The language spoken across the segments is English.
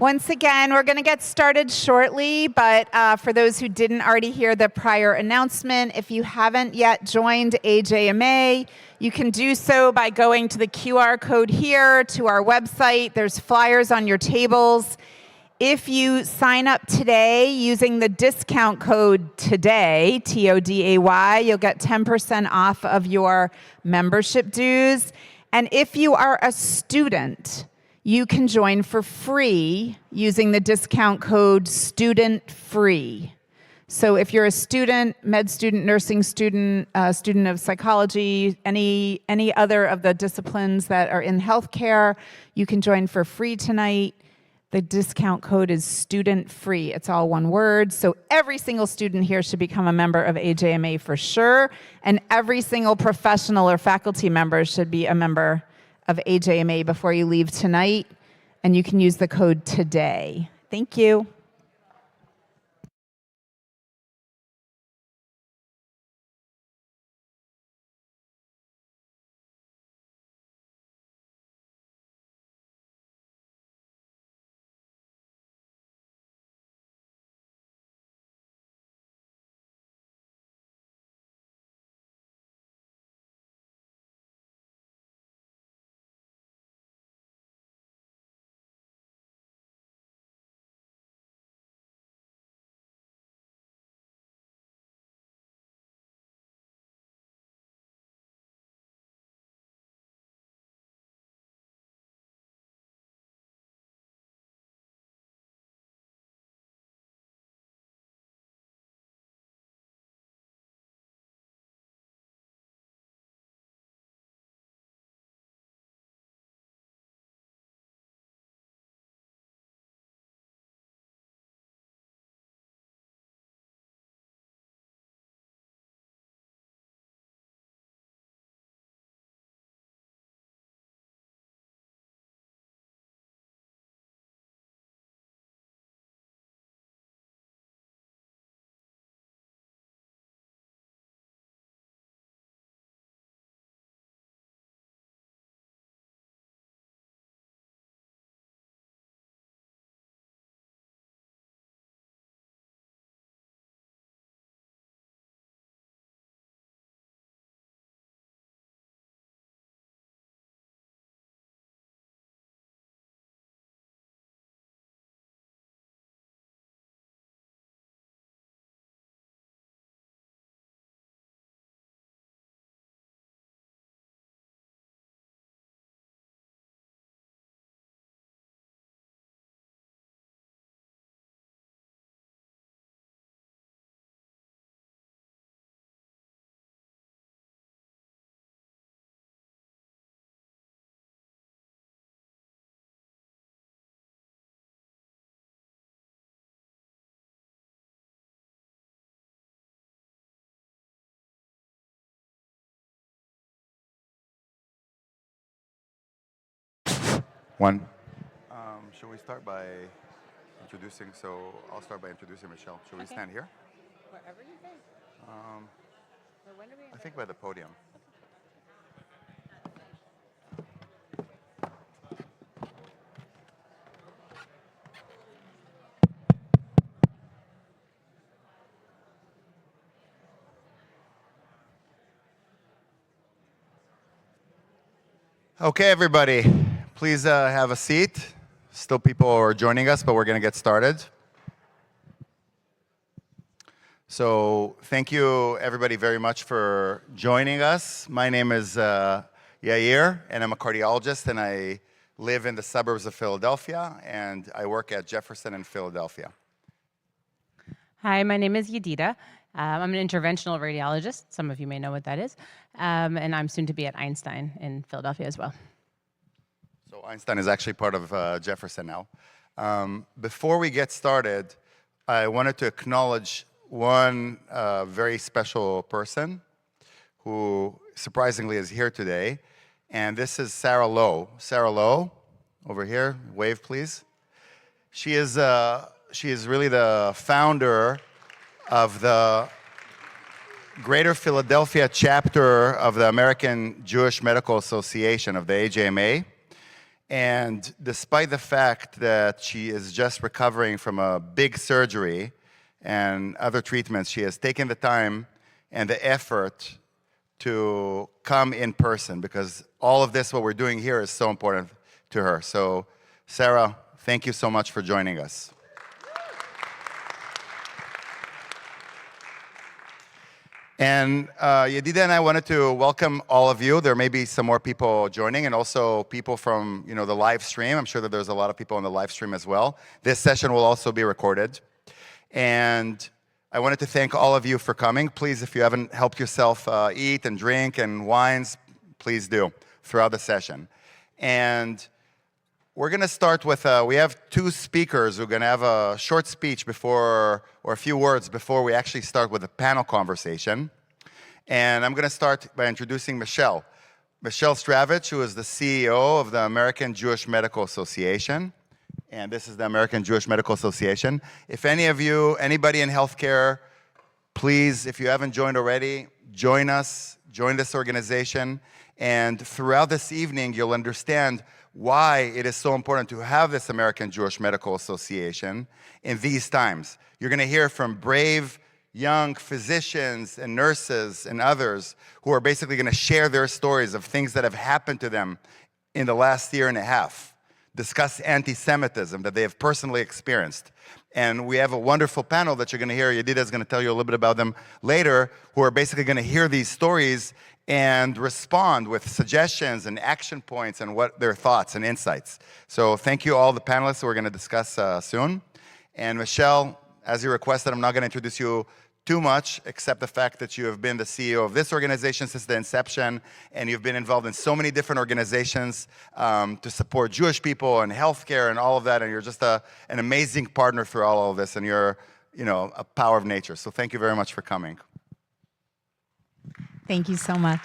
Once again, we're going to get started shortly, but for those who didn't already hear the prior announcement, if you haven't yet joined AJMA, you can do so by going to the QR code here to our website. There's flyers on your tables. If you sign up today using the discount code TODAY, T-O-D-A-Y, you'll get 10% off of your membership dues. And if you are a student, you can join for free using the discount code STUDENTFREE. So if you're a student, med student, nursing student, student of psychology, any other of the disciplines that are in healthcare, you can join for free tonight. The discount code is STUDENTFREE. It's all one word. So every single student here should become a member of AJMA for sure. And every single professional or faculty member should be a member of AJMA before you leave tonight. And you can use the code TODAY. Thank you. One. Shall we start by introducing? So I'll start by introducing Michelle. Shall we stand here? Wherever you think. I think by the podium. Okay, everybody, please have a seat. Still people are joining us, but we're going to get started. So thank you, everybody, very much for joining us. My name is Yair, and I'm a cardiologist, and I live in the suburbs of Philadelphia, and I work at Jefferson in Philadelphia. Hi, my name is Yedida. I'm an interventional radiologist. Some of you may know what that is. And I'm soon to be at Einstein in Philadelphia as well. So Einstein is actually part of Jefferson now. Before we get started, I wanted to acknowledge one very special person who surprisingly is here today. And this is Sarah Lowe. Sarah Lowe, over here, wave please. She is really the founder of the Greater Philadelphia chapter of the American Jewish Medical Association, of the AJMA. And despite the fact that she is just recovering from a big surgery and other treatments, she has taken the time and the effort to come in person, because all of this, what we're doing here, is so important to her. So, Sarah, thank you so much for joining us. And Yedida and I wanted to welcome all of you. There may be some more people joining, and also people from the live stream. I'm sure that there's a lot of people on the live stream as well. This session will also be recorded. And I wanted to thank all of you for coming. Please, if you haven't helped yourself eat and drink and wines, please do throughout the session. And we're going to start with, we have two speakers who are going to have a short speech before, or a few words before we actually start with a panel conversation. And I'm going to start by introducing Michelle. Michelle Stravich, who is the CEO of the American Jewish Medical Association. And this is the American Jewish Medical Association. If any of you, anybody in healthcare, please, if you haven't joined already, join us, join this organization. And throughout this evening, you'll understand why it is so important to have this American Jewish Medical Association in these times. You're going to hear from brave young physicians and nurses and others who are basically going to share their stories of things that have happened to them in the last year and a half, discuss anti-Semitism that they have personally experienced. And we have a wonderful panel that you're going to hear. Yedida is going to tell you a little bit about them later, who are basically going to hear these stories and respond with suggestions and action points and what their thoughts and insights. So thank you all the panelists who we're going to discuss soon. And Michelle, as you requested, I'm not going to introduce you too much, except the fact that you have been the CEO of this organization since the inception, and you've been involved in so many different organizations to support Jewish people and healthcare and all of that, and you're just an amazing partner through all of this, and you're a power of nature. So thank you very much for coming. Thank you so much.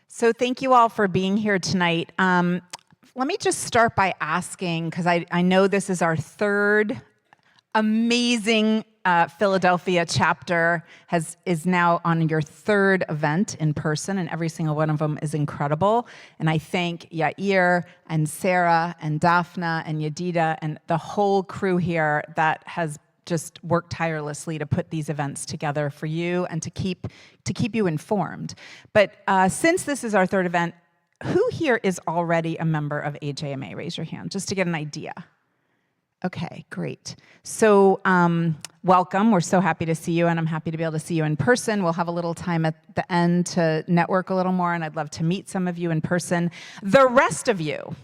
So thank you all for being here tonight. Let me just start by asking, because I know this is our third amazing Philadelphia chapter, is now on your third event in person, and every single one of them is incredible. And I thank Yair and Sarah and Daphna and Yedida and the whole crew here that has just worked tirelessly to put these events together for you and to keep you informed. But since this is our third event, who here is already a member of AJMA? Raise your hand, just to get an idea. Okay, great. So welcome. We're so happy to see you, and I'm happy to be able to see you in person. We'll have a little time at the end to network a little more, and I'd love to meet some of you in person. The rest of you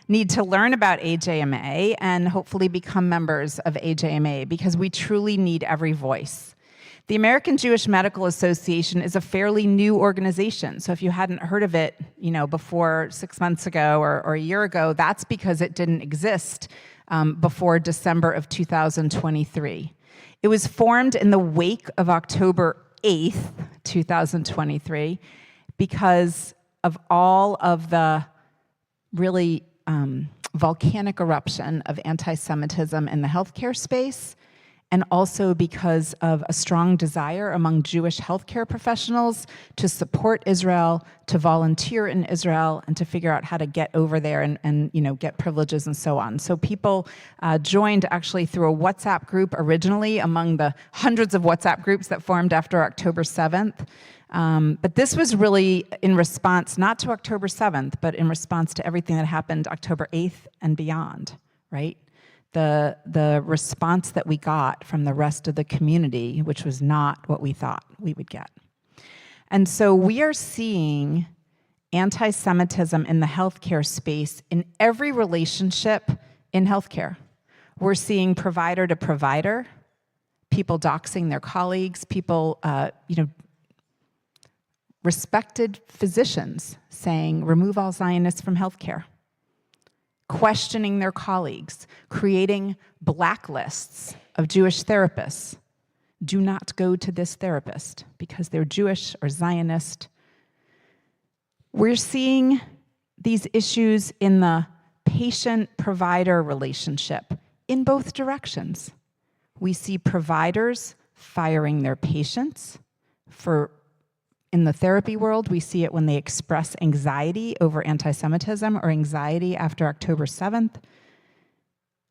need to learn about AJMA and hopefully become members of AJMA, because we truly need every voice. The American Jewish Medical Association is a fairly new organization. So if you hadn't heard of it, before 6 months ago or a year ago, that's because it didn't exist before December of 2023. It was formed in the wake of October 8th, 2023, because of all of the really volcanic eruption of anti-Semitism in the healthcare space, and also because of a strong desire among Jewish healthcare professionals to support Israel, to volunteer in Israel, and to figure out how to get over there and get privileges and so on. So people joined actually through a WhatsApp group originally among the hundreds of WhatsApp groups that formed after October 7th. But this was really in response, not to October 7th, but in response to everything that happened October 8th and beyond, right? The response that we got from the rest of the community, which was not what we thought we would get. And so we are seeing anti-Semitism in the healthcare space in every relationship in healthcare. We're seeing provider to provider, people doxing their colleagues, people, respected physicians saying, remove all Zionists from healthcare, questioning their colleagues, creating blacklists of Jewish therapists. Do not go to this therapist because they're Jewish or Zionist. We're seeing these issues in the patient-provider relationship in both directions. We see providers firing their patients for in the therapy world. We see it when they express anxiety over anti-Semitism or anxiety after October 7th.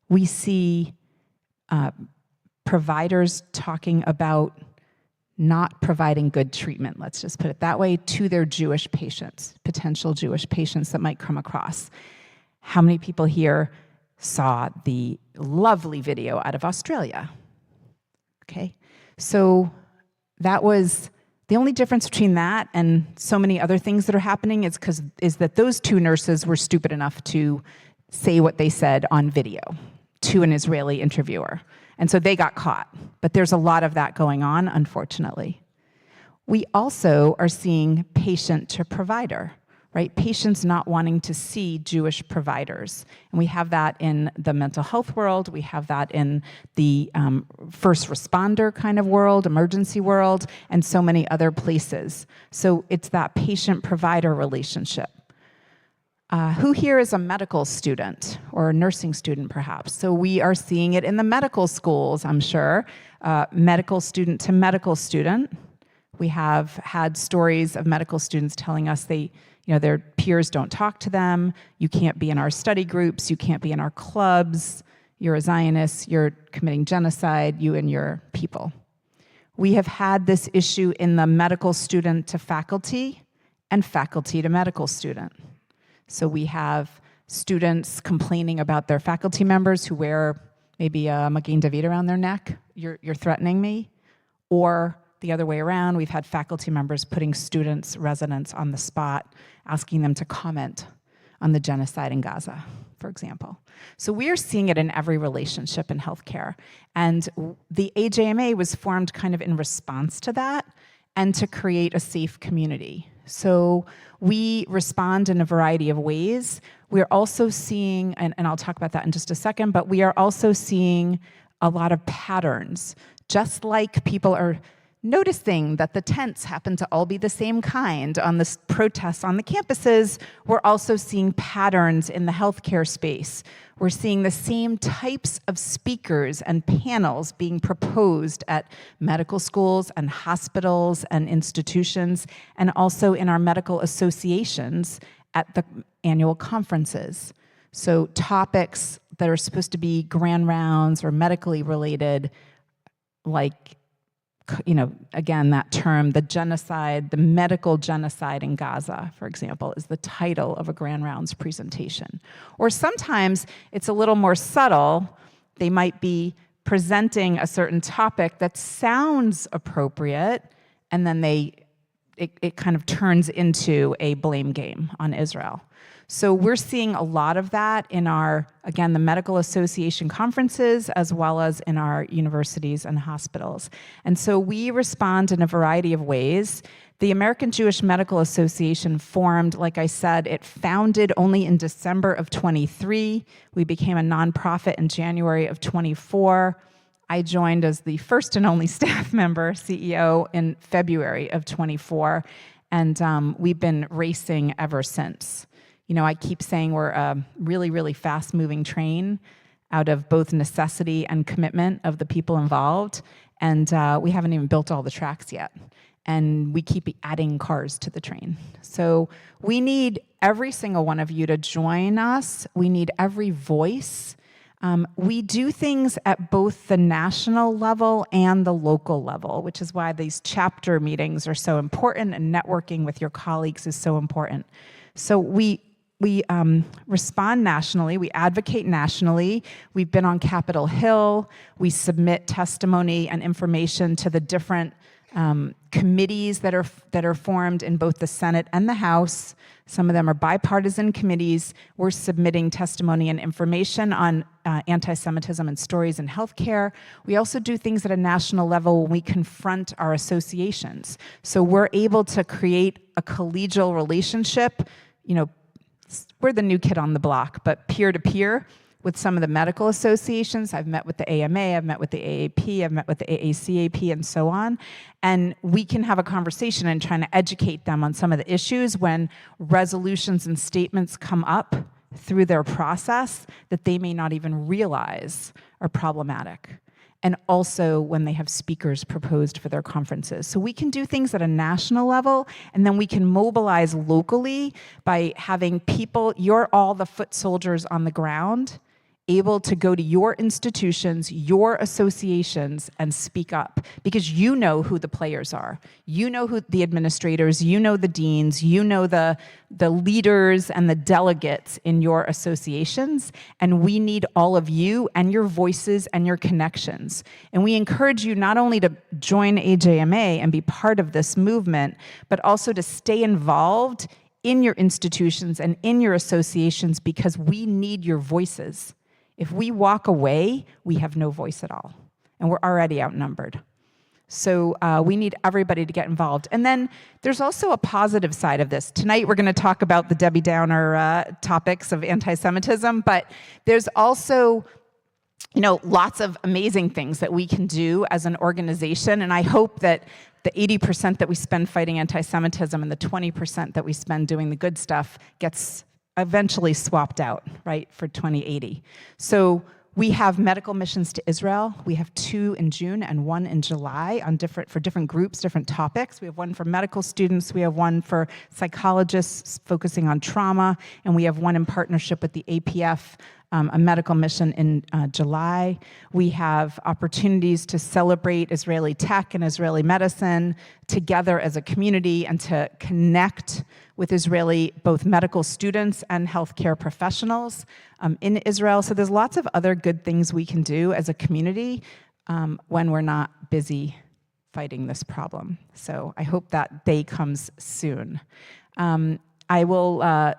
We see providers talking about not providing good treatment, let's just put it that way, to their Jewish patients, potential Jewish patients that might come across. How many people here saw the lovely video out of Australia? Okay, so that was the only difference between that and so many other things that are happening is that those two nurses were stupid enough to say what they said on video to an Israeli interviewer. And so they got caught. But there's a lot of that going on, unfortunately. We also are seeing patient to provider, right? Patients not wanting to see Jewish providers. And we have that in the mental health world. We have that in the first responder kind of world, emergency world, and so many other places. So it's that patient-provider relationship. Who here is a medical student or a nursing student, perhaps? So we are seeing it in the medical schools, I'm sure. Medical student to medical student. We have had stories of medical students telling us their peers don't talk to them. You can't be in our study groups. You can't be in our clubs. You're a Zionist. You're committing genocide, you and your people. We have had this issue in the medical student to faculty and faculty to medical student. So we have students complaining about their faculty members who wear maybe a Magen David around their neck. You're threatening me. Or the other way around, we've had faculty members putting students, residents on the spot, asking them to comment on the genocide in Gaza, for example. So we're seeing it in every relationship in healthcare. And the AJMA was formed kind of in response to that and to create a safe community. So we respond in a variety of ways. We're also seeing, and I'll talk about that in just a second, but we are also seeing a lot of patterns. Just like people are noticing that the tents happen to all be the same kind on the protests on the campuses, we're also seeing patterns in the healthcare space. We're seeing the same types of speakers and panels being proposed at medical schools and hospitals and institutions, and also in our medical associations at the annual conferences. So topics that are supposed to be grand rounds or medically related, like, again, that term, the genocide, the medical genocide in Gaza, for example, is the title of a Grand Rounds presentation. Or sometimes it's a little more subtle. They might be presenting a certain topic that sounds appropriate, and then it kind of turns into a blame game on Israel. So we're seeing a lot of that in our, again, the medical association conferences, as well as in our universities and hospitals. And so we respond in a variety of ways. The American Jewish Medical Association formed, like I said, it founded only in December of 23. We became a nonprofit in January of 24. I joined as the first and only staff member, CEO, in February of 24. And we've been racing ever since. I keep saying we're a really, really fast-moving train out of both necessity and commitment of the people involved, and we haven't even built all the tracks yet. And we keep adding cars to the train. So we need every single one of you to join us. We need every voice. We do things at both the national level and the local level, which is why these chapter meetings are so important, and networking with your colleagues is so important. So we respond nationally, we advocate nationally. We've been on Capitol Hill. We submit testimony and information to the different committees that are formed in both the Senate and the House. Some of them are bipartisan committees. We're submitting testimony and information on anti-Semitism and stories in healthcare. We also do things at a national level when we confront our associations. So we're able to create a collegial relationship, we're the new kid on the block, but peer-to-peer with some of the medical associations. I've met with the AMA, I've met with the AAP, I've met with the AACAP, and so on. And we can have a conversation and trying to educate them on some of the issues when resolutions and statements come up through their process that they may not even realize are problematic. and also when they have speakers proposed for their conferences. So we can do things at a national level, and then we can mobilize locally by having people, you're all the foot soldiers on the ground, able to go to your institutions, your associations, and speak up, because you know who the players are. You know who the administrators, you know the deans, you know the leaders and the delegates in your associations, and we need all of you and your voices and your connections. And we encourage you not only to join AJMA and be part of this movement, but also to stay involved in your institutions and in your associations, because we need your voices. If we walk away, we have no voice at all, and we're already outnumbered. So we need everybody to get involved. And then there's also a positive side of this. Tonight we're going to talk about the Debbie Downer topics of anti-Semitism, but there's also lots of amazing things that we can do as an organization, and I hope that the 80% that we spend fighting anti-Semitism and the 20% that we spend doing the good stuff gets eventually swapped out, right, for 2080. So we have medical missions to Israel. We have 2 in June and 1 in July for different groups, different topics. We have one for medical students. We have one for psychologists focusing on trauma. And we have one in partnership with the APF, a medical mission in July. We have opportunities to celebrate Israeli tech and Israeli medicine together as a community, and to connect with Israeli both medical students and healthcare professionals in Israel. So there's lots of other good things we can do as a community when we're not busy fighting this problem. So I hope that day comes soon. I will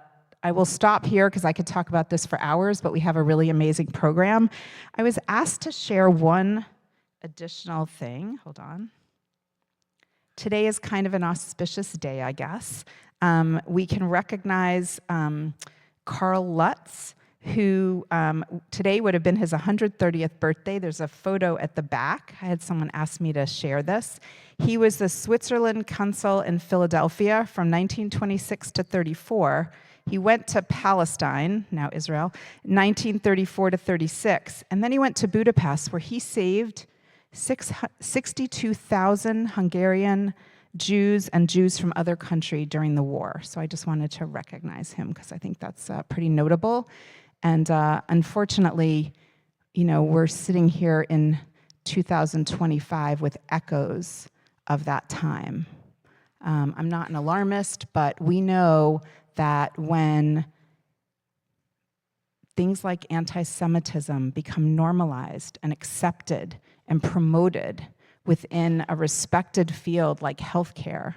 stop here because I could talk about this for hours, but we have a really amazing program. I was asked to share one additional thing. Hold on. Today is kind of an auspicious day, I guess. We can recognize Carl Lutz, who today would have been his 130th birthday. There's a photo at the back. I had someone ask me to share this. He was the Switzerland consul in Philadelphia from 1926 to 34. He went to Palestine, now Israel, 1934 to 36. And then he went to Budapest, where he saved 62,000 Hungarian Jews and Jews from other countries during the war. So I just wanted to recognize him because I think that's pretty notable. And unfortunately, we're sitting here in 2025 with echoes of that time. I'm not an alarmist, but we know that when things like anti-Semitism become normalized and accepted and promoted within a respected field like healthcare,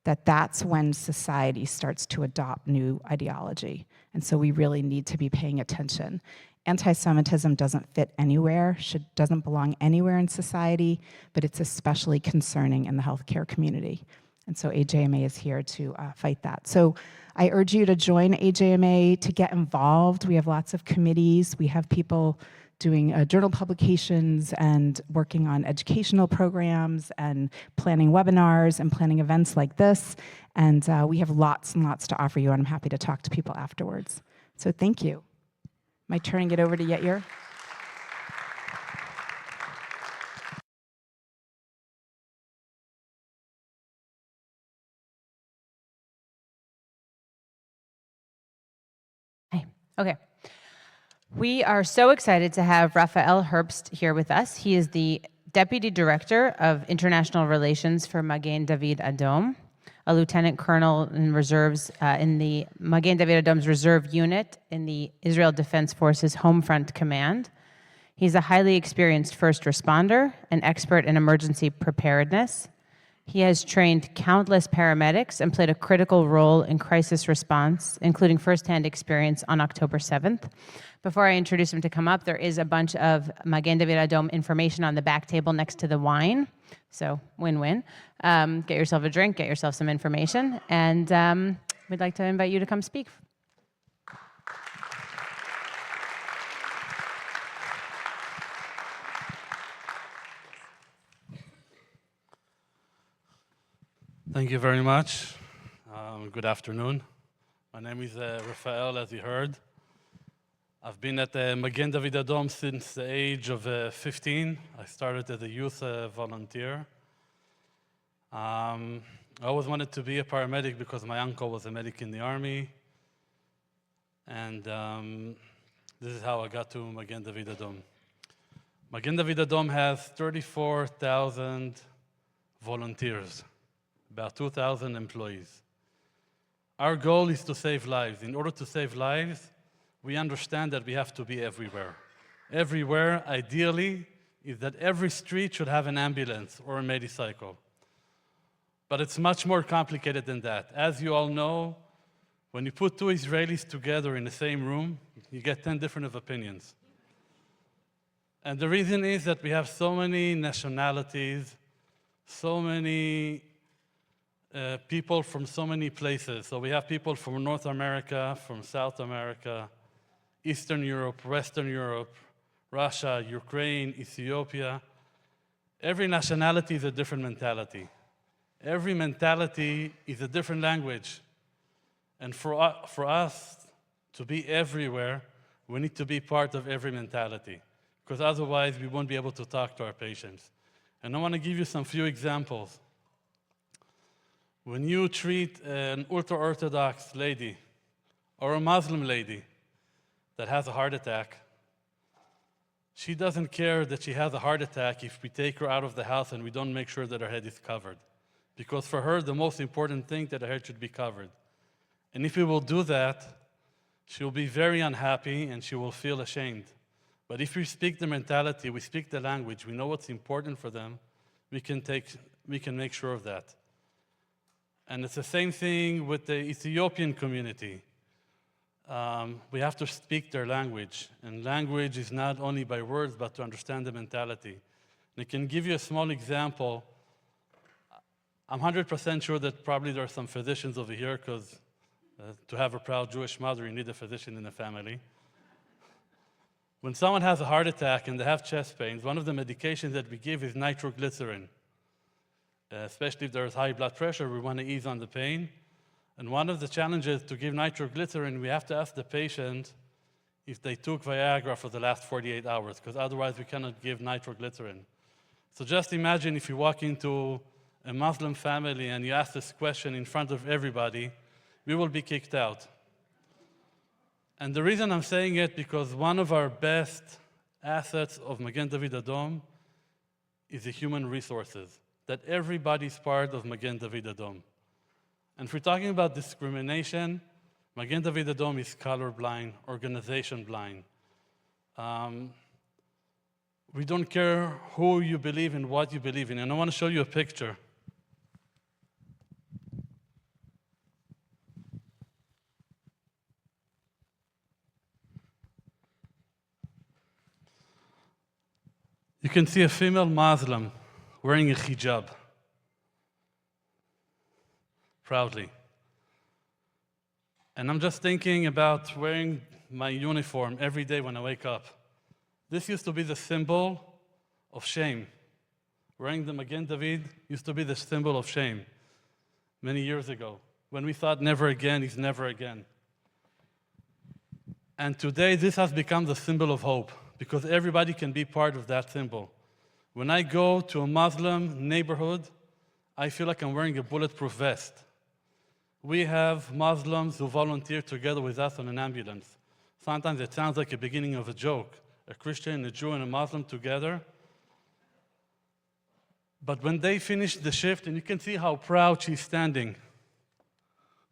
that's when society starts to adopt new ideology. And so we really need to be paying attention. Anti-Semitism doesn't fit anywhere, doesn't belong anywhere in society, but it's especially concerning in the healthcare community. And so AJMA is here to fight that. So I urge you to join AJMA, to get involved. We have lots of committees. We have people doing journal publications and working on educational programs and planning webinars and planning events like this. And we have lots and lots to offer you, and I'm happy to talk to people afterwards. So thank you. Am I turning it over to Yair? Okay. We are so excited to have Raphael Herbst here with us. He is the Deputy Director of International Relations for Magen David Adom, a Lieutenant Colonel in reserves in the Magen David Adom's reserve unit in the Israel Defense Forces Homefront Command. He's a highly experienced first responder, an expert in emergency preparedness. He has trained countless paramedics and played a critical role in crisis response, including firsthand experience on October 7th. Before I introduce him to come up, there is a bunch of Magen David Adom information on the back table next to the wine. So win-win. Get yourself a drink, get yourself some information, and we'd like to invite you to come speak. Thank you very much. Good afternoon. My name is Raphael, as you heard. I've been at the Magen David Adom since the age of 15. I started as a youth volunteer. I always wanted to be a paramedic because my uncle was a medic in the army. And this is how I got to Magen David Adom. Magen David Adom has 34,000 volunteers, about 2,000 employees. Our goal is to save lives. In order to save lives, we understand that we have to be everywhere. Everywhere, ideally, is that every street should have an ambulance or a medicycle. But it's much more complicated than that. As you all know, when you put two Israelis together in the same room, you get 10 different opinions. And the reason is that we have so many nationalities, so many people from so many places. So we have people from North America, from South America, Eastern Europe, Western Europe, Russia, Ukraine, Ethiopia. Every nationality is a different mentality. Every mentality is a different language. And for us to be everywhere, we need to be part of every mentality, because otherwise we won't be able to talk to our patients. And I want to give you some few examples. When you treat an ultra-Orthodox lady or a Muslim lady that has a heart attack, she doesn't care that she has a heart attack if we take her out of the house and we don't make sure that her head is covered. Because for her, the most important thing that her head should be covered. And if we will do that, she will be very unhappy and she will feel ashamed. But if we speak the mentality, we speak the language, we know what's important for them, we can make sure of that. And it's the same thing with the Ethiopian community. We have to speak their language. And language is not only by words, but to understand the mentality. And I can give you a small example. I'm 100% sure that probably there are some physicians over here, because to have a proud Jewish mother, you need a physician in the family. When someone has a heart attack and they have chest pains, one of the medications that we give is nitroglycerin. Especially if there's high blood pressure, we want to ease on the pain. And one of the challenges to give nitroglycerin, we have to ask the patient if they took Viagra for the last 48 hours, because otherwise we cannot give nitroglycerin. So just imagine if you walk into a Muslim family and you ask this question in front of everybody, we will be kicked out. And the reason I'm saying it, because one of our best assets of Magen David Adom is the human resources, that everybody's part of Magen David Adom. And if we're talking about discrimination, Magen David Adom is colorblind, organization blind. We don't care who you believe in, what you believe in. And I want to show you a picture. You can see a female Muslim wearing a hijab, proudly. And I'm just thinking about wearing my uniform every day when I wake up. This used to be the symbol of shame. Wearing the Magen David used to be the symbol of shame many years ago, when we thought never again is never again. And today, this has become the symbol of hope, because everybody can be part of that symbol. When I go to a Muslim neighborhood, I feel like I'm wearing a bulletproof vest. We have Muslims who volunteer together with us on an ambulance. Sometimes it sounds like a beginning of a joke, a Christian, a Jew, and a Muslim together. But when they finish the shift, and you can see how proud she's standing,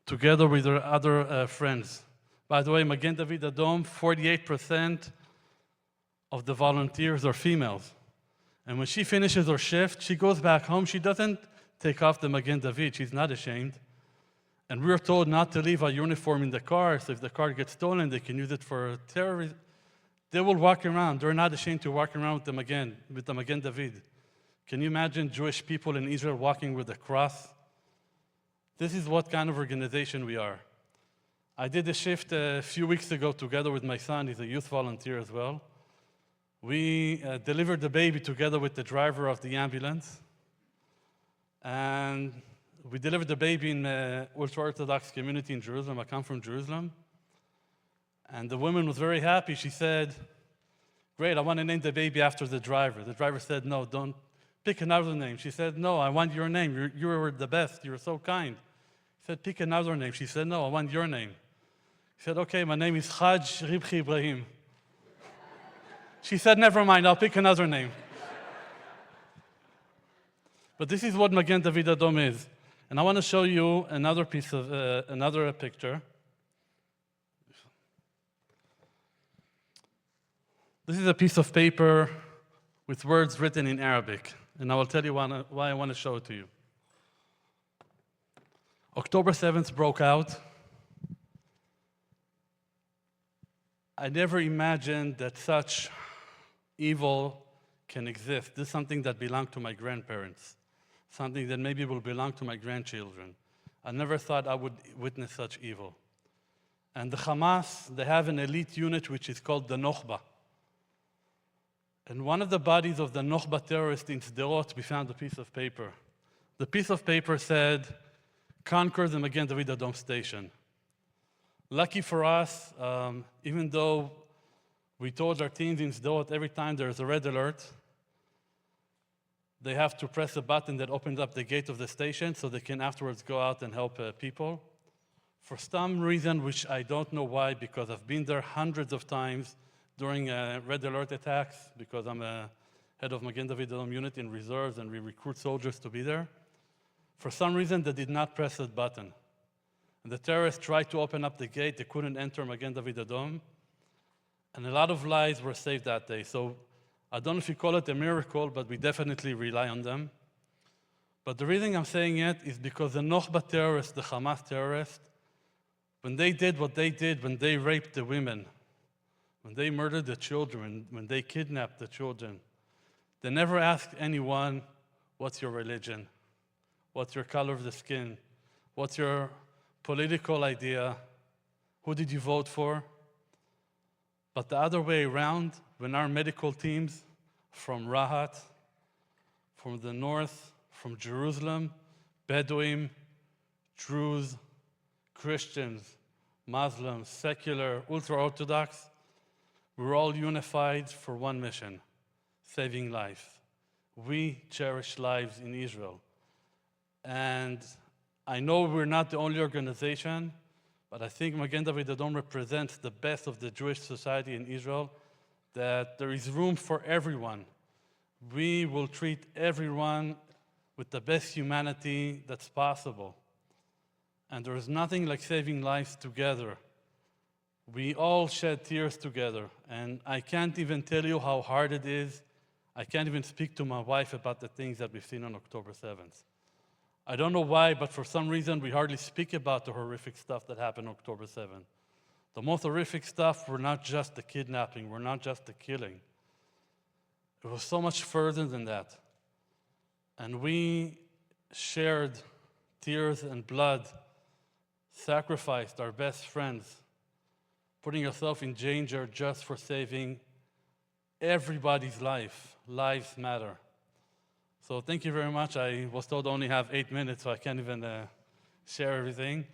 together with her other friends. By the way, Magen David Adom, 48% of the volunteers are females. And when she finishes her shift, she goes back home. She doesn't take off the Magen David. She's not ashamed. And we're told not to leave our uniform in the car, so if the car gets stolen, they can use it for terrorism. They will walk around. They're not ashamed to walk around with the Magen David. Can you imagine Jewish people in Israel walking with a cross? This is what kind of organization we are. I did a shift a few weeks ago together with my son. He's a youth volunteer as well. We delivered the baby together with the driver of the ambulance. And we delivered the baby in the ultra-Orthodox community in Jerusalem. I come from Jerusalem. And the woman was very happy. She said, great, I want to name the baby after the driver. The driver said, no, don't pick another name. She said, no, I want your name. You were the best. You were so kind. He said, pick another name. She said, no, I want your name. He said, okay, my name is Hajj Ribchi Ibrahim. She said, never mind, I'll pick another name. But this is what Magen David Adom is. And I want to show you another piece of, another picture. This is a piece of paper with words written in Arabic. And I will tell you why I want to show it to you. October 7th broke out. I never imagined that such evil can exist. This is something that belonged to my grandparents, something that maybe will belong to my grandchildren. I never thought I would witness such evil. And the Hamas, they have an elite unit which is called the Nokhba. And one of the bodies of the Nokhba terrorists in Sderot, we found a piece of paper. The piece of paper said, conquer the Magen David Adom station. Lucky for us, even though we told our teams in Sderot every time there's a red alert, they have to press a button that opens up the gate of the station so they can afterwards go out and help people. For some reason, which I don't know why, because I've been there hundreds of times during red alert attacks, because I'm a head of Magen David Adom unit in reserves and we recruit soldiers to be there. For some reason, they did not press that button. And the terrorists tried to open up the gate. They couldn't enter Magen David Adom. And a lot of lives were saved that day. So I don't know if you call it a miracle, but we definitely rely on them. But the reason I'm saying it is because the Nokhba terrorists, the Hamas terrorists, when they did what they did, when they raped the women, when they murdered the children, when they kidnapped the children, they never asked anyone, what's your religion? What's your color of the skin? What's your political idea? Who did you vote for? But the other way around, when our medical teams from Rahat, from the north, from Jerusalem, Bedouin, Druze, Christians, Muslims, secular, ultra-Orthodox, we're all unified for one mission, saving life. We cherish lives in Israel. And I know we're not the only organization, but I think Magen David Adom represents the best of the Jewish society in Israel, that there is room for everyone. We will treat everyone with the best humanity that's possible. And there is nothing like saving lives together. We all shed tears together, and I can't even tell you how hard it is. I can't even speak to my wife about the things that we've seen on October 7th. I don't know why, but for some reason we hardly speak about the horrific stuff that happened on October 7th. The most horrific stuff were not just the kidnapping, were not just the killing. It was so much further than that. And we shared tears and blood, sacrificed our best friends, putting ourselves in danger just for saving everybody's life. Lives matter. So thank you very much. I was told I only have 8 minutes, so I can't even share everything.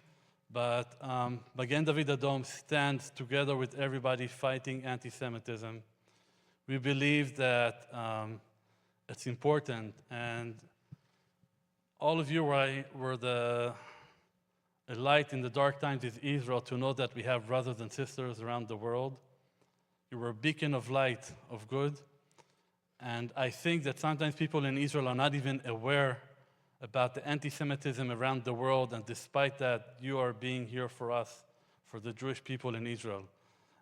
But Magen David Adom stands together with everybody fighting anti-Semitism. We believe that it's important, and all of you were a light in the dark times in Israel to know that we have brothers and sisters around the world. You were a beacon of light, of good. And I think that sometimes people in Israel are not even aware about the anti-Semitism around the world, and despite that, you are being here for us, for the Jewish people in Israel.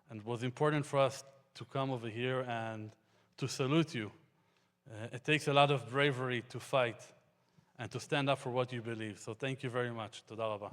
And it was important for us to come over here and to salute you. It takes a lot of bravery to fight and to stand up for what you believe. So thank you very much. Toda rabah.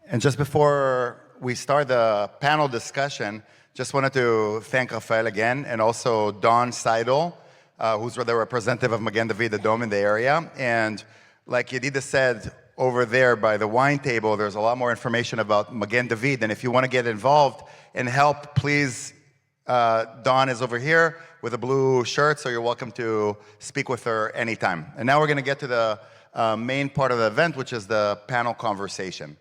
And just before we start the panel discussion, just wanted to thank Rafael again, and also Don Seidel, who's the representative of Magen David Adom in the area. And like Yedida said, over there by the wine table, there's a lot more information about Magen David. And if you want to get involved and help, please, Dawn is over here with a blue shirt, so you're welcome to speak with her anytime. And now we're going to get to the main part of the event, which is the panel conversation.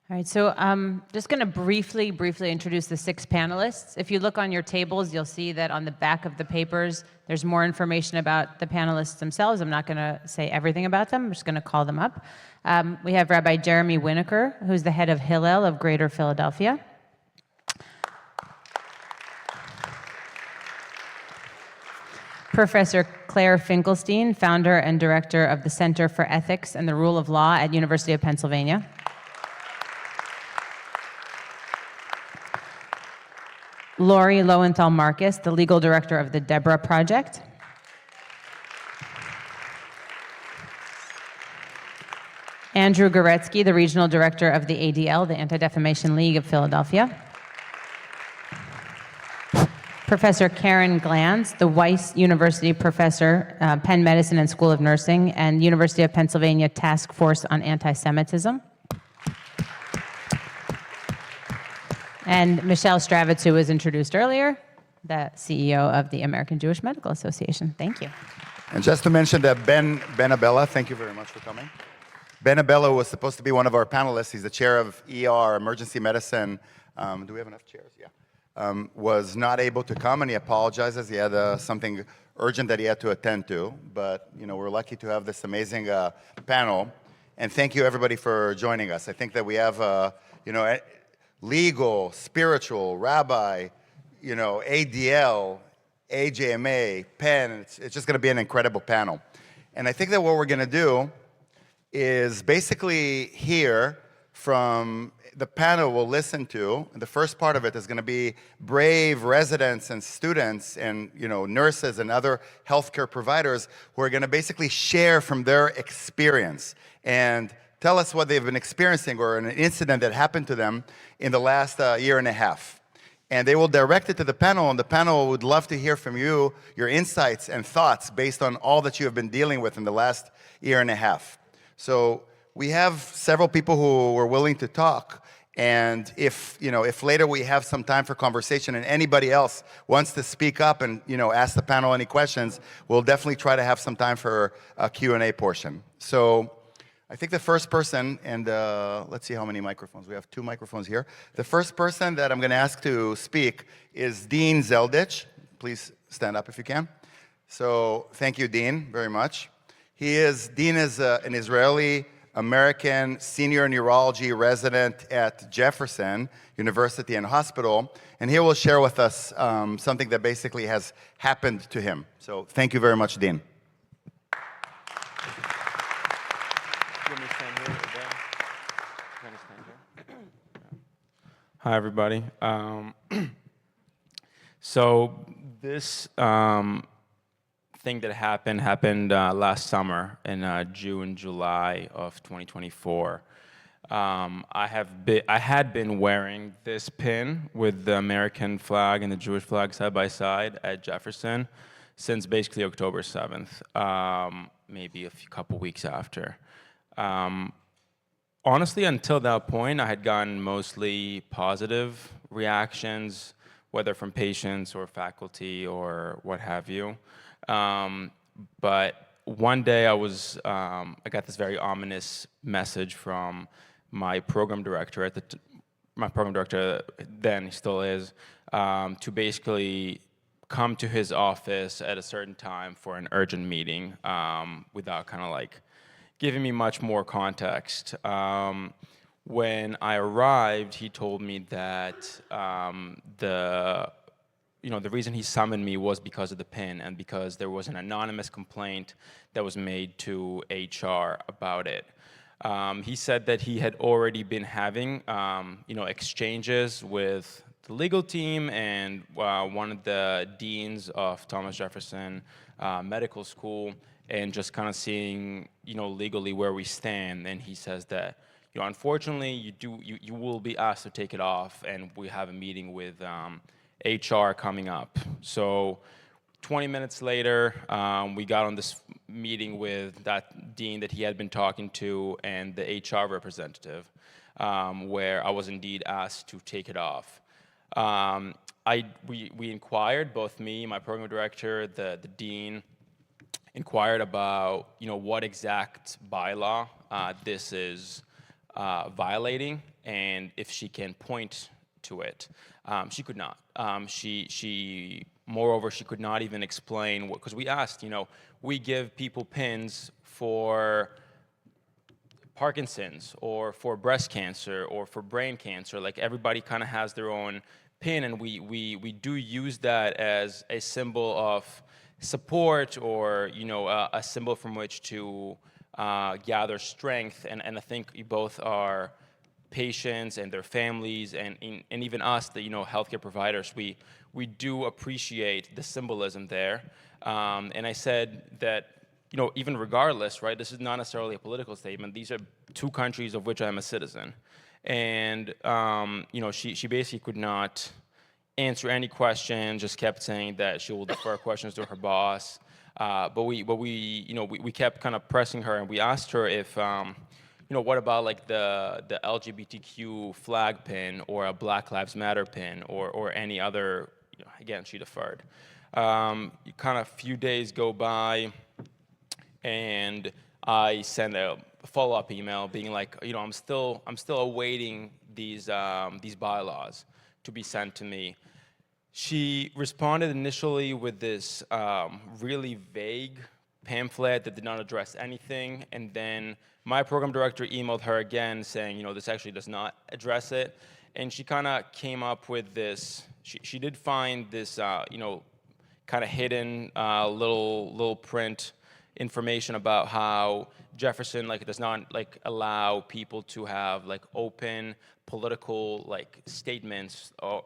All right, so I'm just going to briefly introduce the 6 panelists. If you look on your tables, you'll see that on the back of the papers, there's more information about the panelists themselves. I'm not going to say everything about them. I'm just going to call them up. We have Rabbi Jeremy Winokur, who's the head of Hillel of Greater Philadelphia. Professor Claire Finkelstein, founder and director of the Center for Ethics and the Rule of Law at University of Pennsylvania. Lori Lowenthal Marcus, the legal director of the Deborah Project. Andrew Goretsky, the regional director of the ADL, the Anti-Defamation League of Philadelphia. Professor Karen Glanz, the Weiss University professor, Penn Medicine and School of Nursing, and University of Pennsylvania Task Force on Antisemitism. And Michelle Stravitz, who was introduced earlier, the CEO of the American Jewish Medical Association. Thank you. And just to mention that Ben Abella, thank you very much for coming. Ben Abella was supposed to be one of our panelists. He's the chair of ER, Emergency Medicine. Do we have enough chairs? Yeah. Was not able to come, and he apologizes. He had something urgent that he had to attend to. But we're lucky to have this amazing panel. And thank you, everybody, for joining us. I think that we have, legal, spiritual, rabbi, ADL, AJMA, Penn. It's just going to be an incredible panel. And I think that what we're going to do is basically hear from the panel we'll listen to. The first part of it is going to be brave residents and students and nurses and other healthcare providers who are going to basically share from their experience and tell us what they've been experiencing or an incident that happened to them in the last year and a half. And they will direct it to the panel, and the panel would love to hear from you, your insights and thoughts based on all that you have been dealing with in the last year and a half. So we have several people who were willing to talk, and if later we have some time for conversation and anybody else wants to speak up and ask the panel any questions, we'll definitely try to have some time for a Q&A portion. So I think the first person, and let's see how many microphones. We have 2 microphones here. The first person that I'm going to ask to speak is Dean Zeldich. Please stand up if you can. So thank you, Dean, very much. Dean is an Israeli-American senior neurology resident at Jefferson University and Hospital, and he will share with us something that basically has happened to him. So thank you very much, Dean. Hi, everybody. So this thing that happened last summer in June, July of 2024. I had been wearing this pin with the American flag and the Jewish flag side by side at Jefferson since basically October 7th, maybe a couple weeks after. Honestly, until that point, I had gotten mostly positive reactions, whether from patients or faculty or what have you. But one day I got this very ominous message from my program director my program director then, he still is, to basically come to his office at a certain time for an urgent meeting without kind of like giving me much more context. When I arrived, he told me that the reason he summoned me was because of the pin and because there was an anonymous complaint that was made to HR about it. He said that he had already been having exchanges with the legal team and one of the deans of Thomas Jefferson Medical School, and just kind of seeing, legally where we stand. And he says that, unfortunately, you will be asked to take it off, and we have a meeting with HR coming up. So 20 minutes later, we got on this meeting with that dean that he had been talking to and the HR representative, where I was indeed asked to take it off. We inquired, both me, my program director, the dean, inquired about what exact bylaw this is violating, and if she can point to it. She could not. Moreover, she could not even explain what, because we asked, we give people pins for Parkinson's or for breast cancer or for brain cancer. Like, everybody kind of has their own pin, and we do use that as a symbol of support, or a symbol from which to gather strength. And I think both our patients and their families, and even us, the healthcare providers, we do appreciate the symbolism there. And I said that even regardless, right, this is not necessarily a political statement. These are two countries of which I'm a citizen. And she basically could not answer any question, just kept saying that she will defer questions to her boss. But we kept kind of pressing her, and we asked her if what about like the LGBTQ flag pin or a Black Lives Matter pin or any other. Again, she deferred. Kind of a few days go by, and I send a follow-up email being like, I'm still awaiting these bylaws to be sent to me. She responded initially with this really vague pamphlet that did not address anything, and then my program director emailed her again saying, this actually does not address it, and she kind of came up with this. She did find this, kind of hidden little print information about how Jefferson does not allow people to have open political statements or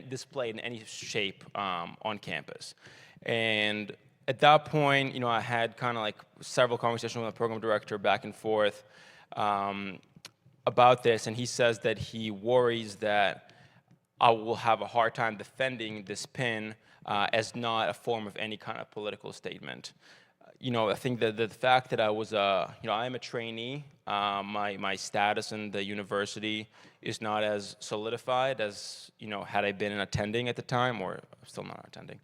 displayed in any shape on campus. And at that point, I had kind of several conversations with the program director back and forth about this, and he says that he worries that I will have a hard time defending this pin as not a form of any kind of political statement. I think that the fact that I was I am a trainee, my status in the university is not as solidified as, had I been attending at the time, or still not attending.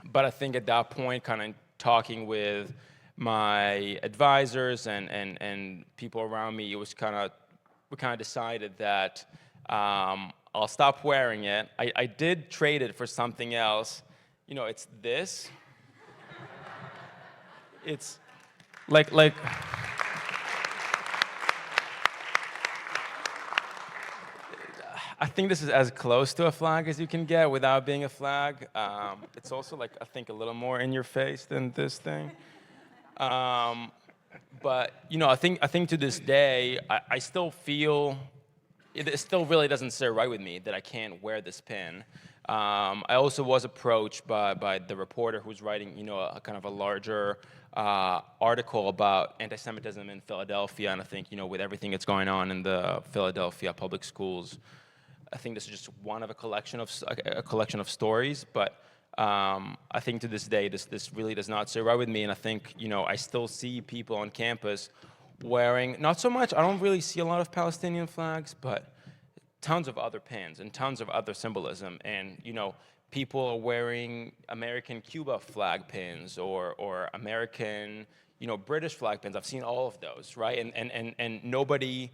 But I think at that point, kind of talking with my advisors and people around me, we kind of decided that I'll stop wearing it. I did trade it for something else. It's this. It's like I think this is as close to a flag as you can get without being a flag. It's also I think a little more in your face than this thing. But I think to this day I still feel it still really doesn't sit right with me that I can't wear this pin. I also was approached by the reporter who's writing, a kind of a larger article about anti-Semitism in Philadelphia, and I think, with everything that's going on in the Philadelphia public schools, I think this is just one of a collection of stories. But I think to this day, this really does not sit right with me, and I think, I still see people on campus wearing, not so much, I don't really see a lot of Palestinian flags, but tons of other pins and tons of other symbolism. And, people are wearing American Cuba flag pins or American, British flag pins. I've seen all of those, right? And nobody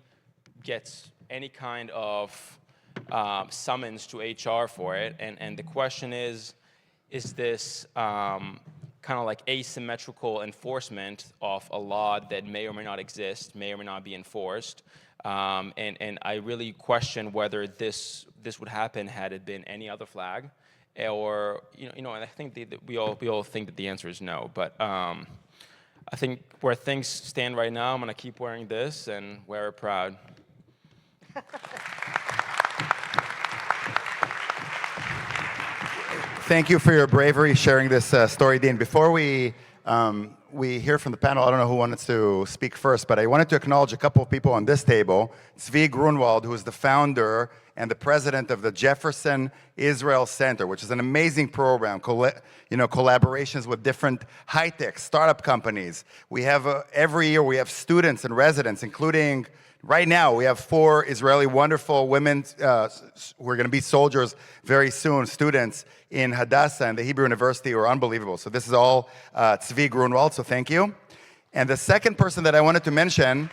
gets any kind of summons to HR for it. And the question is this kind of asymmetrical enforcement of a law that may or may not exist, may or may not be enforced? And I really question whether this would happen had it been any other flag, or and I think that we all think that the answer is no. But I think where things stand right now, I'm gonna keep wearing this and wear it proud. Thank you for your bravery sharing this story, Dean. Before we hear from the panel, I don't know who wanted to speak first, but I wanted to acknowledge a couple of people on this table. Zvi Grunwald, who is the founder and the president of the Jefferson Israel Center, which is an amazing program, collaborations with different high-tech startup companies. We have, every year we have students and residents, including, right now, we have 4 Israeli wonderful women who are going to be soldiers very soon, students in Hadassah and the Hebrew University who are unbelievable. So this is all Tzvi Grunwald, so thank you. And the second person that I wanted to mention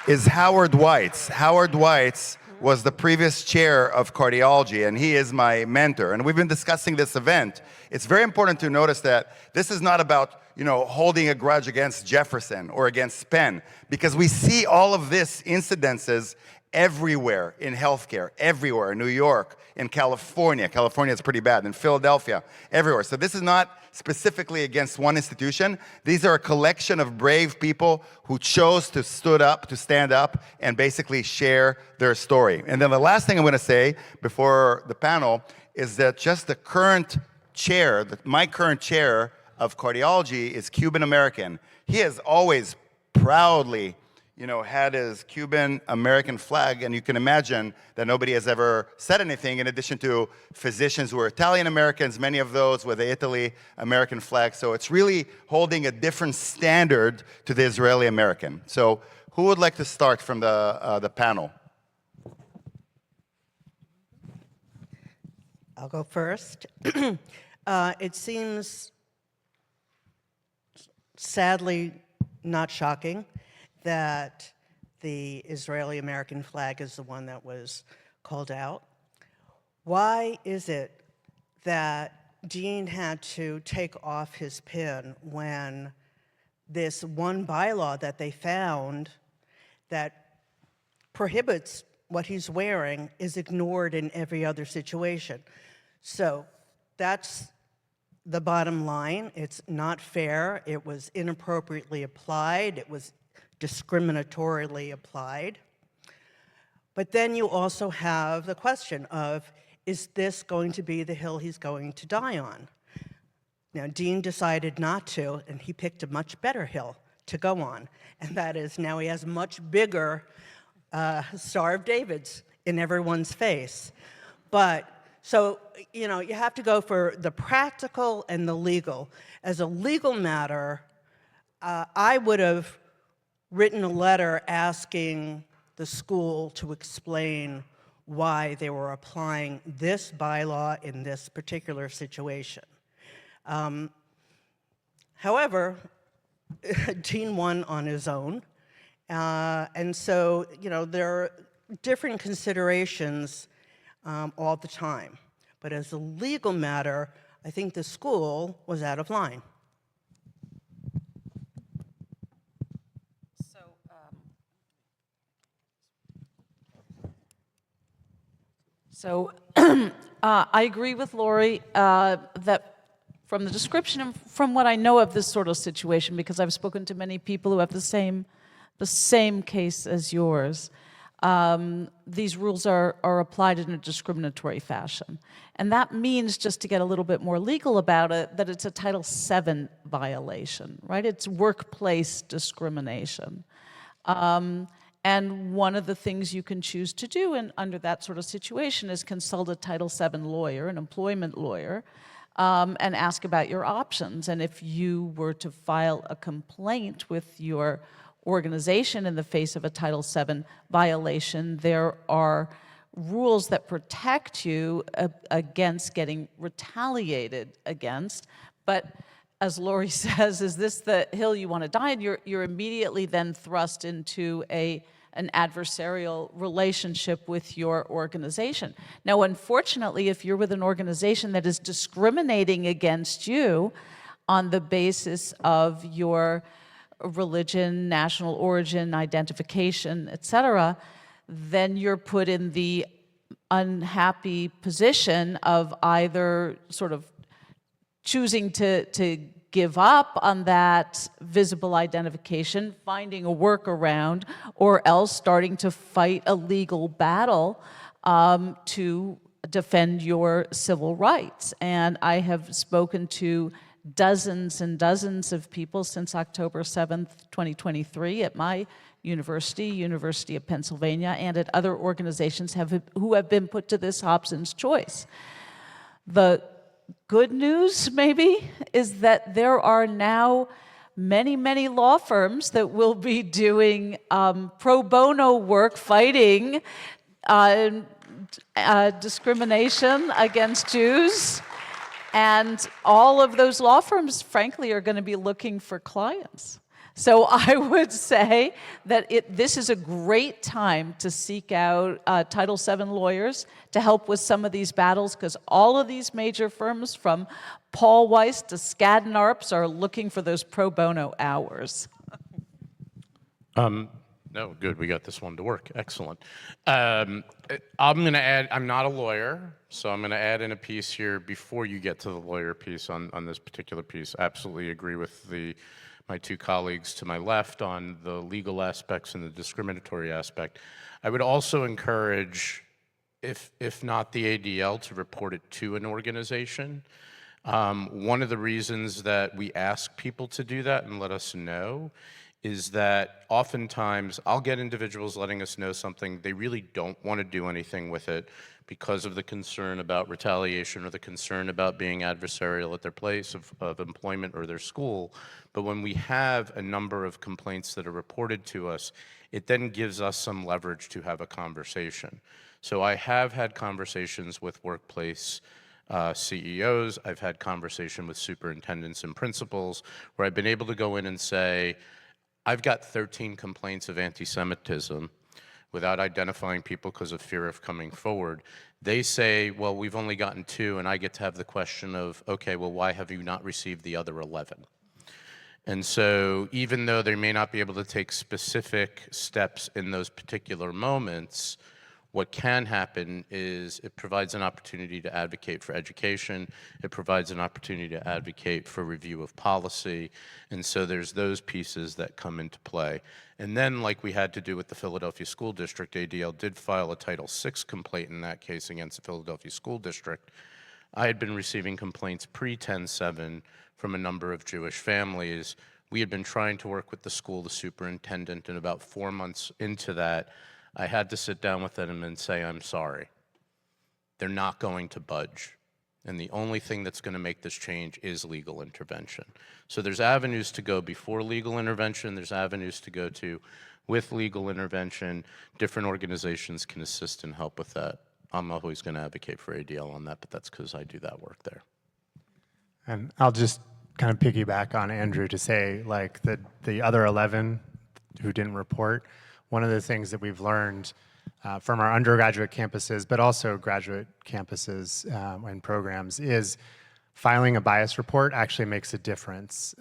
is Howard Weiss. Howard Weiss was the previous chair of cardiology, and he is my mentor. And we've been discussing this event. It's very important to notice that this is not about holding a grudge against Jefferson or against Penn, because we see all of this incidences everywhere in healthcare, everywhere, in New York, in California. California is pretty bad, in Philadelphia, everywhere. So this is not specifically against one institution. These are a collection of brave people who chose to stand up and basically share their story. And then the last thing I'm going to say before the panel is that just the current chair, my current chair of cardiology is Cuban American. He has always proudly had his Cuban American flag, and you can imagine that nobody has ever said anything, in addition to physicians who are Italian Americans, many of those with the Italy American flag. So it's really holding a different standard to the Israeli American. So who would like to start from the panel? I'll go first. It seems sadly not shocking that the Israeli-American flag is the one that was called out. Why is it that Dean had to take off his pin when this one bylaw that they found that prohibits what he's wearing is ignored in every other situation? So that's the bottom line. It's not fair. It was inappropriately applied. It was discriminatorily applied. But then you also have the question of, is this going to be the hill he's going to die on? Now, Dean decided not to, and he picked a much better hill to go on, and that is now he has much bigger Star of David's in everyone's face. But so, you have to go for the practical and the legal. As a legal matter, I would have written a letter asking the school to explain why they were applying this bylaw in this particular situation. However, Dean won on his own, and so there are different considerations all the time. But as a legal matter, I think the school was out of line. So I agree with Lori that from the description and from what I know of this sort of situation, because I've spoken to many people who have the same case as yours, these rules are applied in a discriminatory fashion. And that means, just to get a little bit more legal about it, that it's a Title VII violation, right? It's workplace discrimination. And one of the things you can choose to do under that sort of situation is consult a Title VII lawyer, an employment lawyer, and ask about your options. And if you were to file a complaint with your organization in the face of a Title VII violation, there are rules that protect you against getting retaliated against. But as Lori says, is this the hill you want to die on? You're immediately then thrust into an adversarial relationship with your organization. Now, unfortunately, if you're with an organization that is discriminating against you on the basis of your religion, national origin, identification, etc., then you're put in the unhappy position of either sort of choosing to give up on that visible identification, finding a workaround, or else starting to fight a legal battle to defend your civil rights. And I have spoken to dozens and dozens of people since October 7th, 2023 at my university, University of Pennsylvania, and at other organizations who have been put to this Hobson's choice. The good news, maybe, is that there are now many, many law firms that will be doing pro bono work fighting discrimination against Jews. And all of those law firms, frankly, are going to be looking for clients. So I would say that this is a great time to seek out Title VII lawyers to help with some of these battles, because all of these major firms, from Paul Weiss to Skadden Arps, are looking for those pro bono hours. No, good. We got this one to work. Excellent. I'm going to add, I'm not a lawyer, so I'm going to add in a piece here before you get to the lawyer piece on this particular piece. Absolutely agree with my two colleagues to my left on the legal aspects and the discriminatory aspect. I would also encourage, if not the ADL, to report it to an organization. One of the reasons that we ask people to do that and let us know is that oftentimes I'll get individuals letting us know something they really don't want to do anything with it because of the concern about retaliation or the concern about being adversarial at their place of employment or their school. But when we have a number of complaints that are reported to us, it then gives us some leverage to have a conversation. So I have had conversations with workplace CEOs, I've had conversation with superintendents and principals where I've been able to go in and say, I've got 13 complaints of anti-Semitism without identifying people because of fear of coming forward. They say, well, we've only gotten 2, and I get to have the question of, okay, well, why have you not received the other 11? And so even though they may not be able to take specific steps in those particular moments, what can happen is it provides an opportunity to advocate for education. It provides an opportunity to advocate for review of policy. And so there's those pieces that come into play. And then, like we had to do with the Philadelphia School District, ADL did file a Title VI complaint in that case against the Philadelphia School District. I had been receiving complaints pre-10/7 from a number of Jewish families. We had been trying to work with the school, the superintendent, and about 4 months into that, I had to sit down with them and say, I'm sorry. They're not going to budge. And the only thing that's going to make this change is legal intervention. So there's avenues to go before legal intervention. There's avenues to go to with legal intervention. Different organizations can assist and help with that. I'm always going to advocate for ADL on that, but that's because I do that work there. And I'll just kind of piggyback on Andrew to say, like, the other 11 who didn't report, one of the things that we've learned from our undergraduate campuses, but also graduate campuses and programs, is filing a bias report actually makes a difference.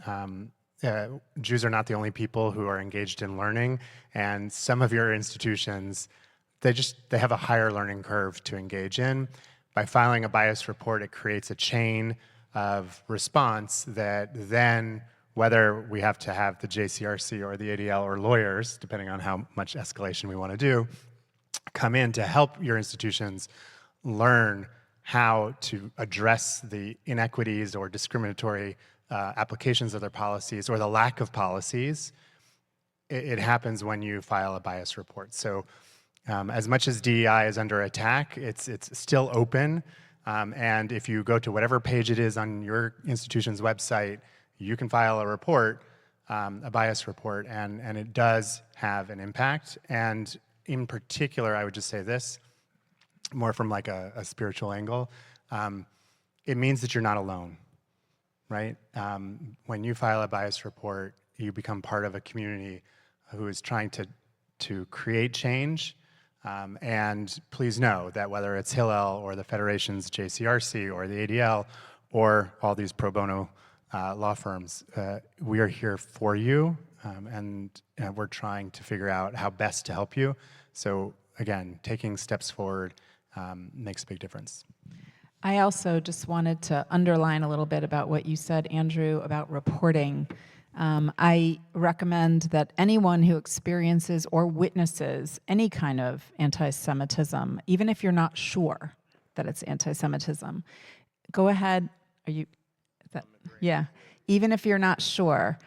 Jews are not the only people who are engaged in learning, and some of your institutions, they have a higher learning curve to engage in. By filing a bias report, it creates a chain of response that then, whether we have to have the JCRC or the ADL or lawyers, depending on how much escalation we want to do, come in to help your institutions learn how to address the inequities or discriminatory applications of their policies or the lack of policies. It happens when you file a bias report. So as much as DEI is under attack, it's still open. And if you go to whatever page it is on your institution's website, you can file a report, a bias report, and it does have an impact. And in particular, I would just say this, more from like a spiritual angle, it means that you're not alone, right? When you file a bias report, you become part of a community who is trying to create change. And please know that whether it's Hillel or the Federation's JCRC or the ADL or all these pro bono law firms, we are here for you, and we're trying to figure out how best to help you. So again, taking steps forward makes a big difference. I also just wanted to underline a little bit about what you said, Andrew, about reporting. I recommend that anyone who experiences or witnesses any kind of anti-Semitism, even if you're not sure that it's anti-Semitism, go ahead. Yeah. Even if you're not sure,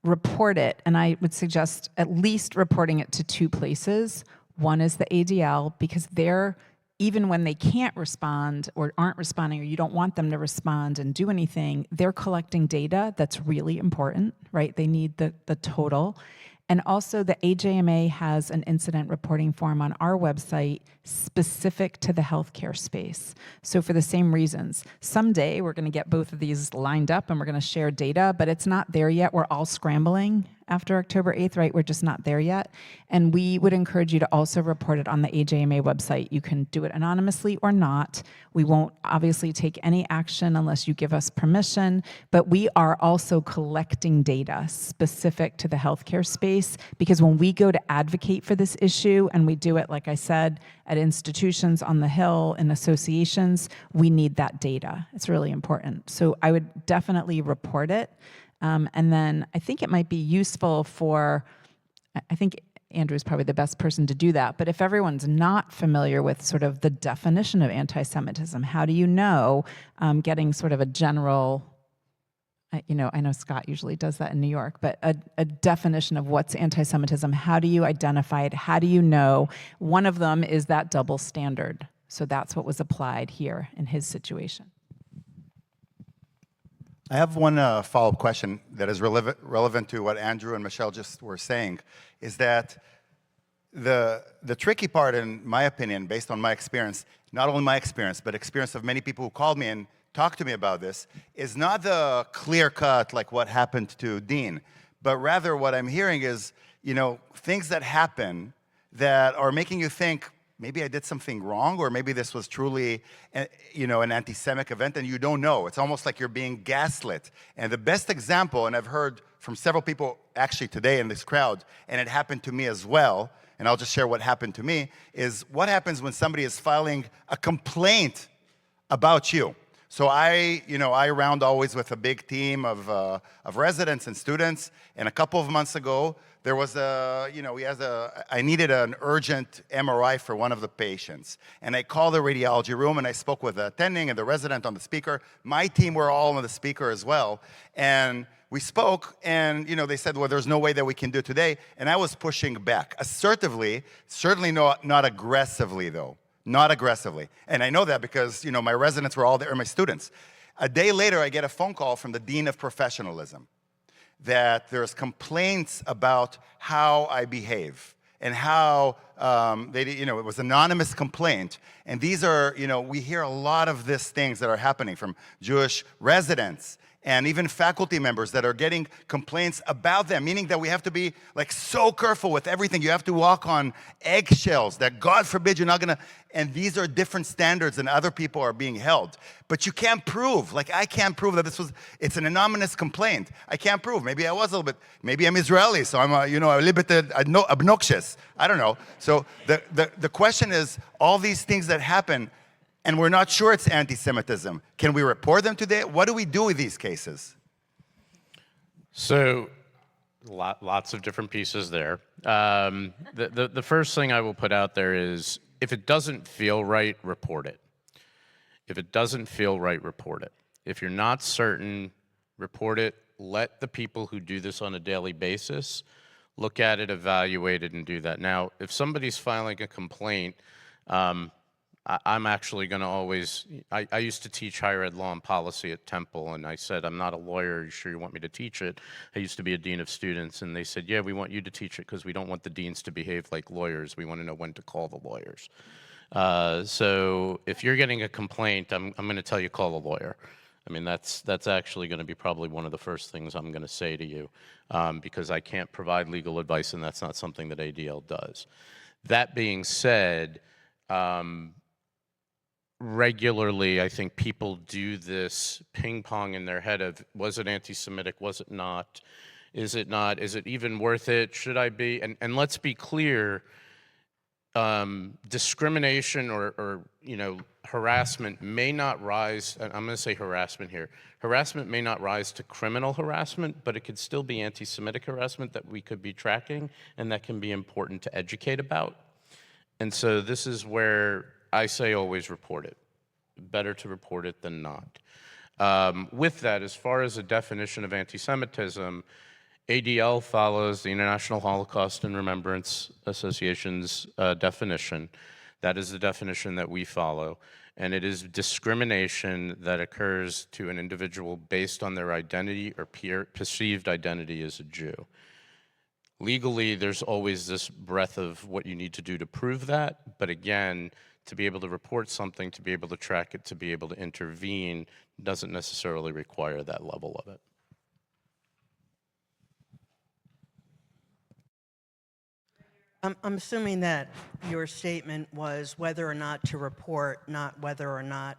report it. And I would suggest at least reporting it to two places. One is the ADL, because they're, even when they can't respond or aren't responding, or you don't want them to respond and do anything, they're collecting data that's really important, right? They need the total. And also the AJMA has an incident reporting form on our website specific to the healthcare space. So for the same reasons, someday we're going to get both of these lined up and we're going to share data, but it's not there yet. We're all scrambling after October 8th, right? We're just not there yet. And we would encourage you to also report it on the AJMA website. You can do it anonymously or not. We won't obviously take any action unless you give us permission, but we are also collecting data specific to the healthcare space, because when we go to advocate for this issue, and we do it, like I said, at institutions on the Hill and associations, we need that data. It's really important. So I would definitely report it. And then I think it might be useful for, I think Andrew is probably the best person to do that, but if everyone's not familiar with sort of the definition of anti-Semitism, how do you know, getting sort of a general, I know Scott usually does that in New York, but a definition of what's anti-Semitism, how do you identify it, how do you know? One of them is that double standard. So that's what was applied here in his situation. I have one follow-up question that is relevant to what Andrew and Michelle just were saying, is that the tricky part, in my opinion, based on my experience, not only my experience, but experience of many people who called me and talked to me about this, is not the clear-cut, like what happened to Dean, but rather what I'm hearing is, things that happen that are making you think, maybe I did something wrong, or maybe this was truly, an anti-Semitic event, and you don't know. It's almost like you're being gaslit. And the best example, and I've heard from several people actually today in this crowd, and it happened to me as well, and I'll just share what happened to me, is what happens when somebody is filing a complaint about you. So I round always with a big team of residents and students, and a couple of months ago, there was I needed an urgent MRI for one of the patients. And I called the radiology room and I spoke with the attending and the resident on the speaker. My team were all on the speaker as well. And we spoke and, they said, well, there's no way that we can do it today. And I was pushing back assertively, certainly not aggressively though, not aggressively. And I know that because, my residents were all there, my students. A day later, I get a phone call from the Dean of Professionalism that there's complaints about how I behave and how it was an anonymous complaint. And these are, we hear a lot of these things that are happening from Jewish residents and even faculty members that are getting complaints about them, meaning that we have to be so careful with everything. You have to walk on eggshells that God forbid you're not gonna, and these are different standards than other people are being held. But you can't prove, I can't prove that it's an anonymous complaint. I can't prove, maybe I was a little bit, maybe I'm Israeli, so I'm a little bit obnoxious. I don't know. So the question is, all these things that happen, and we're not sure it's anti-Semitism. Can we report them today? What do we do with these cases? So, lots of different pieces there. The first thing I will put out there is, if it doesn't feel right, report it. If it doesn't feel right, report it. If you're not certain, report it. Let the people who do this on a daily basis look at it, evaluate it, and do that. Now, if somebody's filing a complaint, I'm actually going to always, I used to teach higher ed law and policy at Temple, and I said, I'm not a lawyer, are you sure you want me to teach it? I used to be a dean of students, and they said, yeah, we want you to teach it because we don't want the deans to behave like lawyers. We want to know when to call the lawyers. So if you're getting a complaint, I'm going to tell you call a lawyer. I mean, that's actually going to be probably one of the first things I'm going to say to you, because I can't provide legal advice, and that's not something that ADL does. That being said, regularly, I think people do this ping pong in their head of, was it anti-Semitic, was it not? Is it not? Is it even worth it? Should I be? And let's be clear, discrimination or harassment may not rise, I'm going to say harassment here. Harassment may not rise to criminal harassment, but it could still be anti-Semitic harassment that we could be tracking and that can be important to educate about. And so this is where I say always report it. Better to report it than not. With that, as far as a definition of anti-Semitism, ADL follows the International Holocaust and Remembrance Association's definition. That is the definition that we follow. And it is discrimination that occurs to an individual based on their identity or perceived identity as a Jew. Legally, there's always this breadth of what you need to do to prove that. But again, to be able to report something, to be able to track it, to be able to intervene, doesn't necessarily require that level of it. I'm assuming that your statement was whether or not to report, not whether or not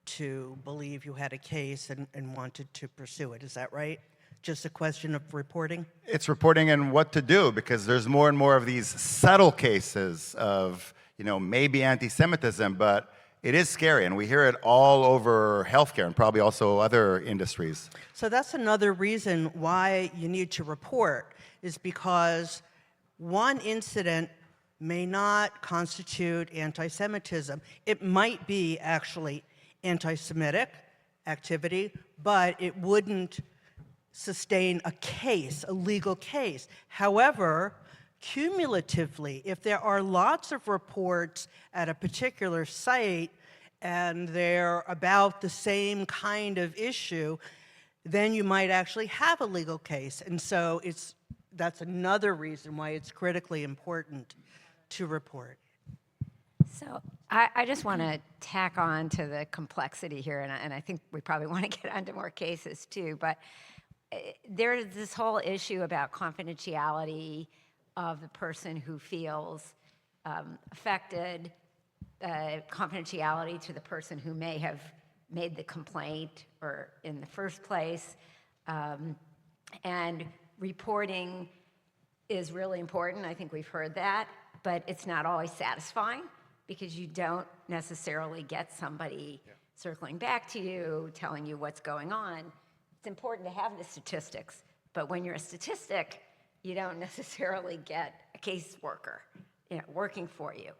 to believe you had a case and wanted to pursue it. Is that right? Just a question of reporting? It's reporting and what to do, because there's more and more of these subtle cases of, maybe anti-Semitism, but it is scary, and we hear it all over healthcare and probably also other industries. So that's another reason why you need to report, is because one incident may not constitute anti-Semitism. It might be actually anti-Semitic activity, but it wouldn't sustain a case, a legal case. However, cumulatively, if there are lots of reports at a particular site and they're about the same kind of issue, then you might actually have a legal case. And so that's another reason why it's critically important to report. So I just want to tack on to the complexity here, and I think we probably want to get onto more cases too, but there is this whole issue about confidentiality of the person who feels affected, confidentiality to the person who may have made the complaint or in the first place, and reporting is really important. I think we've heard that, but it's not always satisfying because you don't necessarily get somebody circling back to you, telling you what's going on. It's important to have the statistics, but when you're a statistic, you don't necessarily get a caseworker, working for you.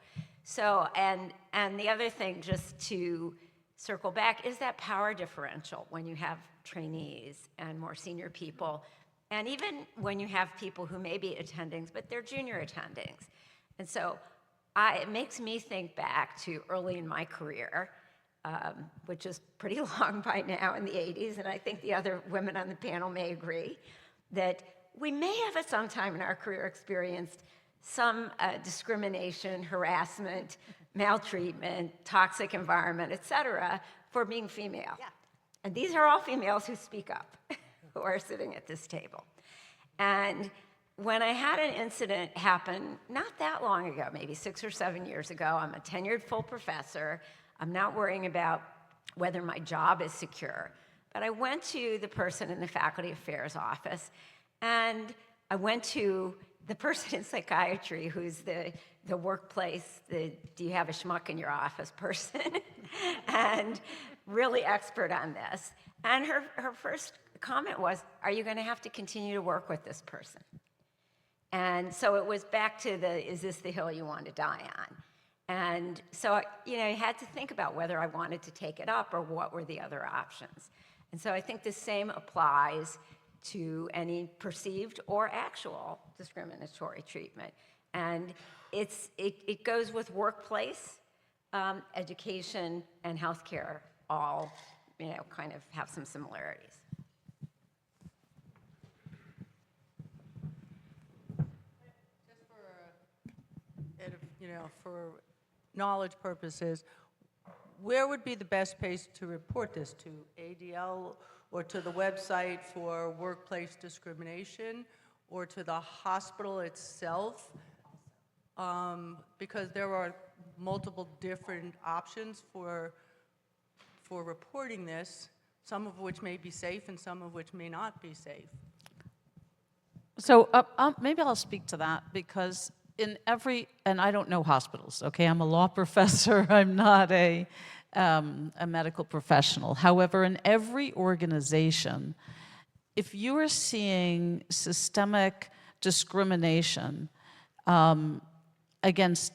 So, and the other thing, just to circle back, is that power differential when you have trainees and more senior people. And even when you have people who may be attendings, but they're junior attendings. And so it makes me think back to early in my career, which is pretty long by now in the 80s, and I think the other women on the panel may agree, that we may have at some time in our career experienced some discrimination, harassment, maltreatment, toxic environment, et cetera, for being female. Yeah. And these are all females who speak up. Who are sitting at this table. And when I had an incident happen not that long ago, maybe 6 or 7 years ago, I'm a tenured full professor, I'm not worrying about whether my job is secure, but I went to the person in the faculty affairs office, and I went to the person in psychiatry who's the workplace, do you have a schmuck in your office person, and really expert on this. And her first comment was, are you going to have to continue to work with this person? And so it was back to is this the hill you want to die on? And so, I had to think about whether I wanted to take it up or what were the other options. And so I think the same applies to any perceived or actual discriminatory treatment. And it goes with workplace, education, and healthcare all, kind of have some similarities. For knowledge purposes, where would be the best place to report this to? ADL or to the website for workplace discrimination or to the hospital itself? Because there are multiple different options for reporting this, some of which may be safe and some of which may not be safe. So maybe I'll speak to that because and I don't know hospitals, okay? I'm a law professor, I'm not a medical professional. However, in every organization, if you are seeing systemic discrimination against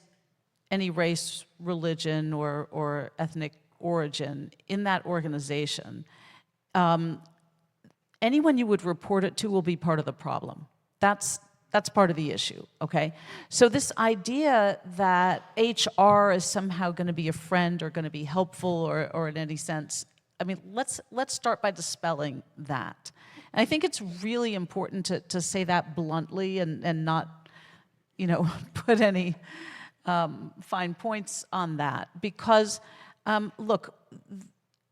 any race, religion, or ethnic origin in that organization, anyone you would report it to will be part of the problem. That's part of the issue, okay? So this idea that HR is somehow going to be a friend or going to be helpful or in any sense, I mean, let's start by dispelling that. And I think it's really important to say that bluntly and not, put any fine points on that. Because, look,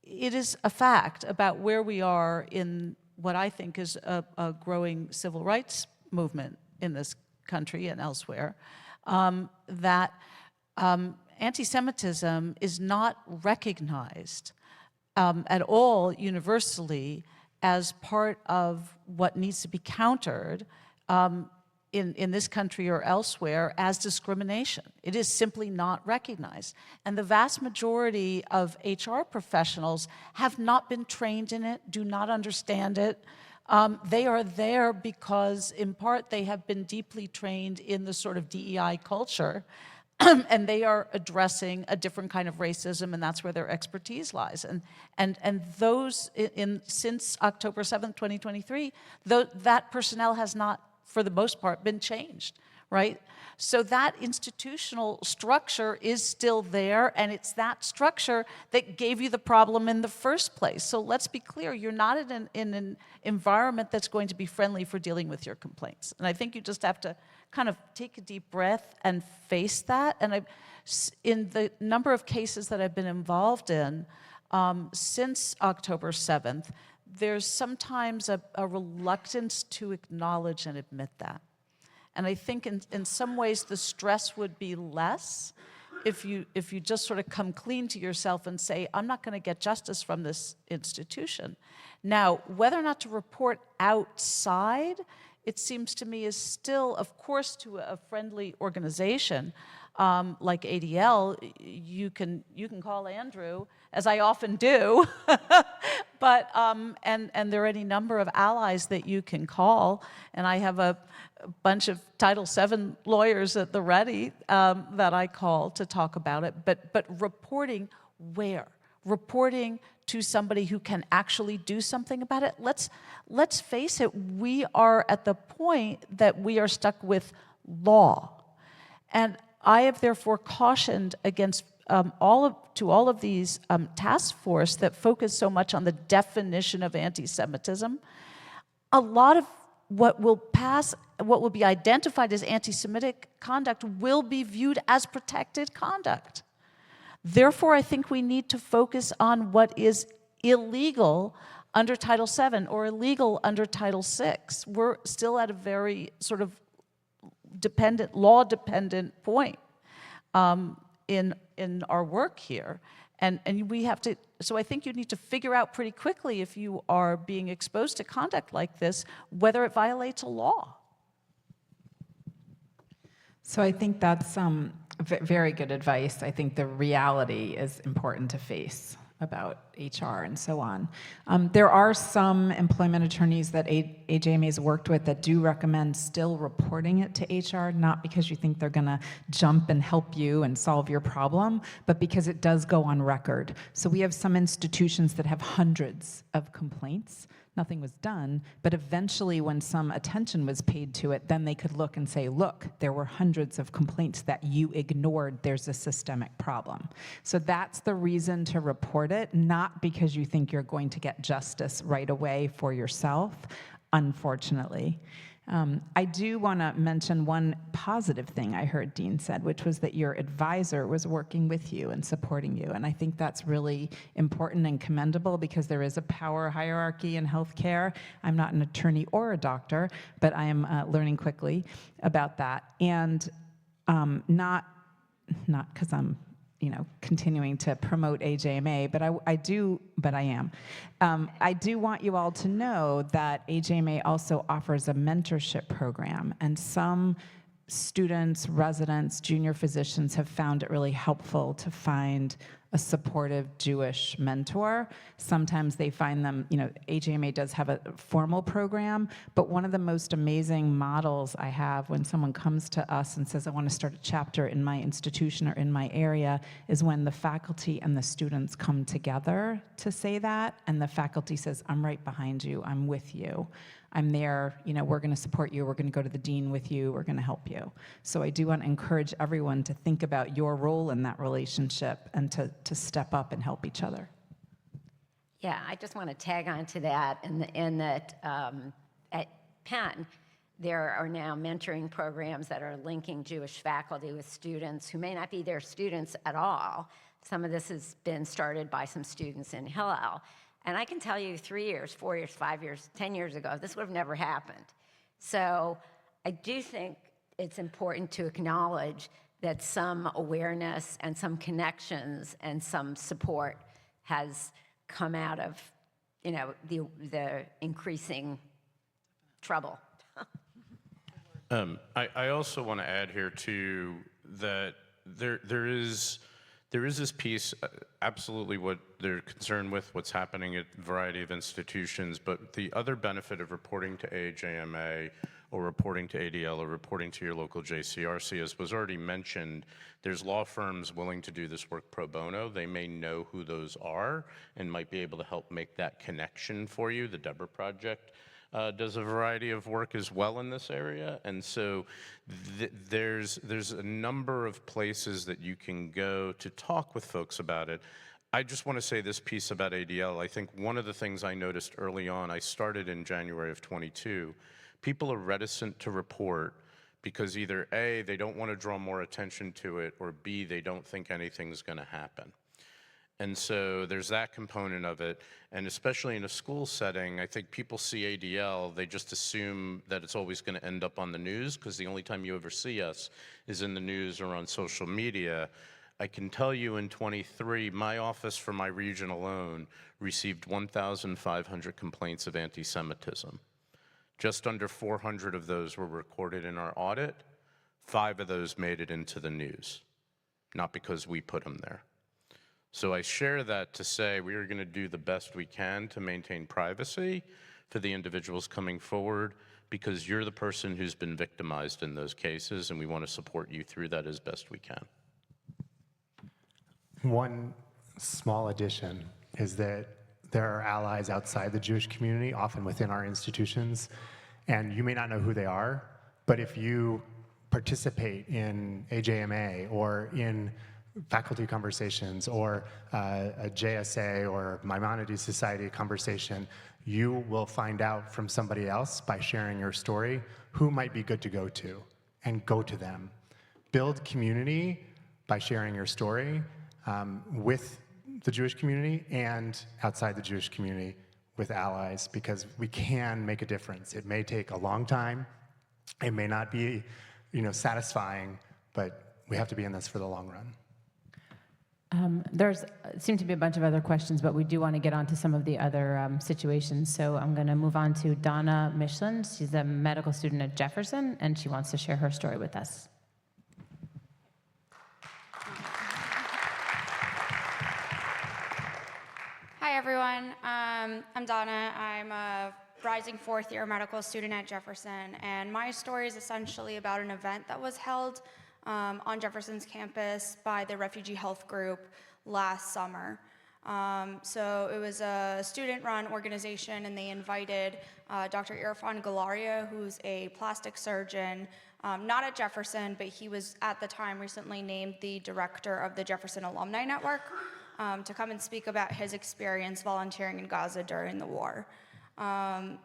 it is a fact about where we are in what I think is a growing civil rights movement in this country and elsewhere, that anti-Semitism is not recognized at all universally as part of what needs to be countered in this country or elsewhere as discrimination. It is simply not recognized. And the vast majority of HR professionals have not been trained in it, do not understand it. They are there because, in part, they have been deeply trained in the sort of DEI culture, and they are addressing a different kind of racism, and that's where their expertise lies. And those, since October 7th, 2023, that personnel has not, for the most part, been changed, right? So that institutional structure is still there, and it's that structure that gave you the problem in the first place. So let's be clear, you're not in an environment that's going to be friendly for dealing with your complaints. And I think you just have to kind of take a deep breath and face that. And in the number of cases that I've been involved in since October 7th, there's sometimes a reluctance to acknowledge and admit that. And I think in some ways the stress would be less if you just sort of come clean to yourself and say, I'm not going to get justice from this institution. Now, whether or not to report outside, it seems to me is still, of course, to a friendly organization like ADL, you can call Andrew, as I often do, but and there are any number of allies that you can call, and I have a bunch of Title VII lawyers at the ready that I call to talk about it. But reporting where? Reporting to somebody who can actually do something about it. Let's face it, we are at the point that we are stuck with law. And I have therefore cautioned against all of these task force that focus so much on the definition of anti-Semitism. A lot of what will be identified as anti-Semitic conduct will be viewed as protected conduct. Therefore, I think we need to focus on what is illegal under Title VII or illegal under Title VI. We're still at a very sort of law-dependent point in our work here. And we have to, so I think you need to figure out pretty quickly if you are being exposed to conduct like this, whether it violates a law. So I think that's very good advice. I think the reality is important to face about HR and so on. There are some employment attorneys that AJMA has worked with that do recommend still reporting it to HR, not because you think they're gonna jump and help you and solve your problem, but because it does go on record. So we have some institutions that have hundreds of complaints. Nothing was done, but eventually when some attention was paid to it, then they could look and say, look, there were hundreds of complaints that you ignored, there's a systemic problem. So that's the reason to report it, not because you think you're going to get justice right away for yourself, unfortunately. I do want to mention one positive thing I heard Dean said, which was that your advisor was working with you and supporting you. And I think that's really important and commendable because there is a power hierarchy in healthcare. I'm not an attorney or a doctor, but I am learning quickly about that. And not because I'm continuing to promote AJMA, but I am. I do want you all to know that AJMA also offers a mentorship program, and some students, residents, junior physicians have found it really helpful to find a supportive Jewish mentor. Sometimes they find them, AJMA does have a formal program, but one of the most amazing models I have when someone comes to us and says, I want to start a chapter in my institution or in my area, is when the faculty and the students come together to say that, and the faculty says, I'm right behind you, I'm with you. I'm there, we're going to support you, we're going to go to the dean with you, we're going to help you. So I do want to encourage everyone to think about your role in that relationship and to step up and help each other. Yeah, I just want to tag on to that, in that at Penn, there are now mentoring programs that are linking Jewish faculty with students who may not be their students at all. Some of this has been started by some students in Hillel. And I can tell you 3 years, 4 years, 5 years, 10 years ago, this would have never happened. So I do think it's important to acknowledge that some awareness and some connections and some support has come out of, the increasing trouble. I also want to add here too that there is this piece, absolutely what they're concerned with, what's happening at a variety of institutions, but the other benefit of reporting to AJMA or reporting to ADL or reporting to your local JCRC, as was already mentioned, there's law firms willing to do this work pro bono. They may know who those are and might be able to help make that connection for you. The Deborah Project does a variety of work as well in this area, and so there's a number of places that you can go to talk with folks about it. I just want to say this piece about ADL. I think one of the things I noticed early on, I started in January of 22, people are reticent to report because either A, they don't want to draw more attention to it, or B, they don't think anything's going to happen. And so there's that component of it, and especially in a school setting, I think people see ADL, they just assume that it's always going to end up on the news, because the only time you ever see us is in the news or on social media. I can tell you in 23, my office for my region alone received 1,500 complaints of anti-Semitism. Just under 400 of those were recorded in our audit. 5 of those made it into the news, not because we put them there. So I share that to say we are going to do the best we can to maintain privacy for the individuals coming forward, because you're the person who's been victimized in those cases, and we want to support you through that as best we can. One small addition is that there are allies outside the Jewish community, often within our institutions, and you may not know who they are, but if you participate in AJMA or in faculty conversations or a JSA or Maimonides Society conversation, you will find out from somebody else by sharing your story who might be good to go to, and go to them. Build community by sharing your story with the Jewish community and outside the Jewish community with allies, because we can make a difference. It may take a long time. It may not be, satisfying, but we have to be in this for the long run. There's seem to be a bunch of other questions, but we do want to get on to some of the other situations. So I'm going to move on to Donna Michelin. She's a medical student at Jefferson, and she wants to share her story with us. Hi, everyone. I'm Donna. I'm a rising fourth-year medical student at Jefferson, and my story is essentially about an event that was held on Jefferson's campus by the Refugee Health Group last summer. So it was a student-run organization, and they invited Dr. Irfan Galaria, who's a plastic surgeon, not at Jefferson, but he was at the time recently named the director of the Jefferson Alumni Network, to come and speak about his experience volunteering in Gaza during the war.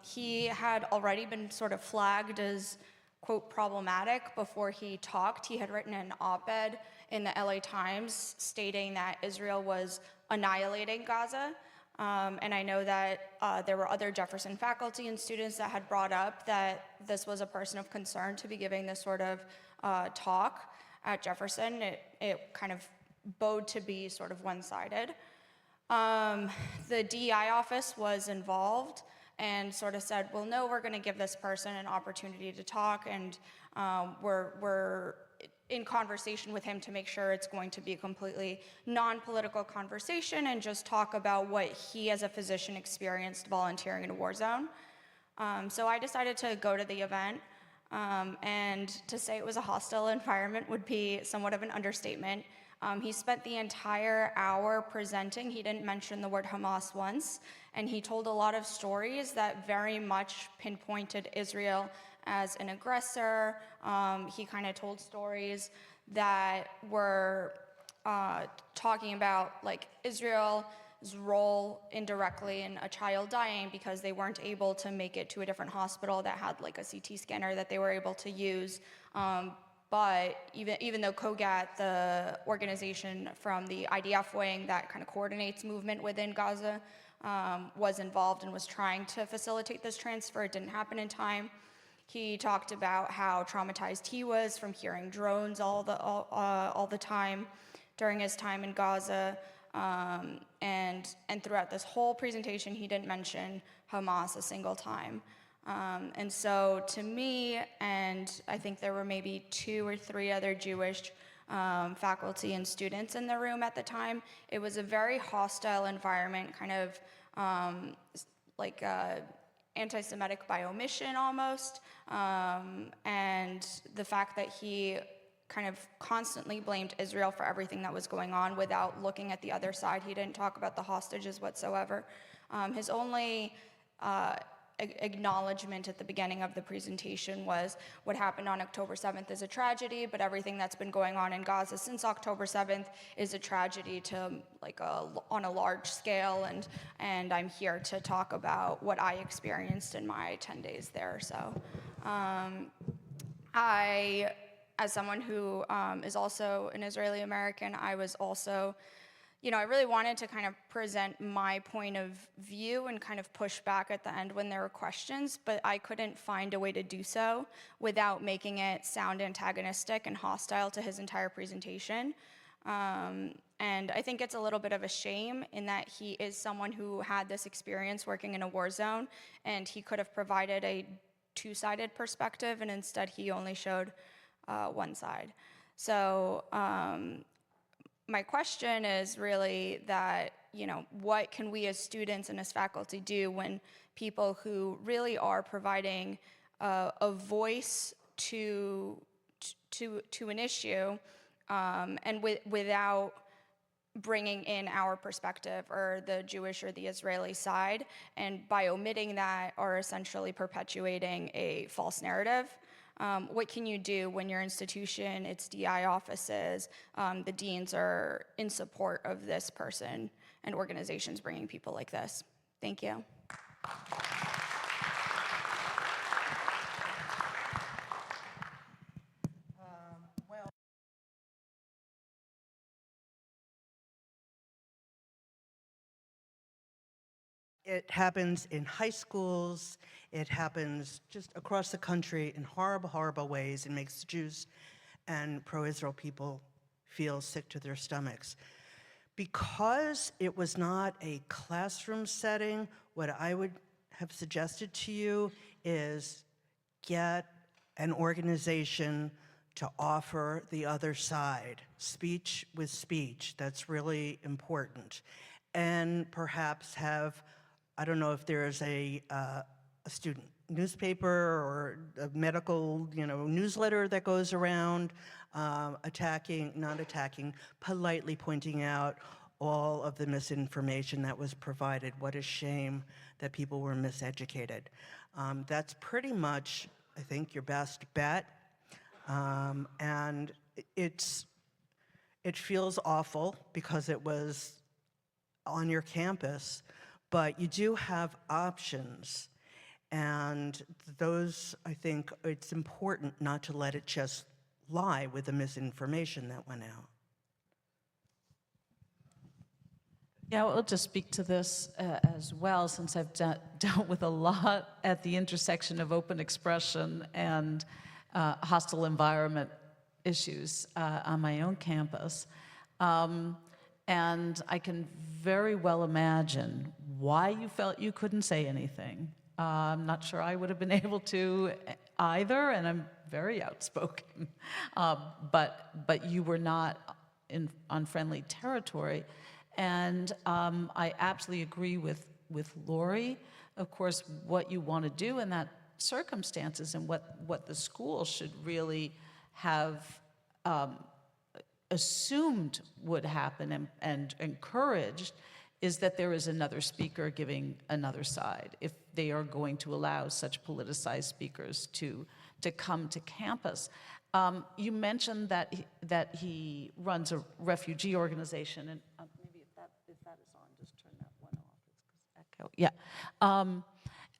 He had already been sort of flagged as, quote, problematic before he talked. He had written an op-ed in the LA Times stating that Israel was annihilating Gaza. And I know that there were other Jefferson faculty and students that had brought up that this was a person of concern to be giving this sort of talk at Jefferson. It kind of bode to be sort of one-sided. The DEI office was involved and sort of said, well, no, we're going to give this person an opportunity to talk. And we're in conversation with him to make sure it's going to be a completely non-political conversation and just talk about what he as a physician experienced volunteering in a war zone. So I decided to go to the event, and to say it was a hostile environment would be somewhat of an understatement. He spent the entire hour presenting. He didn't mention the word Hamas once, and he told a lot of stories that very much pinpointed Israel as an aggressor. He kind of told stories that were talking about like Israel's role indirectly in a child dying because they weren't able to make it to a different hospital that had like a CT scanner that they were able to use. But even though COGAT, the organization from the IDF wing that kind of coordinates movement within Gaza, was involved and was trying to facilitate this transfer, it didn't happen in time. He talked about how traumatized he was from hearing drones all the time during his time in Gaza. And throughout this whole presentation, he didn't mention Hamas a single time. And so to me, and I think there were maybe 2 or 3 other Jewish faculty and students in the room at the time, it was a very hostile environment, kind of like anti-Semitic by omission almost. And the fact that he kind of constantly blamed Israel for everything that was going on without looking at the other side. He didn't talk about the hostages whatsoever. His only acknowledgement at the beginning of the presentation was what happened on October 7th is a tragedy, but everything that's been going on in Gaza since October 7th is a tragedy to like on a large scale, and I'm here to talk about what I experienced in my 10 days there. So I, as someone who is also an Israeli American, I was also, I really wanted to kind of present my point of view and kind of push back at the end when there were questions, but I couldn't find a way to do so without making it sound antagonistic and hostile to his entire presentation. And I think it's a little bit of a shame in that he is someone who had this experience working in a war zone, and he could have provided a two-sided perspective, and instead he only showed one side. So my question is really that, what can we as students and as faculty do when people who really are providing a voice to an issue and without bringing in our perspective or the Jewish or the Israeli side, and by omitting that are essentially perpetuating a false narrative? What can you do when your institution, its DI offices, the deans are in support of this person and organizations bringing people like this? Thank you. It happens in high schools. It happens just across the country in horrible, horrible ways. It makes Jews and pro-Israel people feel sick to their stomachs. Because it was not a classroom setting, what I would have suggested to you is get an organization to offer the other side. Speech with speech, that's really important. And perhaps have, I don't know if there's a student newspaper or a medical, newsletter that goes around politely pointing out all of the misinformation that was provided. What a shame that people were miseducated. That's pretty much, I think, your best bet. And it feels awful because it was on your campus, but you do have options. And those, I think, it's important not to let it just lie with the misinformation that went out. Yeah, I'll just speak to this as well, since I've dealt with a lot at the intersection of open expression and hostile environment issues on my own campus. And I can very well imagine why you felt you couldn't say anything. I'm not sure I would have been able to either, and I'm very outspoken. But you were not in unfriendly territory. And I absolutely agree with Lori. Of course, what you want to do in that circumstances and what the school should really have assumed would happen and encouraged is that there is another speaker giving another side, if they are going to allow such politicized speakers to come to campus. You mentioned that he runs a refugee organization, and maybe if that is on, just turn that one off. It's 'cause echo. Yeah.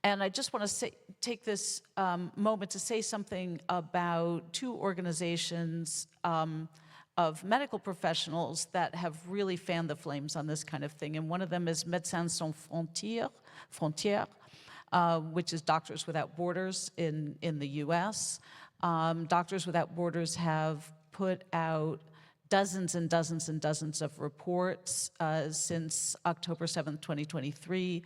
And I just want to take this moment to say something about two organizations of medical professionals that have really fanned the flames on this kind of thing. And one of them is Médecins Sans Frontières, which is Doctors Without Borders in the US. Doctors Without Borders have put out dozens and dozens and dozens of reports since October 7th, 2023,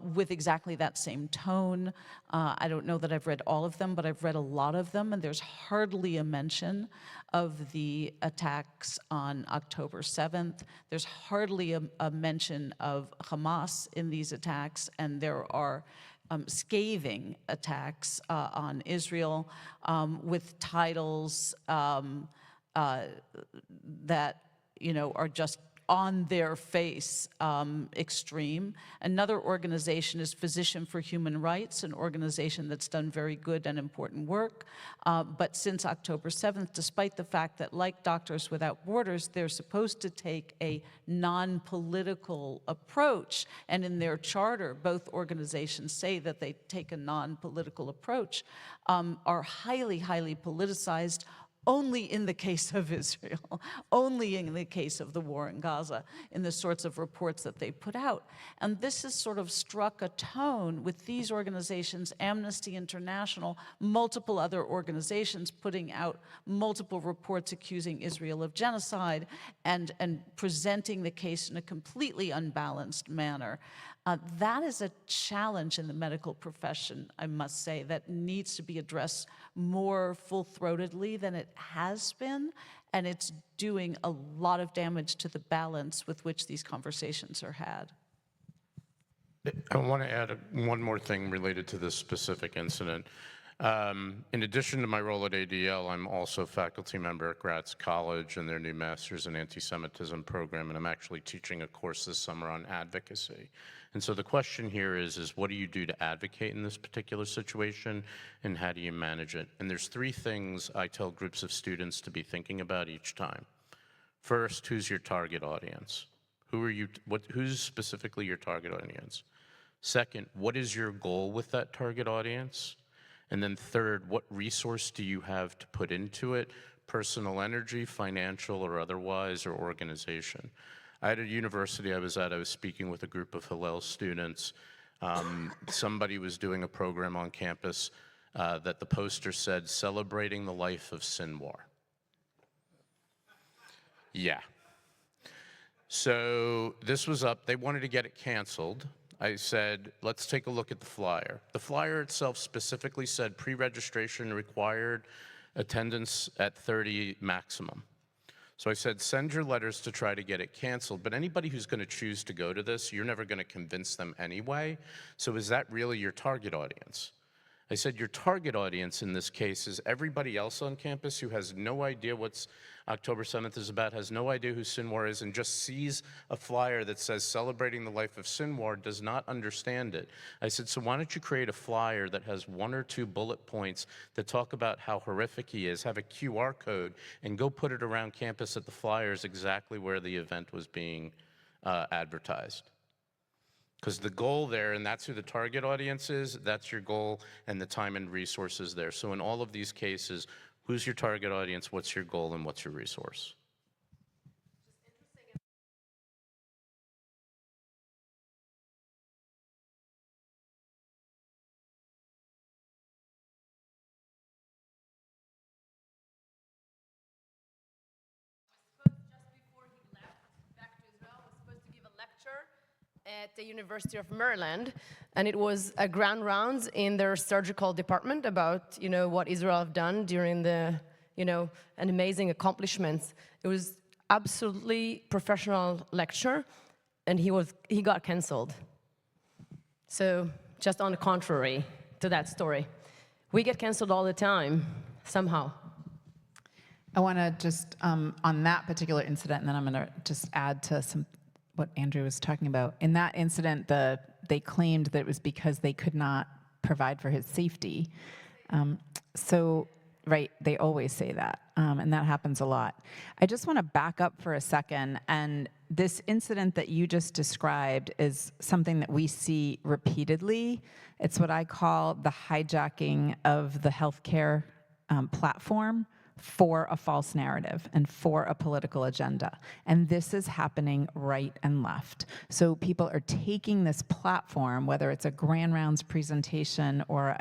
with exactly that same tone. I don't know that I've read all of them, but I've read a lot of them, and there's hardly a mention of the attacks on October 7th. There's hardly a mention of Hamas in these attacks, and there are scathing attacks on Israel with titles that are just on their face extreme. Another organization is Physician for Human Rights, an organization that's done very good and important work. But since October 7th, despite the fact that, like Doctors Without Borders, they're supposed to take a non-political approach, and in their charter, both organizations say that they take a non-political approach, are highly, highly politicized, only in the case of Israel, only in the case of the war in Gaza, in the sorts of reports that they put out. And this has sort of struck a tone with these organizations, Amnesty International, multiple other organizations putting out multiple reports accusing Israel of genocide and presenting the case in a completely unbalanced manner. That is a challenge in the medical profession, I must say, that needs to be addressed more full-throatedly than it has been, and it's doing a lot of damage to the balance with which these conversations are had. I want to add one more thing related to this specific incident. In addition to my role at ADL, I'm also a faculty member at Gratz College in their new Masters in Antisemitism program, and I'm actually teaching a course this summer on advocacy. And so the question here is what do you do to advocate in this particular situation, and how do you manage it? And there's three things I tell groups of students to be thinking about each time. First, who's your target audience? Who's specifically your target audience? Second, what is your goal with that target audience? And then third, what resource do you have to put into it? Personal energy, financial or otherwise, or organization. At a university I was speaking with a group of Hillel students. Somebody was doing a program on campus that the poster said, "Celebrating the Life of Sinwar." Yeah. So this was up, they wanted to get it canceled. I said, let's take a look at the flyer. The flyer itself specifically said pre-registration required, attendance at 30 maximum. So I said, send your letters to try to get it canceled, but anybody who's going to choose to go to this, you're never going to convince them anyway. So is that really your target audience? I said, your target audience in this case is everybody else on campus who has no idea what October 7th is about, has no idea who Sinwar is, and just sees a flyer that says celebrating the life of Sinwar, does not understand it. I said, so why don't you create a flyer that has 1 or 2 bullet points that talk about how horrific he is, have a QR code, and go put it around campus at the flyers exactly where the event was being advertised. Because the goal there, and that's who the target audience is, that's your goal and the time and resources there. So in all of these cases, who's your target audience, what's your goal, and what's your resource? Just before he left back to Israel, was supposed to give a lecture at the University of Maryland, and it was a grand rounds in their surgical department about, what Israel have done during the, an amazing accomplishments. It was absolutely professional lecture, and he got canceled. So just on the contrary to that story, we get canceled all the time, somehow. I want to just, on that particular incident, and then I'm going to just add to what Andrew was talking about. In that incident, they claimed that it was because they could not provide for his safety. Right, they always say that, and that happens a lot. I just want to back up for a second, and this incident that you just described is something that we see repeatedly. It's what I call the hijacking of the healthcare platform for a false narrative and for a political agenda. And this is happening right and left. So people are taking this platform, whether it's a grand rounds presentation or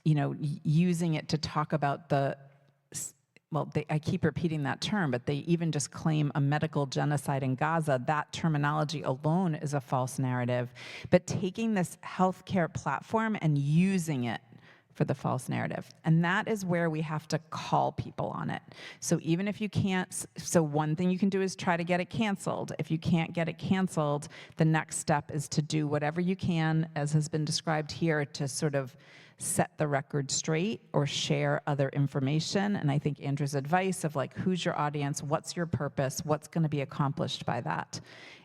using it to talk about I keep repeating that term, but they even just claim a medical genocide in Gaza. That terminology alone is a false narrative. But taking this healthcare platform and using it for the false narrative. And that is where we have to call people on it. So even if you can't, so one thing you can do is try to get it canceled. If you can't get it canceled, the next step is to do whatever you can, as has been described here, to sort of set the record straight or share other information. And I think Andrew's advice of who's your audience, what's your purpose, what's going to be accomplished by that.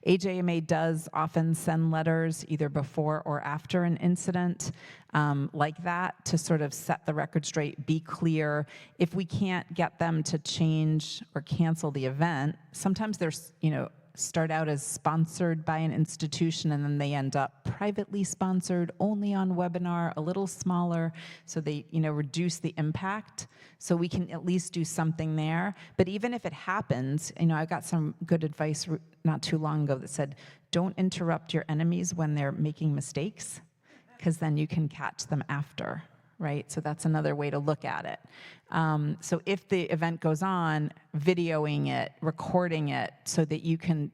AJMA does often send letters either before or after an incident like that to sort of set the record straight, be clear. If we can't get them to change or cancel the event, sometimes there's, start out as sponsored by an institution and then they end up privately sponsored, only on webinar, a little smaller, so they reduce the impact. So we can at least do something there. But even if it happens, I got some good advice not too long ago that said, don't interrupt your enemies when they're making mistakes, because then you can catch them after. Right? So that's another way to look at it. So if the event goes on, videoing it, recording it, so that you can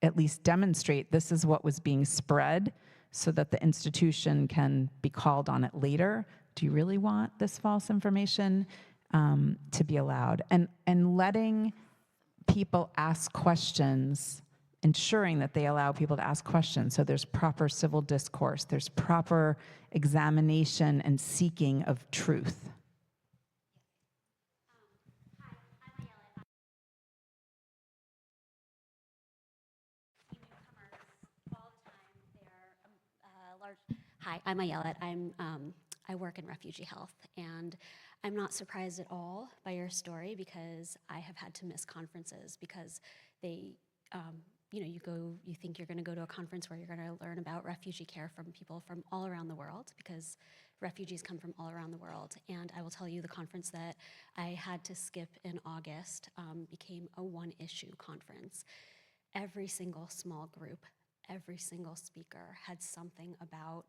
at least demonstrate this is what was being spread, so that the institution can be called on it later. Do you really want this false information to be allowed? And letting people ask questions, ensuring that they allow people to ask questions. So there's proper civil discourse, there's proper examination and seeking of truth. Hi, I'm Ayelet. I work in refugee health, and I'm not surprised at all by your story because I have had to miss conferences because they, you think you're going to go to a conference where you're going to learn about refugee care from people from all around the world, because refugees come from all around the world. And I will tell you, the conference that I had to skip in August became a one-issue conference. Every single small group, every single speaker had something about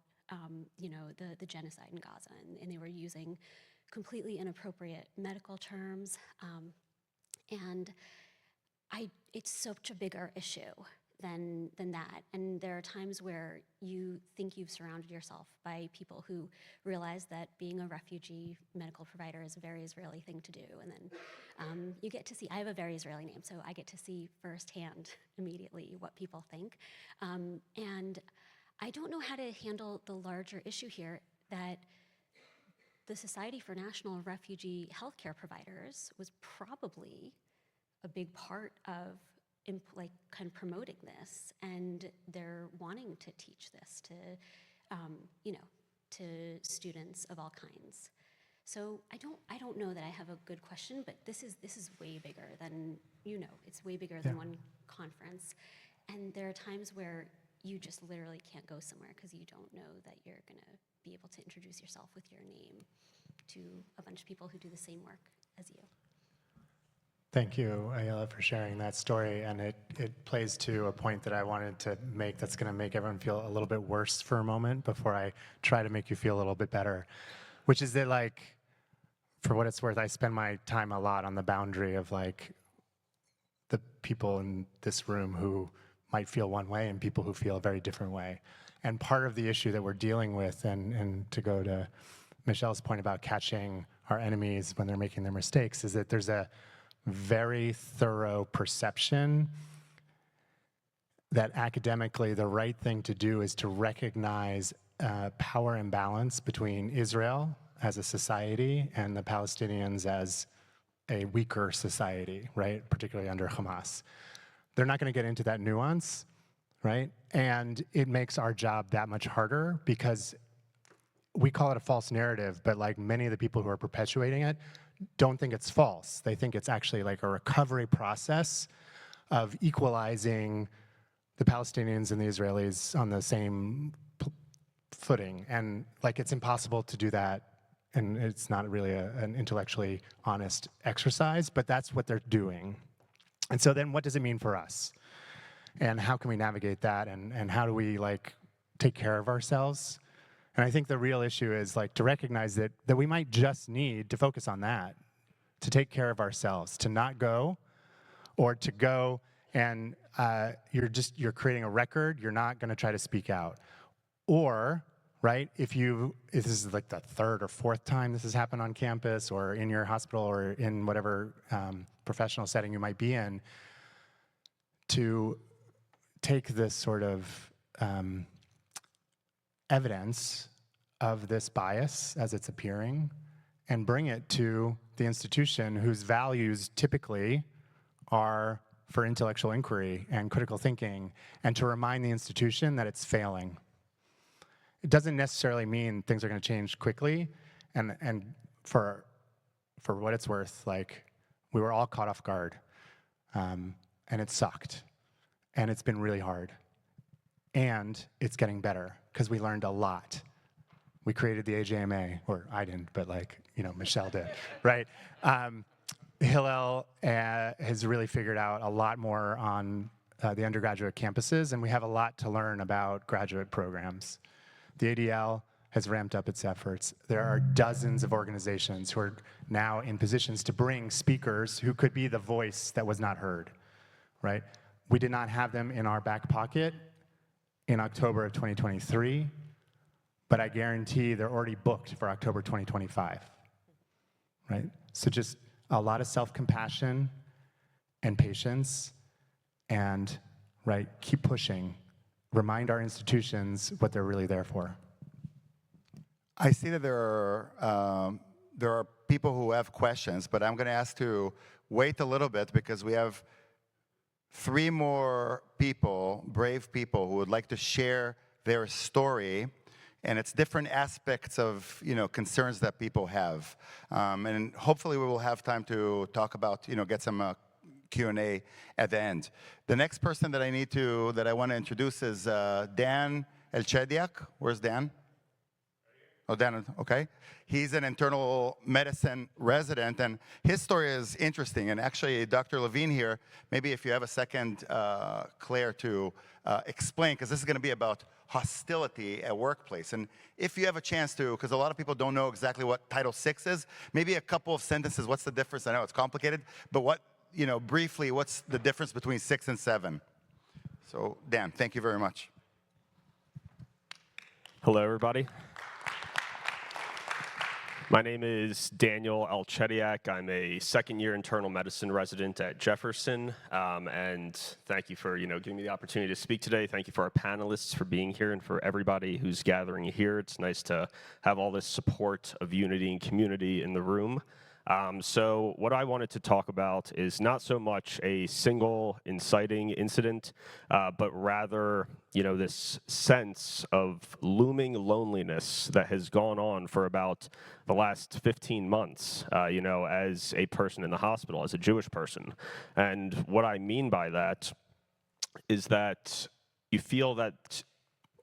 the genocide in Gaza, and they were using completely inappropriate medical terms, and it's such a bigger issue than that. And there are times where you think you've surrounded yourself by people who realize that being a refugee medical provider is a very Israeli thing to do, and then you get to see, I have a very Israeli name, so I get to see firsthand immediately what people think, and I don't know how to handle the larger issue here that the Society for National Refugee Healthcare Providers was probably a big part of kind of promoting this, and they're wanting to teach this to, to students of all kinds. So I don't know that I have a good question, but this is way bigger than, it's way bigger than one conference, and there are times where you just literally can't go somewhere because you don't know that you're going to be able to introduce yourself with your name to a bunch of people who do the same work as you. Thank you, Ayala, for sharing that story. And it plays to a point that I wanted to make that's going to make everyone feel a little bit worse for a moment before I try to make you feel a little bit better, which is that, for what it's worth, I spend my time a lot on the boundary of, the people in this room who might feel one way and people who feel a very different way. And part of the issue that we're dealing with, and to go to Michelle's point about catching our enemies when they're making their mistakes, is that there's a very thorough perception that academically the right thing to do is to recognize power imbalance between Israel as a society and the Palestinians as a weaker society, right? Particularly under Hamas. They're not going to get into that nuance, right? And it makes our job that much harder because we call it a false narrative, but like many of the people who are perpetuating it don't think it's false. They think it's actually like a recovery process of equalizing the Palestinians and the Israelis on the same footing. And like it's impossible to do that, and it's not really an intellectually honest exercise, but that's what they're doing. And so then what does it mean for us? And how can we navigate that? And how do we like take care of ourselves? And I think the real issue is like to recognize that we might just need to focus on that, to take care of ourselves, to not go, or to go and you're creating a record, you're not gonna try to speak out. Or, right, if this is like the third or fourth time this has happened on campus or in your hospital or in whatever professional setting you might be in, to take this sort of evidence of this bias as it's appearing and bring it to the institution whose values typically are for intellectual inquiry and critical thinking, and to remind the institution that it's failing. It doesn't necessarily mean things are going to change quickly, and for what it's worth, like we were all caught off guard, and it sucked, and it's been really hard, and it's getting better because we learned a lot. We created the AJMA, or I didn't, but like Michelle did, right? Hillel has really figured out a lot more on the undergraduate campuses, and we have a lot to learn about graduate programs. The ADL has ramped up its efforts. There are dozens of organizations who are now in positions to bring speakers who could be the voice that was not heard, right? We did not have them in our back pocket in October of 2023, but I guarantee they're already booked for October 2025, right? So just a lot of self-compassion and patience, and right, keep pushing. Remind our institutions what they're really there for. I see that there are people who have questions, but I'm going to ask to wait a little bit because we have 3 more people, brave people, who would like to share their story. And it's different aspects of concerns that people have, and hopefully we will have time to talk about get some Q&A at the end. The next person that I want to introduce is Dan Elchediak. Where's Dan? Oh, Dan. Okay. He's an internal medicine resident, and his story is interesting. And actually, Dr. Levine here, maybe if you have a second, Claire, to explain, because this is going to be about hostility at workplace. And if you have a chance to, because a lot of people don't know exactly what Title VI is, maybe a couple of sentences, what's the difference? I know it's complicated, but briefly, what's the difference between 6 and 7? So, Dan, thank you very much. Hello, everybody. My name is Daniel Elchediak. I'm a second-year internal medicine resident at Jefferson, and thank you for giving me the opportunity to speak today. Thank you for our panelists for being here, and for everybody who's gathering here. It's nice to have all this support of unity and community in the room. So what I wanted to talk about is not so much a single inciting incident, but rather, this sense of looming loneliness that has gone on for about the last 15 months, as a person in the hospital, as a Jewish person. And what I mean by that is that you feel that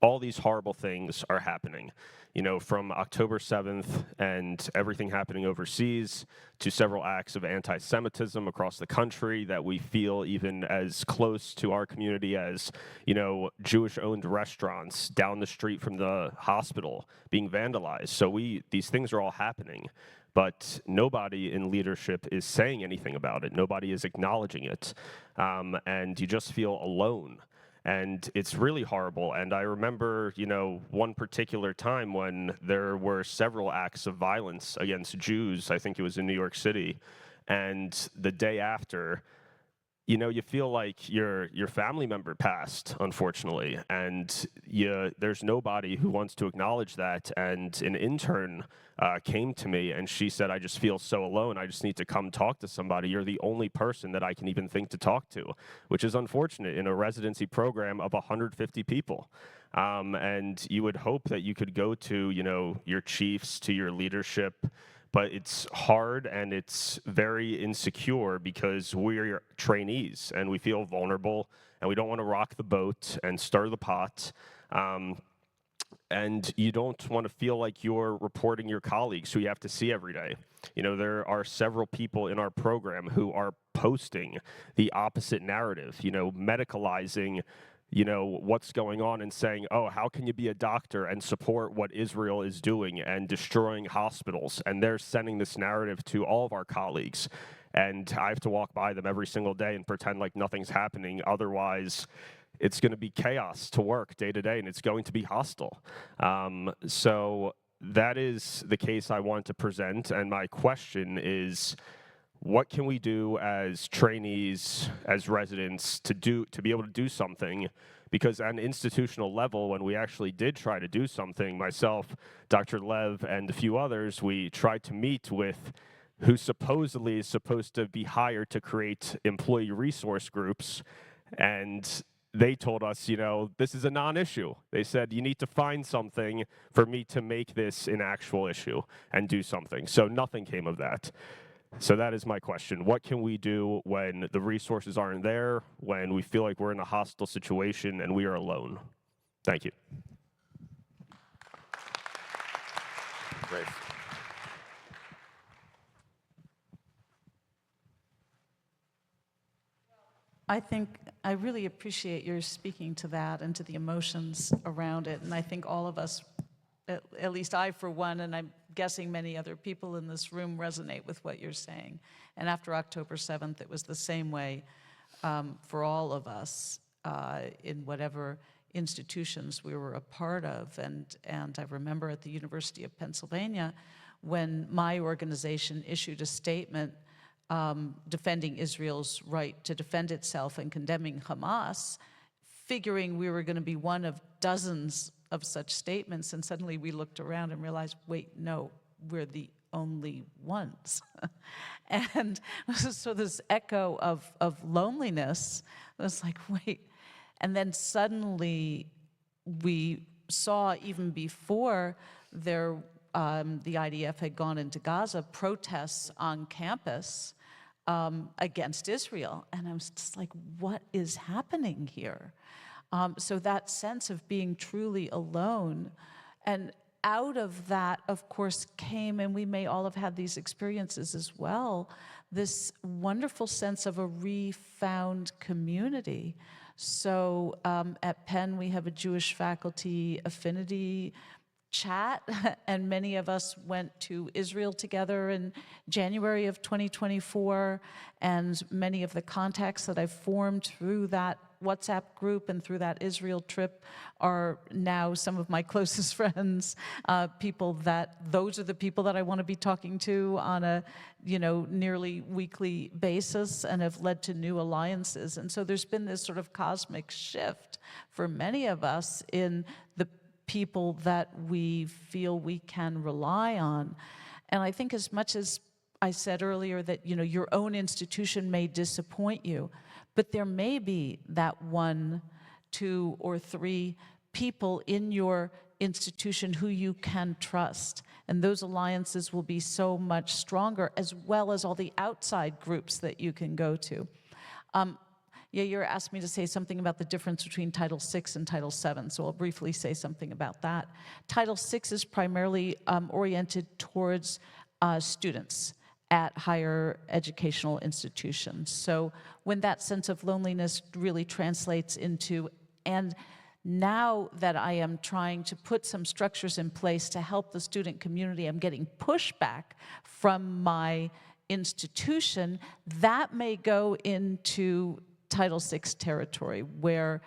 all these horrible things are happening. From October 7th and everything happening overseas to several acts of anti-Semitism across the country that we feel even as close to our community as, Jewish-owned restaurants down the street from the hospital being vandalized. So these things are all happening, but nobody in leadership is saying anything about it. Nobody is acknowledging it, and you just feel alone. And it's really horrible. And I remember, one particular time when there were several acts of violence against Jews. I think it was in New York City. And the day after, you feel like your family member passed, unfortunately, and there's nobody who wants to acknowledge that. And an intern came to me, and she said, "I just feel so alone. I just need to come talk to somebody. You're the only person that I can even think to talk to," which is unfortunate in a residency program of 150 people. And you would hope that you could go to, your chiefs, to your leadership. But it's hard and it's very insecure because we're trainees and we feel vulnerable and we don't want to rock the boat and stir the pot. And you don't want to feel like you're reporting your colleagues who you have to see every day. There are several people in our program who are posting the opposite narrative, medicalizing what's going on and saying, oh, how can you be a doctor and support what Israel is doing and destroying hospitals? And they're sending this narrative to all of our colleagues. And I have to walk by them every single day and pretend like nothing's happening. Otherwise, it's going to be chaos to work day to day, and it's going to be hostile. So that is the case I want to present. And my question is, what can we do as trainees, as residents, to be able to do something? Because at an institutional level, when we actually did try to do something, myself, Dr. Lev, and a few others, we tried to meet with who supposedly is supposed to be hired to create employee resource groups, and they told us, this is a non-issue. They said, you need to find something for me to make this an actual issue and do something. So nothing came of that. So that is my question. What can we do when the resources aren't there, when we feel like we're in a hostile situation and we are alone? Thank you. Great. I think I really appreciate your speaking to that and to the emotions around it. And I think all of us, at least I for one, and I'm guessing many other people in this room resonate with what you're saying. And after October 7th, it was the same way for all of us in whatever institutions we were a part of. And I remember at the University of Pennsylvania, when my organization issued a statement defending Israel's right to defend itself and condemning Hamas, figuring we were going to be one of dozens of such statements, and suddenly we looked around and realized, wait, no, we're the only ones. And so this echo of loneliness was like, wait. And then suddenly we saw, even before the IDF had gone into Gaza, protests on campus against Israel. And I was just like, what is happening here? So that sense of being truly alone, and out of that, of course, came, and we may all have had these experiences as well, this wonderful sense of a refound community. So at Penn, we have a Jewish faculty affinity chat, and many of us went to Israel together in January of 2024, and many of the contacts that I've formed through that WhatsApp group and through that Israel trip are now some of my closest friends, those are the people that I want to be talking to on a nearly weekly basis, and have led to new alliances. And so there's been this sort of cosmic shift for many of us in the people that we feel we can rely on. And I think, as much as I said earlier that your own institution may disappoint you, but there may be that 1, 2, or 3 people in your institution who you can trust. And those alliances will be so much stronger, as well as all the outside groups that you can go to. You're asked me to say something about the difference between Title VI and Title VII, so I'll briefly say something about that. Title VI is primarily oriented towards students at higher educational institutions. So when that sense of loneliness really translates into, and now that I am trying to put some structures in place to help the student community, I'm getting pushback from my institution, that may go into Title VI territory, where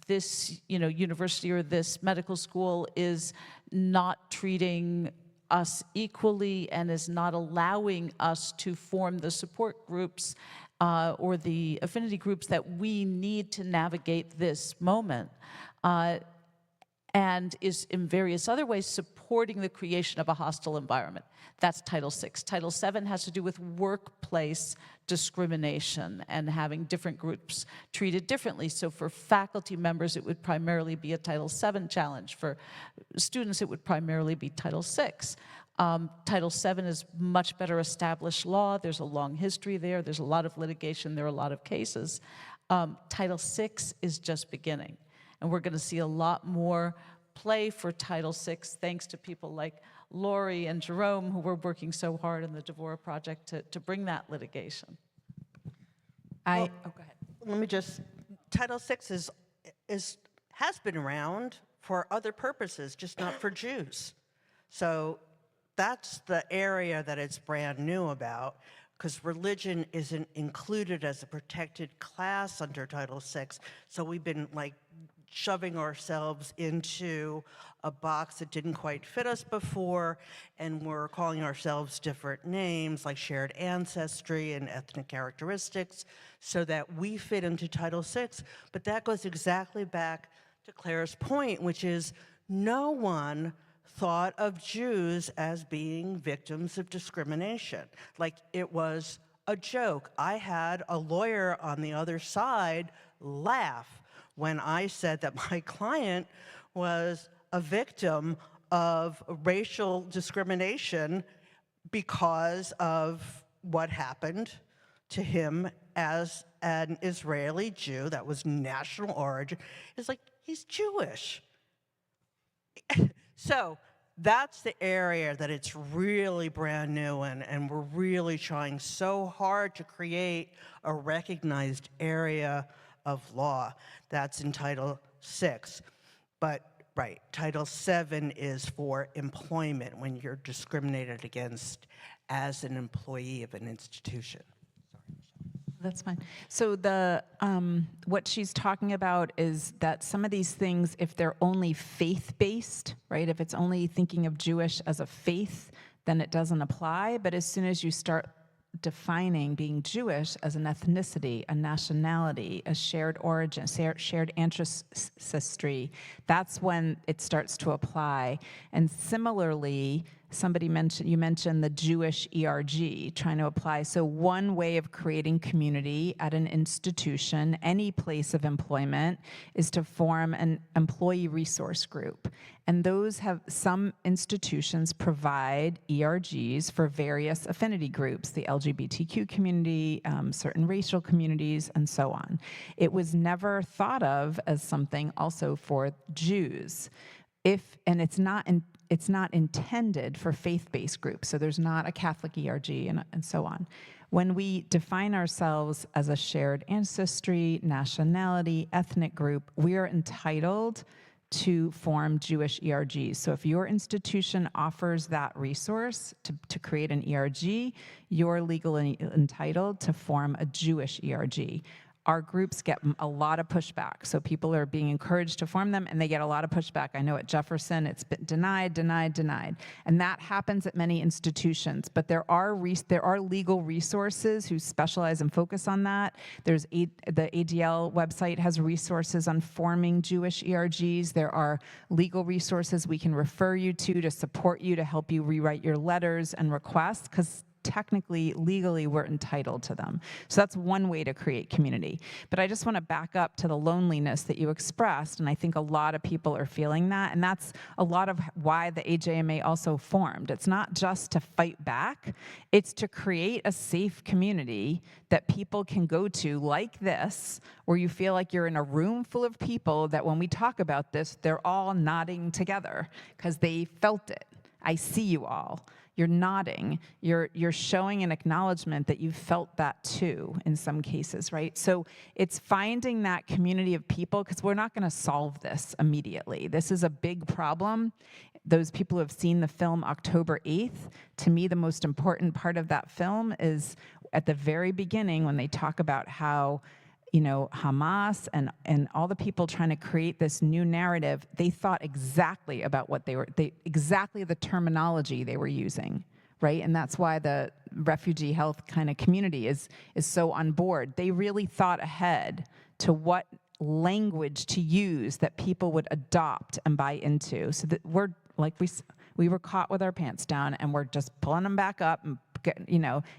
this university or this medical school is not treating us equally and is not allowing us to form the support groups or the affinity groups that we need to navigate this moment. And is in various other ways supporting the creation of a hostile environment. That's Title VI. Title VII has to do with workplace discrimination and having different groups treated differently. So for faculty members, it would primarily be a Title VII challenge. For students, it would primarily be Title VI. Title VII is much better established law. There's a long history there. There's a lot of litigation. There are a lot of cases. Title VI is just beginning. And we're going to see a lot more play for Title VI, thanks to people like Lori and Jerome, who were working so hard in the Deborah project to bring that litigation. Go ahead. Let me just, Title VI has been around for other purposes, just not for Jews. So that's the area that it's brand new about, because religion isn't included as a protected class under Title VI. So we've been like shoving ourselves into a box that didn't quite fit us before, and we're calling ourselves different names like shared ancestry and ethnic characteristics so that we fit into Title VI. But that goes exactly back to Claire's point, which is no one thought of Jews as being victims of discrimination. Like it was a joke. I had a lawyer on the other side laugh when I said that my client was a victim of racial discrimination because of what happened to him as an Israeli Jew that was national origin. It's like, he's Jewish. So that's the area that it's really brand new in, and we're really trying so hard to create a recognized area of law. That's in Title VI. But, right, Title VII is for employment when you're discriminated against as an employee of an institution. That's fine. So the what she's talking about is that some of these things, if they're only faith-based, right, if it's only thinking of Jewish as a faith, then it doesn't apply. But as soon as you start defining being Jewish as an ethnicity, a nationality, a shared origin, shared ancestry, that's when it starts to apply. And similarly, you mentioned the Jewish ERG trying to apply. So one way of creating community at an institution, any place of employment, is to form an employee resource group. And those have, some institutions provide ERGs for various affinity groups, the LGBTQ community, certain racial communities, and so on. It was never thought of as something also for Jews. And it's not intended for faith-based groups, so there's not a Catholic ERG and so on. When we define ourselves as a shared ancestry, nationality, ethnic group, we are entitled to form Jewish ERGs. So if your institution offers that resource to create an ERG, you're legally entitled to form a Jewish ERG. Our groups get a lot of pushback. So people are being encouraged to form them, and they get a lot of pushback. I know at Jefferson, it's been denied. And that happens at many institutions. But there are legal resources who specialize and focus on that. There's the ADL website has resources on forming Jewish ERGs. There are legal resources we can refer you to support you, to help you rewrite your letters and requests, because technically, legally, we're entitled to them. So that's one way to create community. But I just want to back up to the loneliness that you expressed, and I think a lot of people are feeling that, and that's a lot of why the AJMA also formed. It's not just to fight back, it's to create a safe community that people can go to like this, where you feel like you're in a room full of people that when we talk about this, they're all nodding together because they felt it. I see you all. You're nodding, you're showing an acknowledgement that you felt that too in some cases, right? So it's finding that community of people, because we're not gonna solve this immediately. This is a big problem. Those people who have seen the film October 8th, to me the most important part of that film is at the very beginning when they talk about how Hamas and all the people trying to create this new narrative, they thought exactly about what exactly the terminology they were using, right? And that's why the refugee health kind of community is so on board. They really thought ahead to what language to use that people would adopt and buy into. So that we're like we were caught with our pants down, and we're just pulling them back up and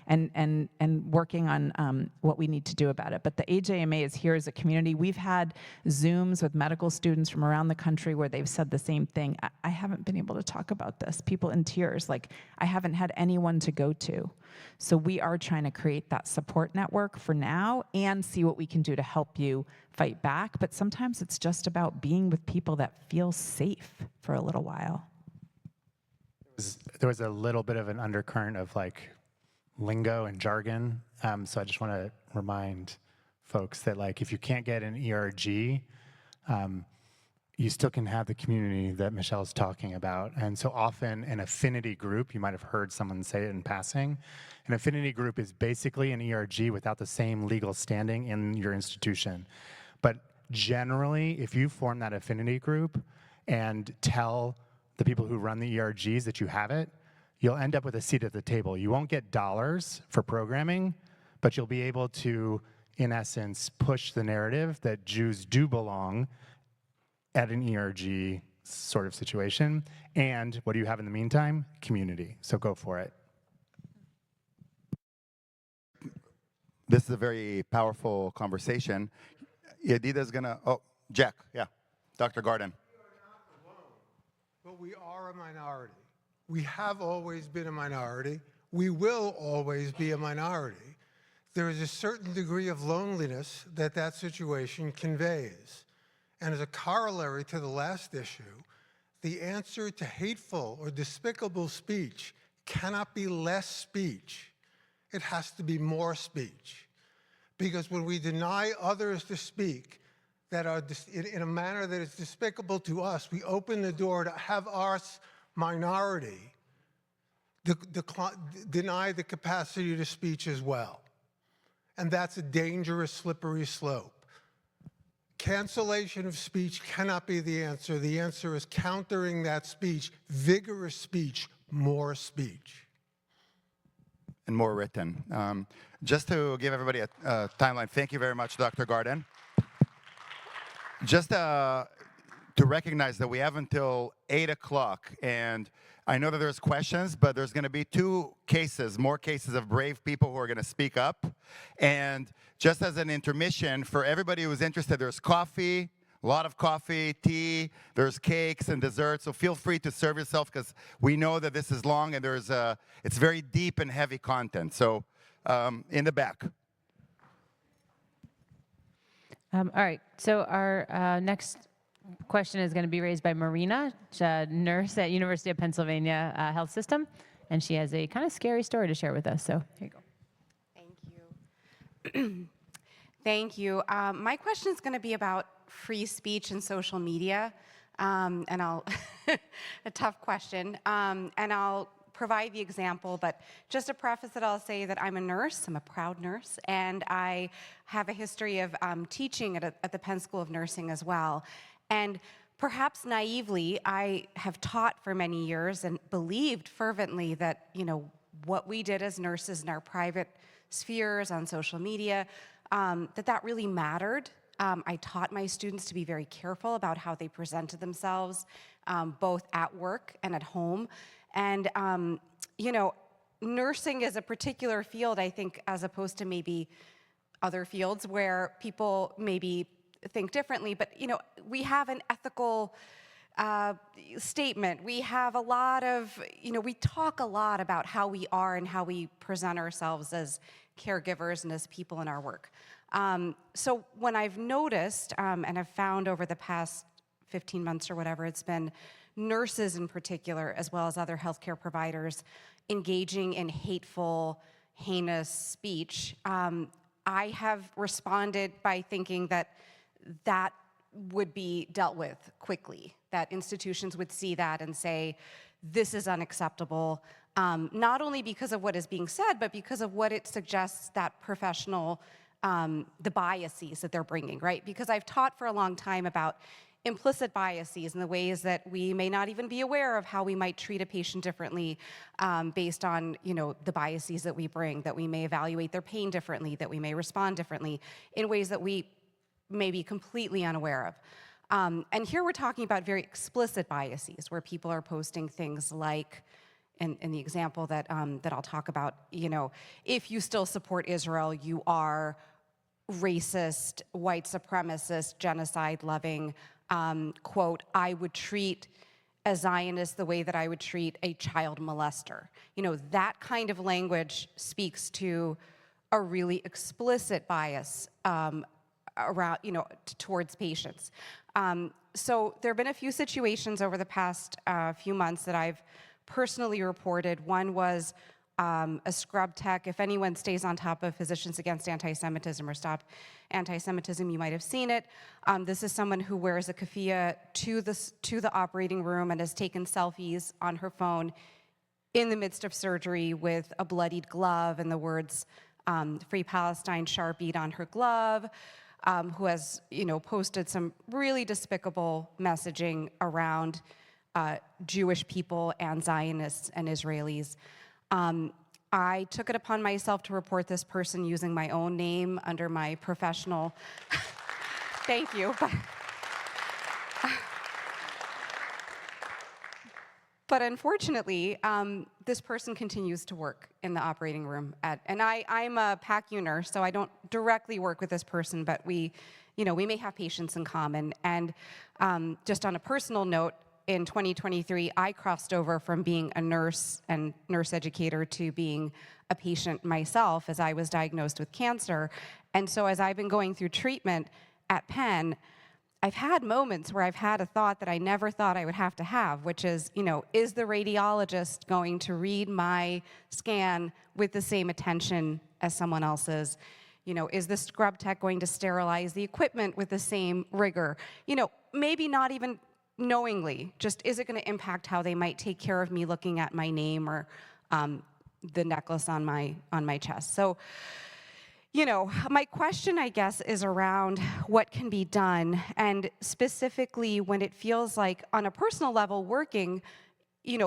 and working on what we need to do about it. But the AJMA is here as a community. We've had Zooms with medical students from around the country where they've said the same thing. I haven't been able to talk about this. People in tears, like I haven't had anyone to go to. So we are trying to create that support network for now and see what we can do to help you fight back. But sometimes it's just about being with people that feel safe for a little while. There was a little bit of an undercurrent of like lingo and jargon. So I just want to remind folks that like if you can't get an ERG, you still can have the community that Michelle's talking about. And so often an affinity group, you might have heard someone say it in passing, an affinity group is basically an ERG without the same legal standing in your institution. But generally, if you form that affinity group and tell the people who run the ERGs that you have it, you'll end up with a seat at the table. You won't get dollars for programming, but you'll be able to, in essence, push the narrative that Jews do belong at an ERG sort of situation. And what do you have in the meantime? Community. So go for it. This is a very powerful conversation. Yedida's gonna, Jack, yeah, Dr. Garden. But we are a minority. We have always been a minority. We will always be a minority. There is a certain degree of loneliness that situation conveys. And as a corollary to the last issue, the answer to hateful or despicable speech cannot be less speech. It has to be more speech. Because when we deny others to speak, that are in a manner that is despicable to us, we open the door to have our minority deny the capacity to speech as well. And that's a dangerous, slippery slope. Cancellation of speech cannot be the answer. The answer is countering that speech, vigorous speech, more speech. And more written. Just to give everybody a timeline, thank you very much, Dr. Garden. Just to recognize that we have until 8 o'clock, and I know that there's questions, but there's going to be more cases of brave people who are going to speak up. And just as an intermission, for everybody who's interested, there's coffee, a lot of coffee, tea, there's cakes and desserts, so feel free to serve yourself because we know that this is long and it's very deep and heavy content. So in the back. All right, so our next question is going to be raised by Marina, a nurse at University of Pennsylvania Health System, and she has a kind of scary story to share with us, so here you go. Thank you. Thank you. My question is going to be about free speech and social media, and I'll, a tough question, and I'll provide the example, but just to preface it, I'll say that I'm a nurse, I'm a proud nurse, and I have a history of teaching at the Penn School of Nursing as well. And perhaps naively, I have taught for many years and believed fervently that, what we did as nurses in our private spheres on social media, that really mattered. I taught my students to be very careful about how they presented themselves, both at work and at home. And, nursing is a particular field, I think, as opposed to maybe other fields where people maybe think differently. But, we have an ethical statement. We have a lot of, we talk a lot about how we are and how we present ourselves as caregivers and as people in our work. So when I've noticed, and I've found over the past 15 months or whatever it's been, nurses in particular, as well as other healthcare providers, engaging in hateful, heinous speech, I have responded by thinking that would be dealt with quickly, that institutions would see that and say, this is unacceptable, not only because of what is being said, but because of what it suggests that professional the biases that they're bringing, right? Because I've taught for a long time about implicit biases and the ways that we may not even be aware of how we might treat a patient differently based on, the biases that we bring, that we may evaluate their pain differently, that we may respond differently in ways that we may be completely unaware of. And here we're talking about very explicit biases where people are posting things like, in the example that I'll talk about, if you still support Israel, you are racist, white supremacist, genocide-loving, quote, I would treat a Zionist the way that I would treat a child molester. That kind of language speaks to a really explicit bias around, towards patients. So there have been a few situations over the past few months that I've personally reported. One was a scrub tech. If anyone stays on top of Physicians Against Anti-Semitism or Stop Anti-Semitism, you might have seen it. This is someone who wears a keffiyeh to the operating room and has taken selfies on her phone in the midst of surgery with a bloodied glove and the words Free Palestine Sharpied on her glove, who has posted some really despicable messaging around Jewish people and Zionists and Israelis. I took it upon myself to report this person using my own name under my professional, thank you. But unfortunately, this person continues to work in the operating room and I'm a PACU nurse, so I don't directly work with this person, but we may have patients in common. And just on a personal note, in 2023, I crossed over from being a nurse and nurse educator to being a patient myself as I was diagnosed with cancer. And so as I've been going through treatment at Penn, I've had moments where I've had a thought that I never thought I would have to have, which is, is the radiologist going to read my scan with the same attention as someone else's? Is the scrub tech going to sterilize the equipment with the same rigor? Maybe not even knowingly, just is it going to impact how they might take care of me looking at my name or the necklace on my chest? So, my question, I guess, is around what can be done, and specifically when it feels like, on a personal level, working,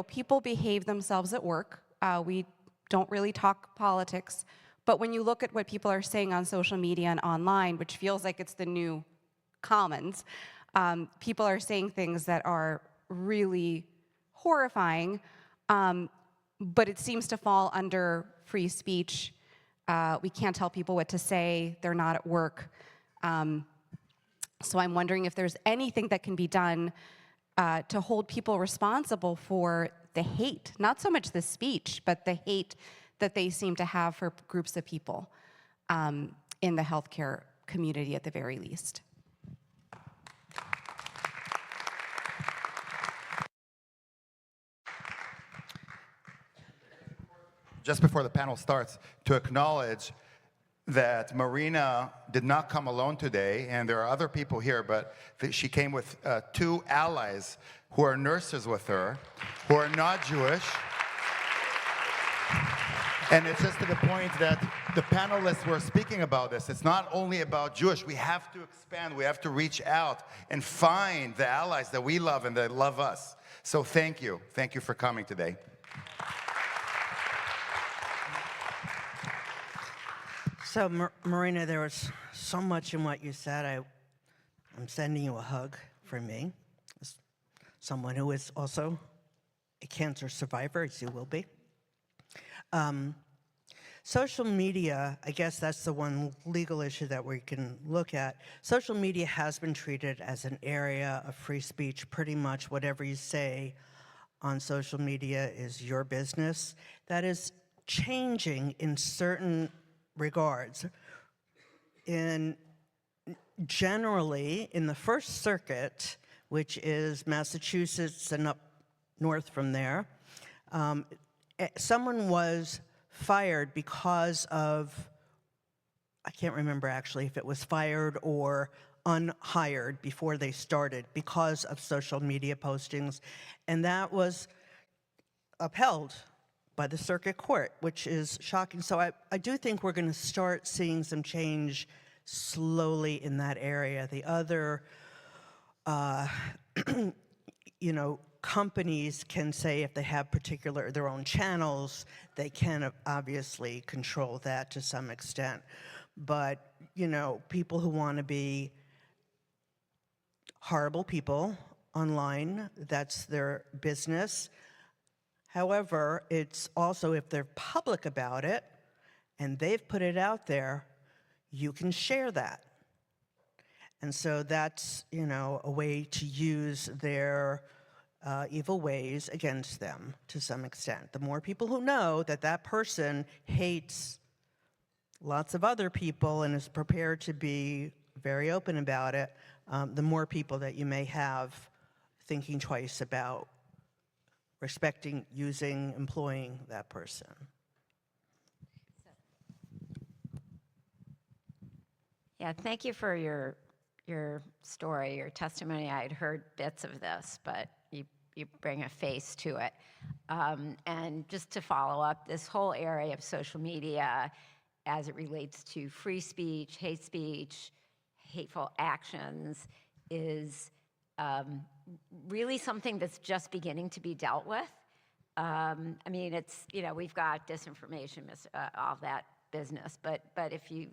people behave themselves at work. We don't really talk politics, but when you look at what people are saying on social media and online, which feels like it's the new commons, people are saying things that are really horrifying, but it seems to fall under free speech. We can't tell people what to say. They're not at work. So I'm wondering if there's anything that can be done to hold people responsible for the hate, not so much the speech, but the hate that they seem to have for groups of people in the healthcare community at the very least. Just before the panel starts, to acknowledge that Marina did not come alone today, and there are other people here, but she came with 2 allies who are nurses with her, who are not Jewish. And it's just to the point that the panelists were speaking about this. It's not only about Jewish. We have to expand. We have to reach out and find the allies that we love and that love us. So thank you. Thank you for coming today. So, Marina, there was so much in what you said. I'm sending you a hug from me, as someone who is also a cancer survivor, as you will be. Social media, I guess that's the one legal issue that we can look at. Social media has been treated as an area of free speech. Pretty much whatever you say on social media is your business. That is changing in certain regards. Generally, in the First Circuit, which is Massachusetts and up north from there, someone was fired because of, I can't remember actually if it was fired or unhired before they started because of social media postings, and that was upheld by the circuit court, which is shocking. So I do think we're going to start seeing some change slowly in that area. The other, companies can say if they have their own channels, they can obviously control that to some extent. But, people who want to be horrible people online, that's their business. However, it's also, if they're public about it and they've put it out there, you can share that. And so that's, a way to use their evil ways against them to some extent. The more people who know that that person hates lots of other people and is prepared to be very open about it, the more people that you may have thinking twice about respecting, using, employing that person. Yeah, thank you for your story, your testimony. I had heard bits of this, but you bring a face to it. And just to follow up, this whole area of social media as it relates to free speech, hate speech, hateful actions is really something that's just beginning to be dealt with. I mean, it's, we've got disinformation, all that business, but if you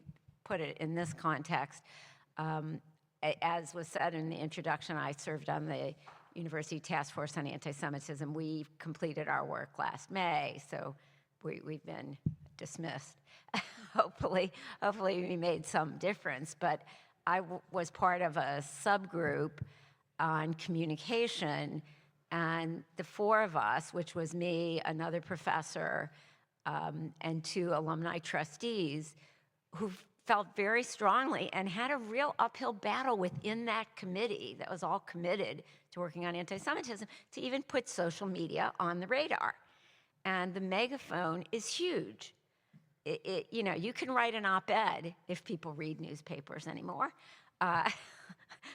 put it in this context, as was said in the introduction, I served on the University Task Force on Antisemitism. We completed our work last May, so we've been dismissed. Hopefully we made some difference, but I was part of a subgroup on communication, and the four of us, which was me, another professor, and two alumni trustees, who felt very strongly and had a real uphill battle within that committee that was all committed to working on anti-Semitism to even put social media on the radar. And the megaphone is huge. You can write an op-ed if people read newspapers anymore.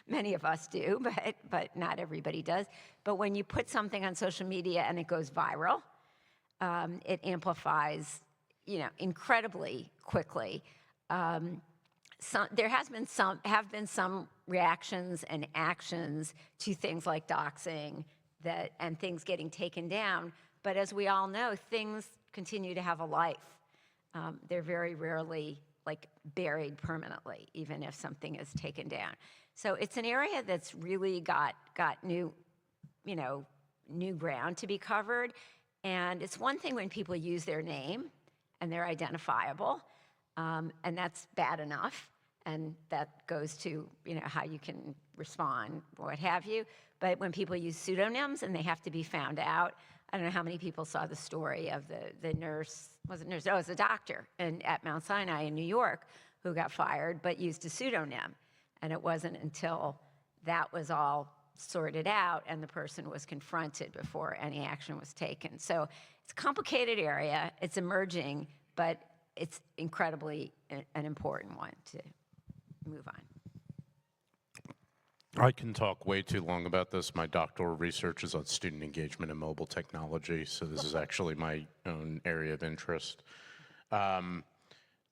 Many of us do, but not everybody does. But when you put something on social media and it goes viral, it amplifies, incredibly quickly. There have been some reactions and actions to things like doxing and things getting taken down. But as we all know, things continue to have a life. They're very rarely buried permanently, even if something is taken down. So it's an area that's really got new ground to be covered. And it's one thing when people use their name and they're identifiable, and that's bad enough. And that goes to how you can respond, what have you. But when people use pseudonyms and they have to be found out, I don't know how many people saw the story of the nurse, was it nurse? Oh, it was a doctor at Mount Sinai in New York who got fired but used a pseudonym. And it wasn't until that was all sorted out and the person was confronted before any action was taken. So it's a complicated area, it's emerging, but it's incredibly an important one to move on. I can talk way too long about this. My doctoral research is on student engagement and mobile technology, so this is actually my own area of interest.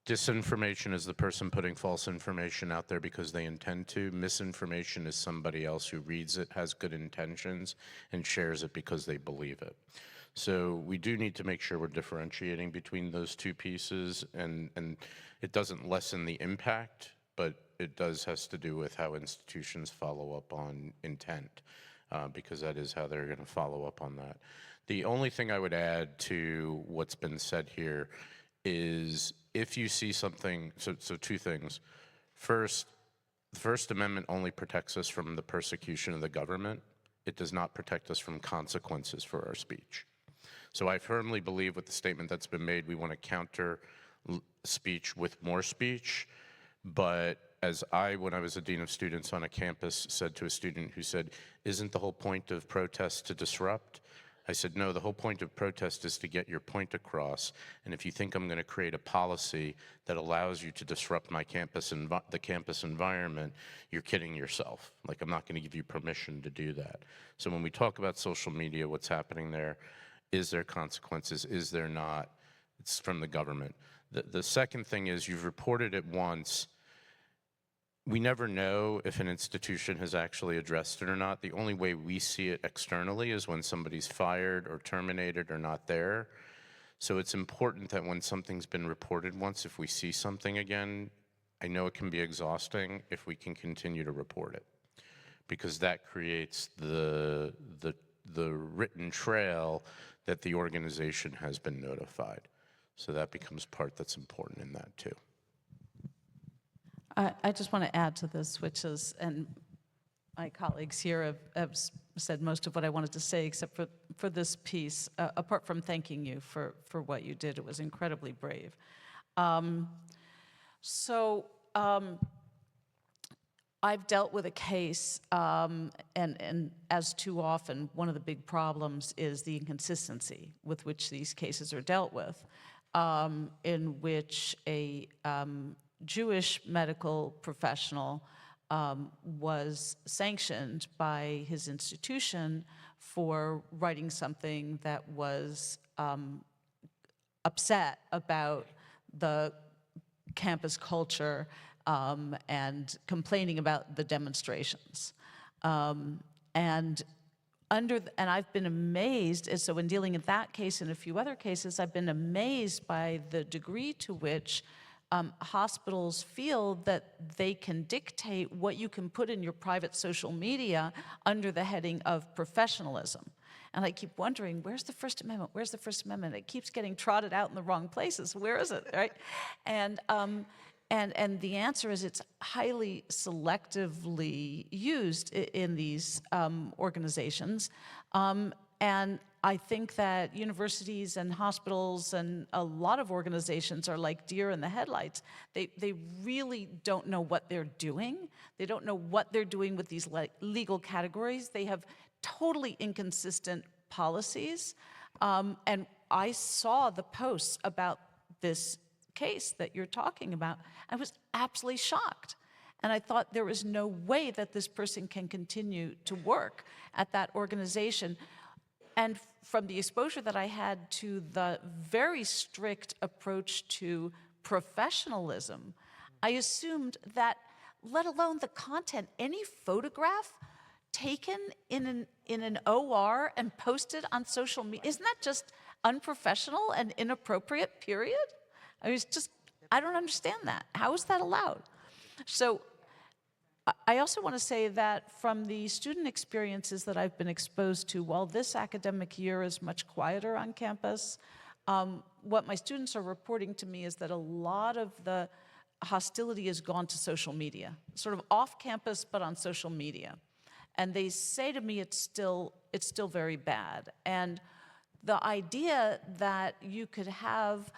Disinformation is the person putting false information out there because they intend to. Misinformation is somebody else who reads it, has good intentions, and shares it because they believe it. So we do need to make sure we're differentiating between those two pieces, and it doesn't lessen the impact, but it has to do with how institutions follow up on intent, because that is how they're going to follow up on that. The only thing I would add to what's been said here is if you see something, so two things. First, the First Amendment only protects us from the persecution of the government. It does not protect us from consequences for our speech. So I firmly believe with the statement that's been made, we want to counter speech with more speech. But as when I was a dean of students on a campus, said to a student who said, "Isn't the whole point of protest to disrupt?" I said, "No, the whole point of protest is to get your point across. And if you think I'm going to create a policy that allows you to disrupt my campus the campus environment, you're kidding yourself. Like, I'm not going to give you permission to do that." So when we talk about social media, what's happening there, Is there consequences? Is there not? It's from the government. The second thing is you've reported it once. We never know if an institution has actually addressed it or not. The only way we see it externally is when somebody's fired or terminated or not there. So it's important that when something's been reported once, if we see something again, I know it can be exhausting if we can continue to report it, because that creates the written trail that the organization has been notified. So that becomes part that's important in that too. I just want to add to this, which is, and my colleagues here have said most of what I wanted to say, except for this piece, apart from thanking you for what you did. It was incredibly brave. I've dealt with a case, and as too often, one of the big problems is the inconsistency with which these cases are dealt with, in which a Jewish medical professional was sanctioned by his institution for writing something that was upset about the campus culture and complaining about the demonstrations. And I've been amazed, and so in dealing in that case and a few other cases, I've been amazed by the degree to which hospitals feel that they can dictate what you can put in your private social media under the heading of professionalism. And I keep wondering, where's the First Amendment? Where's the First Amendment? It keeps getting trotted out in the wrong places. Where is it, right? And the answer is it's highly selectively used in these organizations. And I think that universities and hospitals and a lot of organizations are like deer in the headlights. They really don't know what they're doing. They don't know what they're doing with these legal categories. They have totally inconsistent policies. And I saw the posts about this case that you're talking about. I was absolutely shocked. And I thought there was no way that this person can continue to work at that organization. And from the exposure that I had to the very strict approach to professionalism, I assumed that, let alone the content, any photograph taken in an OR and posted on social media, isn't that just unprofessional and inappropriate, period? I don't understand that. How is that allowed? So I also want to say that from the student experiences that I've been exposed to, while this academic year is much quieter on campus, what my students are reporting to me is that a lot of the hostility has gone to social media, sort of off campus, but on social media. And they say to me it's still very bad. And the idea that you could have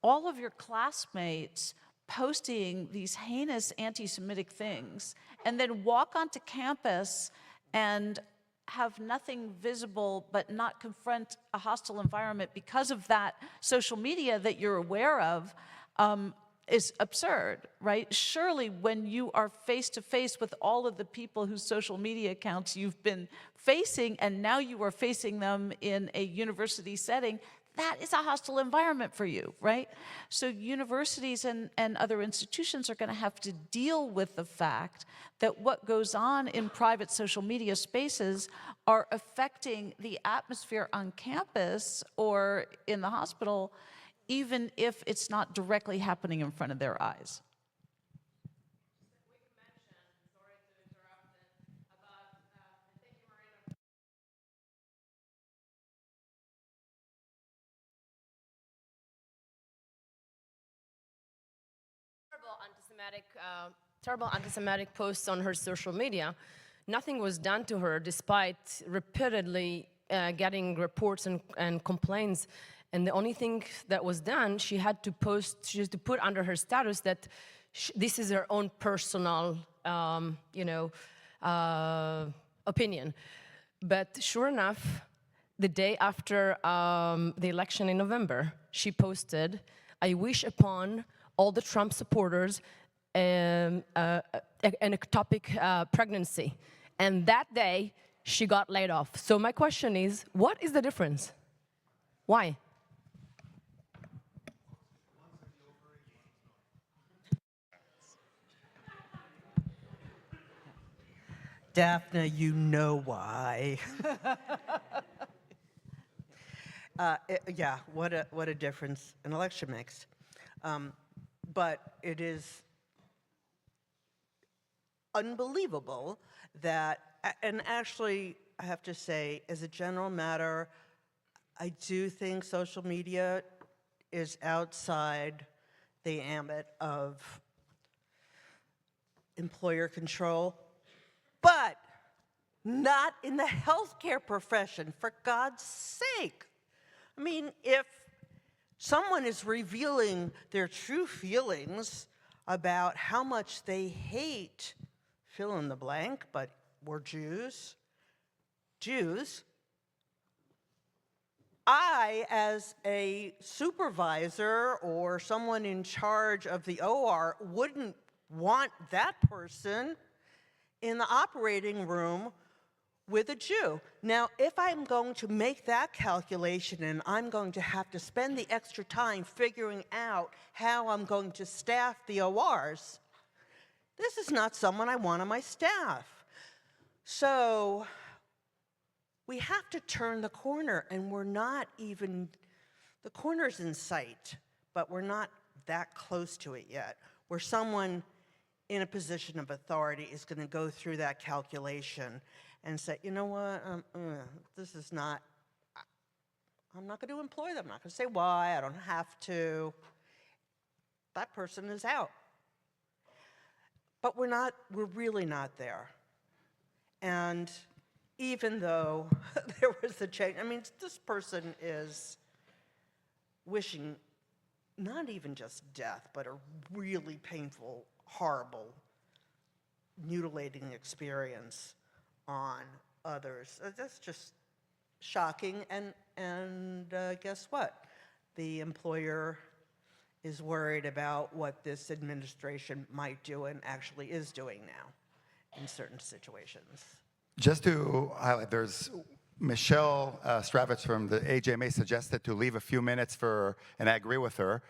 all of your classmates posting these heinous anti-Semitic things and then walk onto campus and have nothing visible but not confront a hostile environment because of that social media that you're aware of is absurd, right? Surely when you are face-to-face with all of the people whose social media accounts you've been facing and now you are facing them in a university setting, that is a hostile environment for you, right? So universities and other institutions are going to have to deal with the fact that what goes on in private social media spaces are affecting the atmosphere on campus or in the hospital, even if it's not directly happening in front of their eyes. Terrible anti-Semitic posts on her social media. Nothing was done to her despite repeatedly getting reports and complaints. And the only thing that was done, she had to put under her status that this is her own personal, opinion. But sure enough, the day after the election in November, she posted, "I wish upon all the Trump supporters an ectopic pregnancy." And that day, she got laid off. So my question is, what is the difference? Why? Daphne, you know why. Yeah, what a difference an election makes. But it is unbelievable that, and actually, I have to say, as a general matter, I do think social media is outside the ambit of employer control, but not in the healthcare profession, for God's sake. I mean, if someone is revealing their true feelings about how much they hate fill in the blank, but we're Jews, I, as a supervisor or someone in charge of the OR, wouldn't want that person in the operating room with a Jew. Now, if I'm going to make that calculation and I'm going to have to spend the extra time figuring out how I'm going to staff the ORs, this is not someone I want on my staff. So we have to turn the corner, and we're not even, the corner's in sight, but we're not that close to it yet, where someone in a position of authority is going to go through that calculation and say, you know what, this is not, I'm not going to employ them. I'm not going to say why, I don't have to. That person is out. But we're really not there. And even though there was a change, I mean, this person is wishing not even just death, but a really painful, horrible, mutilating experience on others. That's just shocking. And guess what? The employer is worried about what this administration might do and actually is doing now in certain situations. Just to highlight, there's Michelle Stravitz from the AJMA suggested to leave a few minutes for, and I agree with her.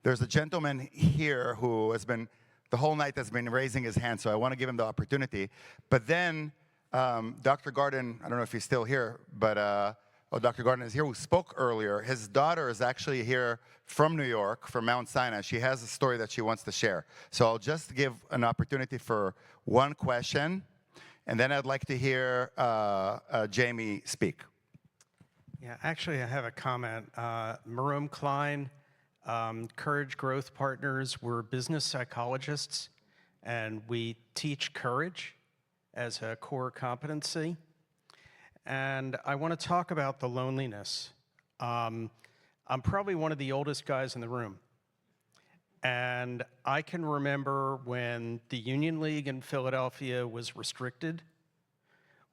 There's a gentleman here who has been, the whole night has been raising his hand, so I want to give him the opportunity. But then Dr. Garden, I don't know if he's still here, but Dr. Garden is here, who spoke earlier. His daughter is actually here from New York, from Mount Sinai. She has a story that she wants to share. So I'll just give an opportunity for one question, and then I'd like to hear Jamie speak. Yeah, actually, I have a comment. Maroom Klein, Courage Growth Partners, we're business psychologists, and we teach courage as a core competency. And I want to talk about the loneliness. I'm probably one of the oldest guys in the room. And I can remember when the Union League in Philadelphia was restricted,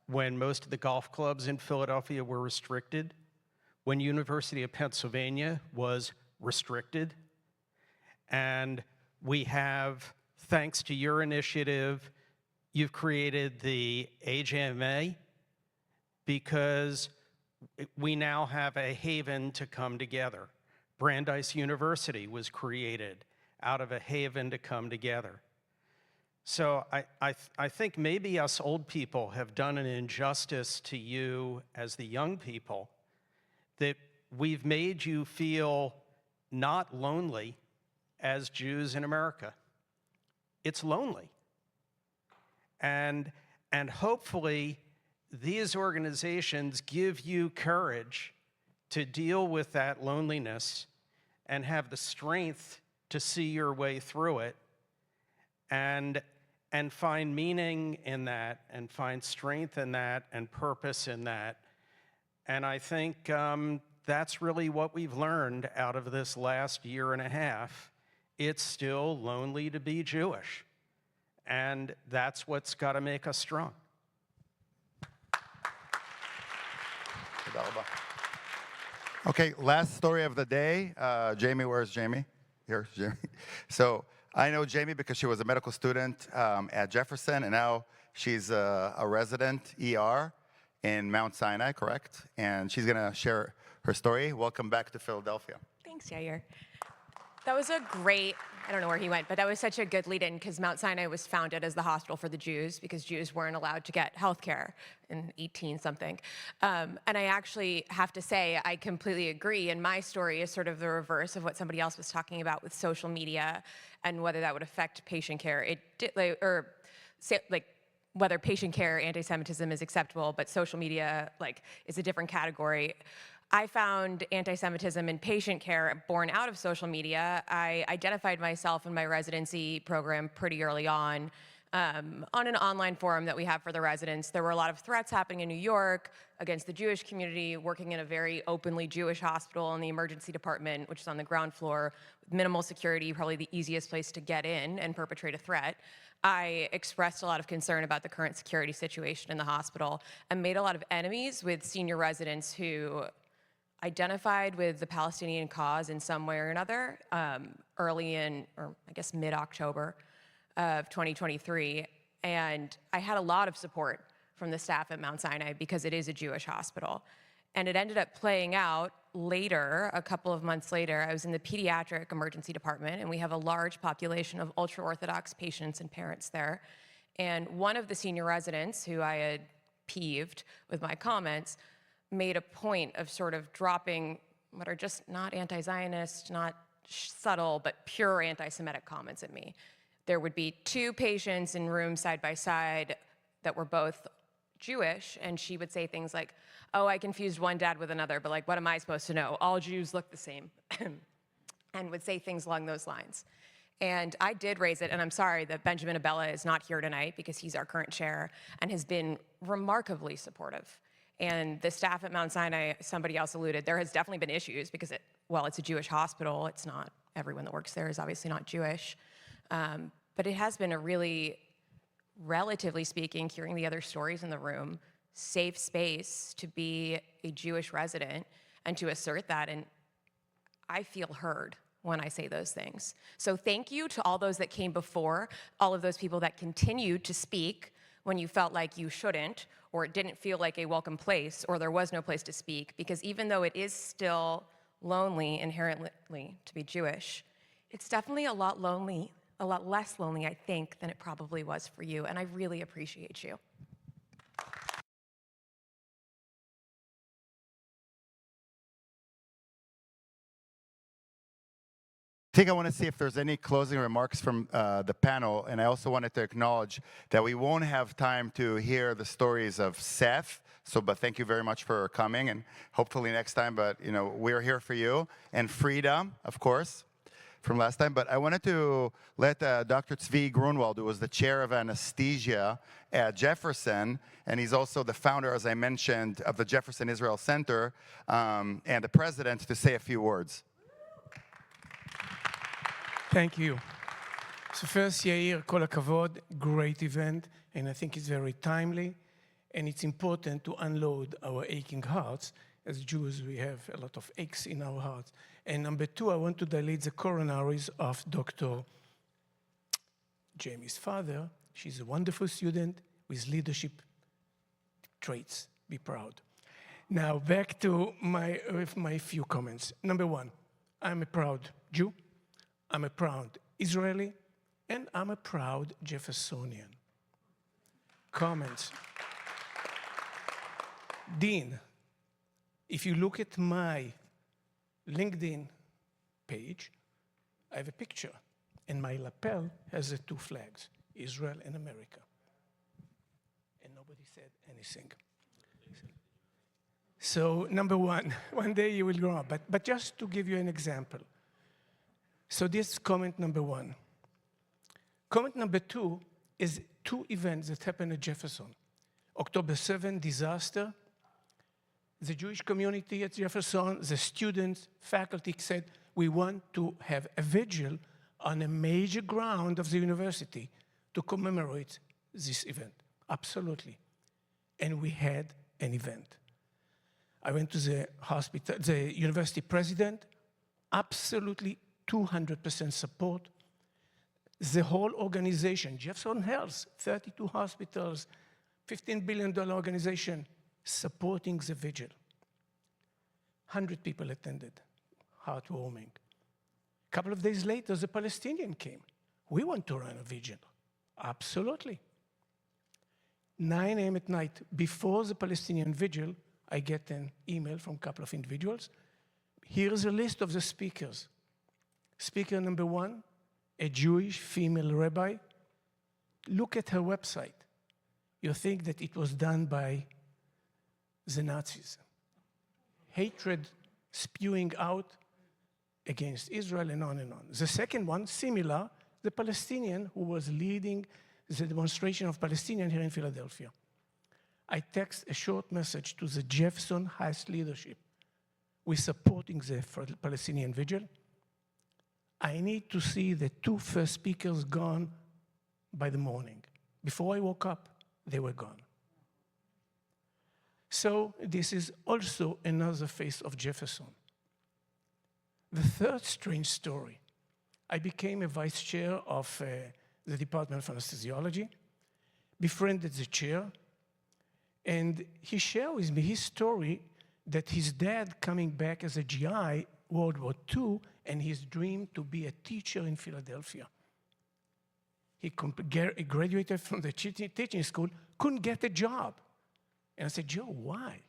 when most of the golf clubs in Philadelphia were restricted, when University of Pennsylvania was restricted. And we have, thanks to your initiative, you've created the AJMA, because we now have a haven to come together. Brandeis University was created out of a haven to come together. So I think maybe us old people have done an injustice to you as the young people, that we've made you feel not lonely as Jews in America. It's lonely. And hopefully, these organizations give you courage to deal with that loneliness and have the strength to see your way through it and find meaning in that and find strength in that and purpose in that. And I think that's really what we've learned out of this last year and a half. It's still lonely to be Jewish. And that's what's got to make us strong. Okay, last story of the day. Jamie, where's Jamie? Here's Jamie. So I know Jamie because she was a medical student at Jefferson, and now she's a resident ER in Mount Sinai, correct? And she's going to share her story. Welcome back to Philadelphia. Thanks, Yair. That was a great, I don't know where he went, but that was such a good lead-in because Mount Sinai was founded as the hospital for the Jews because Jews weren't allowed to get health care in 18-something. And I actually have to say, I completely agree. And my story is sort of the reverse of what somebody else was talking about with social media and whether that would affect patient care. It did, whether patient care anti-Semitism is acceptable, but social media is a different category. I found anti-Semitism in patient care born out of social media. I identified myself in my residency program pretty early on an online forum that we have for the residents. There were a lot of threats happening in New York against the Jewish community, working in a very openly Jewish hospital in the emergency department, which is on the ground floor, with minimal security, probably the easiest place to get in and perpetrate a threat. I expressed a lot of concern about the current security situation in the hospital and made a lot of enemies with senior residents who identified with the Palestinian cause in some way or another early in, or I guess mid-October of 2023. And I had a lot of support from the staff at Mount Sinai because it is a Jewish hospital. And it ended up playing out later, a couple of months later. I was in the pediatric emergency department, and we have a large population of ultra-Orthodox patients and parents there. And one of the senior residents, who I had peeved with my comments, made a point of sort of dropping what are just not anti-Zionist, not subtle, but pure anti-Semitic comments at me. There would be two patients in rooms side by side that were both Jewish, and she would say things like, oh, I confused one dad with another, but what am I supposed to know? All Jews look the same, and would say things along those lines. And I did raise it, and I'm sorry that Benjamin Abella is not here tonight because he's our current chair and has been remarkably supportive. And the staff at Mount Sinai, somebody else alluded, there has definitely been issues because it's a Jewish hospital. It's not, everyone that works there is obviously not Jewish. But it has been a really, relatively speaking, hearing the other stories in the room, safe space to be a Jewish resident and to assert that. And I feel heard when I say those things. So thank you to all those that came before, all of those people that continued to speak when you felt like you shouldn't, or it didn't feel like a welcome place, or there was no place to speak, because even though it is still lonely inherently to be Jewish, it's definitely a lot less lonely, I think, than it probably was for you, and I really appreciate you. I think I want to see if there's any closing remarks from the panel, and I also wanted to acknowledge that we won't have time to hear the stories of Seth, but thank you very much for coming, and hopefully next time, but we're here for you, and Frida, of course, from last time, but I wanted to let Dr. Tzvi Grunwald, who was the chair of anesthesia at Jefferson, and he's also the founder, as I mentioned, of the Jefferson Israel Center, and the president, to say a few words. Thank you. So first, Yair, kol hakavod, great event, and I think it's very timely, and it's important to unload our aching hearts. As Jews, we have a lot of aches in our hearts. And number two, I want to dilate the coronaries of Dr. Jamie's father. She's a wonderful student with leadership traits. Be proud. Now, back to my few comments. Number one, I'm a proud Jew. I'm a proud Israeli, and I'm a proud Jeffersonian. Comments. Dean, if you look at my LinkedIn page, I have a picture, and my lapel has the two flags, Israel and America. And nobody said anything. So number one day you will grow up, but just to give you an example. So this is comment number one. Comment number two is two events that happened at Jefferson. October 7, disaster. The Jewish community at Jefferson, the students, faculty said, we want to have a vigil on a major ground of the university to commemorate this event. Absolutely. And we had an event. I went to the hospital, the university president, absolutely 200% support. The whole organization, Jefferson Health, 32 hospitals, $15 billion organization, supporting the vigil. 100 people attended. Heartwarming. A couple of days later, the Palestinian came. We want to run a vigil. Absolutely. 9 a.m. at night, before the Palestinian vigil, I get an email from a couple of individuals. Here's a list of the speakers. Speaker number 1, a Jewish female rabbi. Look at her website. You think that it was done by the Nazis. Hatred spewing out against Israel and on and on. The second one, similar, the Palestinian who was leading the demonstration of Palestinians here in Philadelphia. I text a short message to the Jefferson Heights leadership. We're supporting the Palestinian vigil. I need to see the 2 first speakers gone by the morning. Before I woke up, they were gone. So this is also another face of Jefferson. The third strange story, I became a vice chair of the Department of Anesthesiology, befriended the chair, and he shared with me his story that his dad coming back as a GI, World War II, and his dream to be a teacher in Philadelphia. He graduated from the teaching school, couldn't get a job. And I said, Joe, why?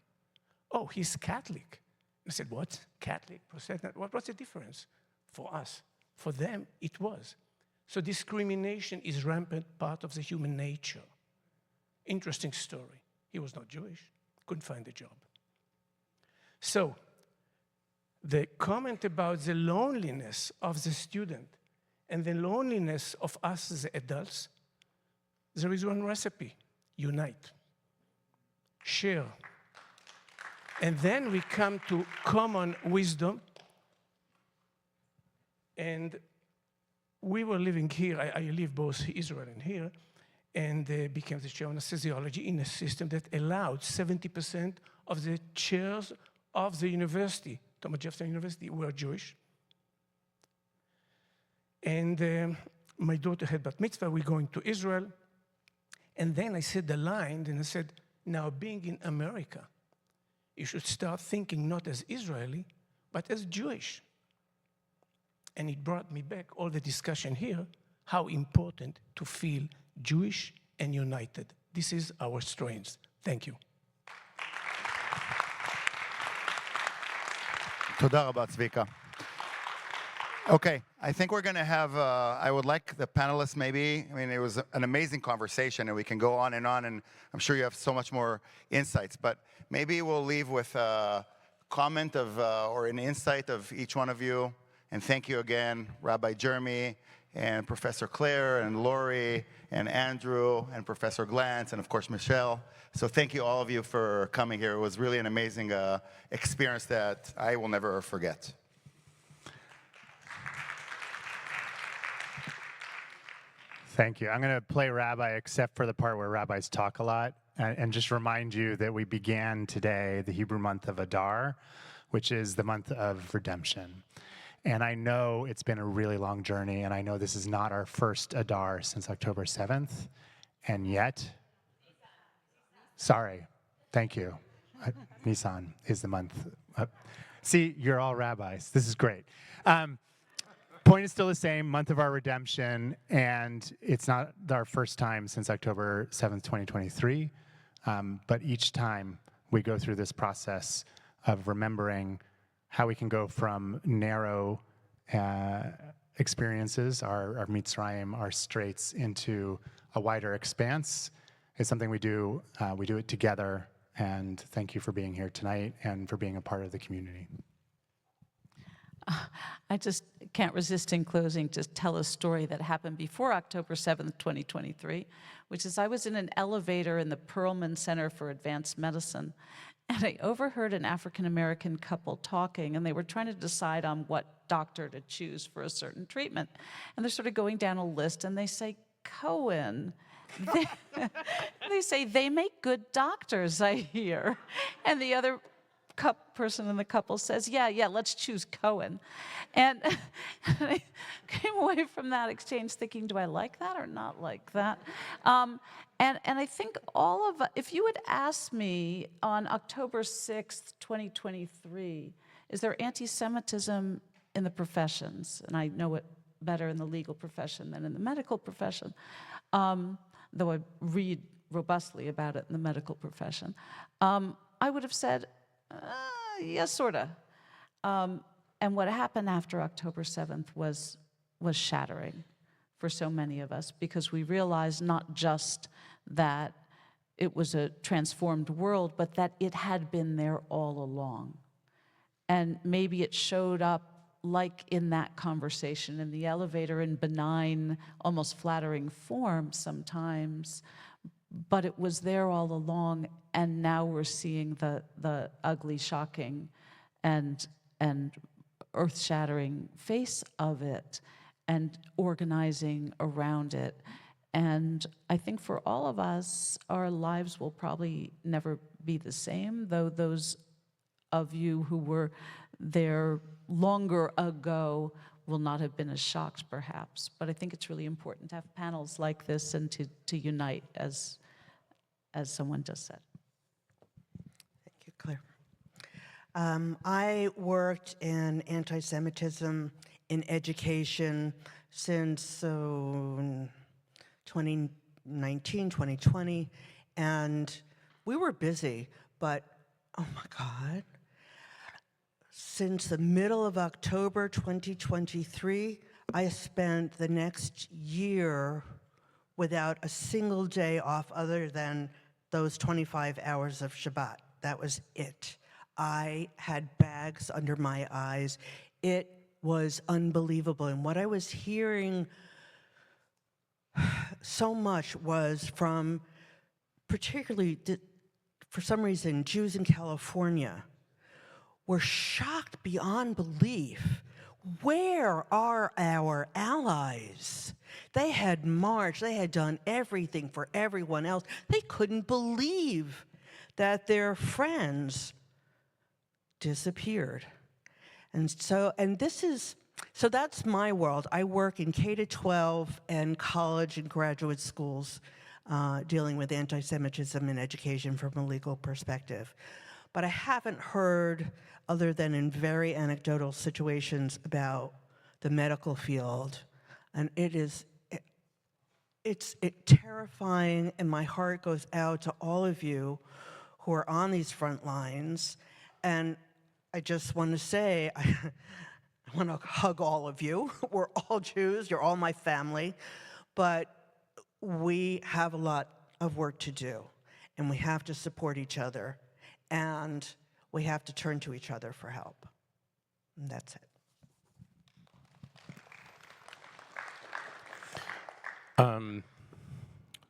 Oh, he's Catholic. I said, what? Catholic? What's the difference for us? For them, it was. So discrimination is rampant part of the human nature. Interesting story. He was not Jewish, couldn't find a job. So the comment about the loneliness of the student and the loneliness of us as adults, there is one recipe: unite, share. And then we come to common wisdom. And we were living here, I live both Israel and here, and became the chair of anesthesiology in a system that allowed 70% of the chairs of the university, Thomas Jefferson University, were Jewish. And my daughter had bat mitzvah, we're going to Israel. And then I said the line, and I said, now being in America, you should start thinking not as Israeli, but as Jewish. And it brought me back all the discussion here, how important to feel Jewish and united. This is our strength. Thank you. Toda rabba, Tzvika. Okay, I think we're going to have, I would like the panelists maybe, I mean, it was an amazing conversation and we can go on, and I'm sure you have so much more insights, but maybe we'll leave with a comment of, or an insight of each one of you. And thank you again, Rabbi Jeremy, and Professor Claire, and Lori, and Andrew, and Professor Glanz, and of course, Michelle. So thank you all of you for coming here. It was really an amazing experience that I will never forget. Thank you. I'm going to play Rabbi except for the part where rabbis talk a lot, and just remind you that we began today the Hebrew month of Adar, which is the month of redemption. And I know it's been a really long journey, and I know this is not our first Adar since October 7th, and yet, sorry, thank you. Nisan is the month. See, you're all rabbis. This is great. Point is still the same, month of our redemption, and it's not our first time since October 7th, 2023, but each time we go through this process of remembering how we can go from narrow experiences, our Mitzrayim, our straits, into a wider expanse. It's something we do it together, and thank you for being here tonight and for being a part of the community. I just can't resist in closing to tell a story that happened before October 7th, 2023, which is I was in an elevator in the Perelman Center for Advanced Medicine, and I overheard an African-American couple talking, and they were trying to decide on what doctor to choose for a certain treatment. And they're sort of going down a list, and they say, Cohen. They say, they make good doctors, I hear. And the other person in the couple says, yeah, let's choose Cohen. And I came away from that exchange thinking, do I like that or not like that? And I think if you had asked me on October 6th, 2023, is there anti-Semitism in the professions? And I know it better in the legal profession than in the medical profession, though I read robustly about it in the medical profession. I would have said, yes, sort of. And what happened after October 7th was shattering for so many of us, because we realized not just that it was a transformed world, but that it had been there all along. And maybe it showed up like in that conversation in the elevator in benign, almost flattering form sometimes, but it was there all along, and now we're seeing the ugly, shocking, and earth-shattering face of it, and organizing around it. And I think for all of us, our lives will probably never be the same, though those of you who were there longer ago will not have been as shocked, perhaps. But I think it's really important to have panels like this and to unite, as someone just said. Thank you, Claire. I worked in anti-Semitism in education since 2019, 2020, and we were busy, but oh my God, since the middle of October 2023, I spent the next year without a single day off other than those 25 hours of Shabbat. That was it. I had bags under my eyes. It was unbelievable. And what I was hearing so much was from, particularly, for some reason, Jews in California were shocked beyond belief. Where are our allies? They had marched, they had done everything for everyone else. They couldn't believe that their friends disappeared. And so that's my world. I work in K-12 and college and graduate schools dealing with anti-Semitism in education from a legal perspective. But I haven't heard, other than in very anecdotal situations, about the medical field. And it's terrifying, and my heart goes out to all of you who are on these front lines. And I just want to say, I want to hug all of you. We're all Jews, you're all my family, but we have a lot of work to do, and we have to support each other, and we have to turn to each other for help. And that's it.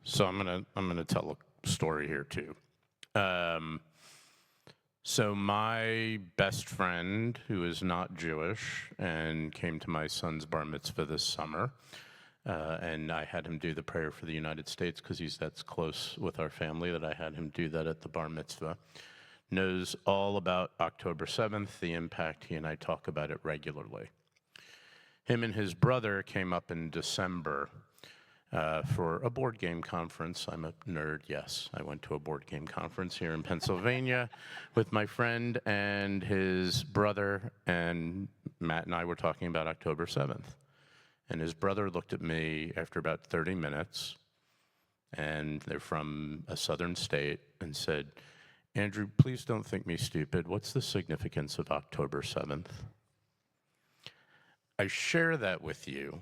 So I'm gonna tell a story here too. So my best friend, who is not Jewish and came to my son's bar mitzvah this summer, and I had him do the prayer for the United States because that's close with our family, that I had him do that at the bar mitzvah, knows all about October 7th, the impact. He and I talk about it regularly. Him and his brother came up in December for a board game conference. I'm a nerd, yes. I went to a board game conference here in Pennsylvania with my friend and his brother, and Matt and I were talking about October 7th. And his brother looked at me after about 30 minutes, and they're from a southern state, and said, "Andrew, please don't think me stupid. What's the significance of October 7th?" I share that with you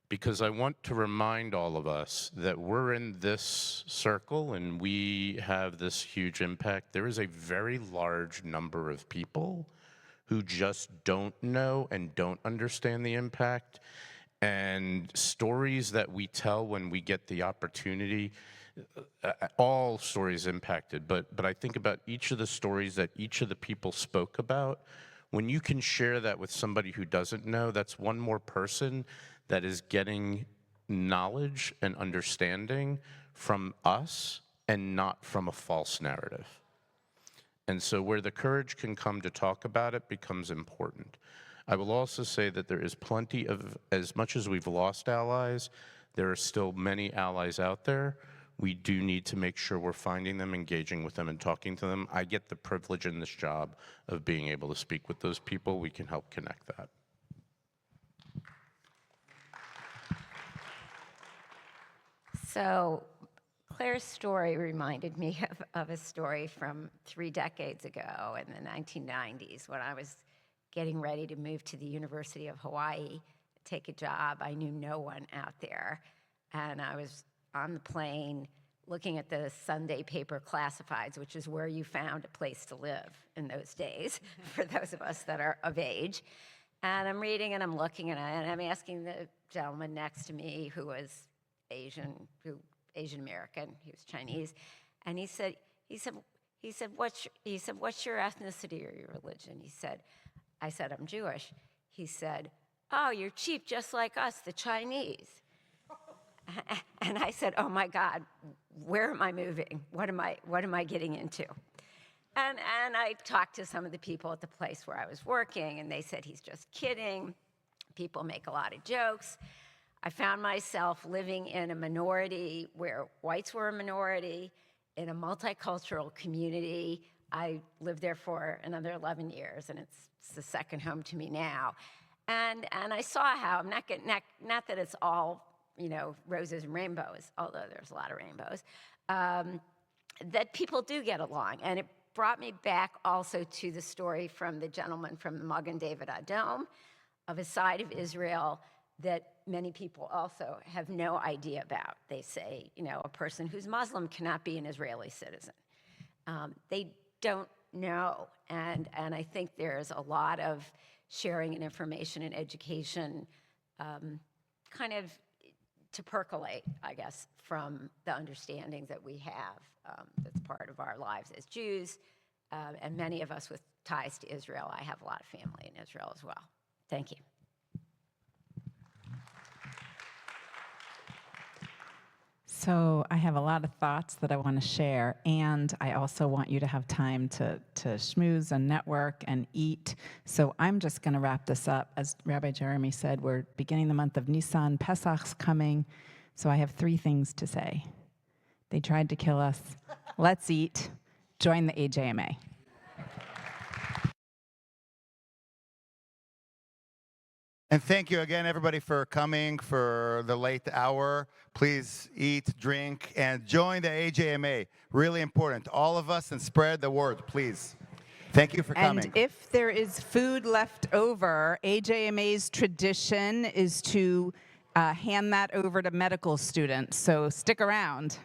because I want to remind all of us that we're in this circle and we have this huge impact. There is a very large number of people who just don't know and don't understand the impact. And stories that we tell when we get the opportunity, all stories impacted, but I think about each of the stories that each of the people spoke about. When you can share that with somebody who doesn't know, that's one more person that is getting knowledge and understanding from us and not from a false narrative. And so where the courage can come to talk about it becomes important. I will also say that there is plenty of, as much as we've lost allies, there are still many allies out there We do need to make sure we're finding them, engaging with them, and talking to them. I get the privilege in this job of being able to speak with those people. We can help connect that. So Claire's story reminded me of a story from 3 decades ago in the 1990s when I was getting ready to move to the University of Hawaii, take a job. I knew no one out there. And I was on the plane looking at the Sunday paper classifieds, which is where you found a place to live in those days, for those of us that are of age. And I'm reading and I'm looking and I'm asking the gentleman next to me who was Asian American, he was Chinese, and he said, what's your ethnicity or your religion? I said, I'm Jewish. He said, oh, you're cheap just like us, the Chinese. And I said, oh my God, where am I moving? What am I getting into? And I talked to some of the people at the place where I was working, and they said, he's just kidding. People make a lot of jokes. I found myself living in a minority where whites were a minority, in a multicultural community. I lived there for another 11 years, and it's the second home to me now. And I saw how, not that it's all, roses and rainbows, although there's a lot of rainbows, that people do get along. And it brought me back also to the story from the gentleman from the Magen David Adom, of a side of Israel that many people also have no idea about. They say, a person who's Muslim cannot be an Israeli citizen. They don't know. And I think there's a lot of sharing and information and education kind of to percolate, I guess, from the understanding that we have that's part of our lives as Jews, and many of us with ties to Israel. I have a lot of family in Israel as well. Thank you. So I have a lot of thoughts that I want to share, and I also want you to have time to schmooze and network and eat. So I'm just going to wrap this up. As Rabbi Jeremy said, we're beginning the month of Nisan. Pesach's coming. So I have 3 things to say. They tried to kill us. Let's eat. Join the AJMA. And thank you again, everybody, for coming for the late hour. Please eat, drink, and join the AJMA. Really important. All of us, and spread the word, please. Thank you for coming. And if there is food left over, AJMA's tradition is to hand that over to medical students. So stick around.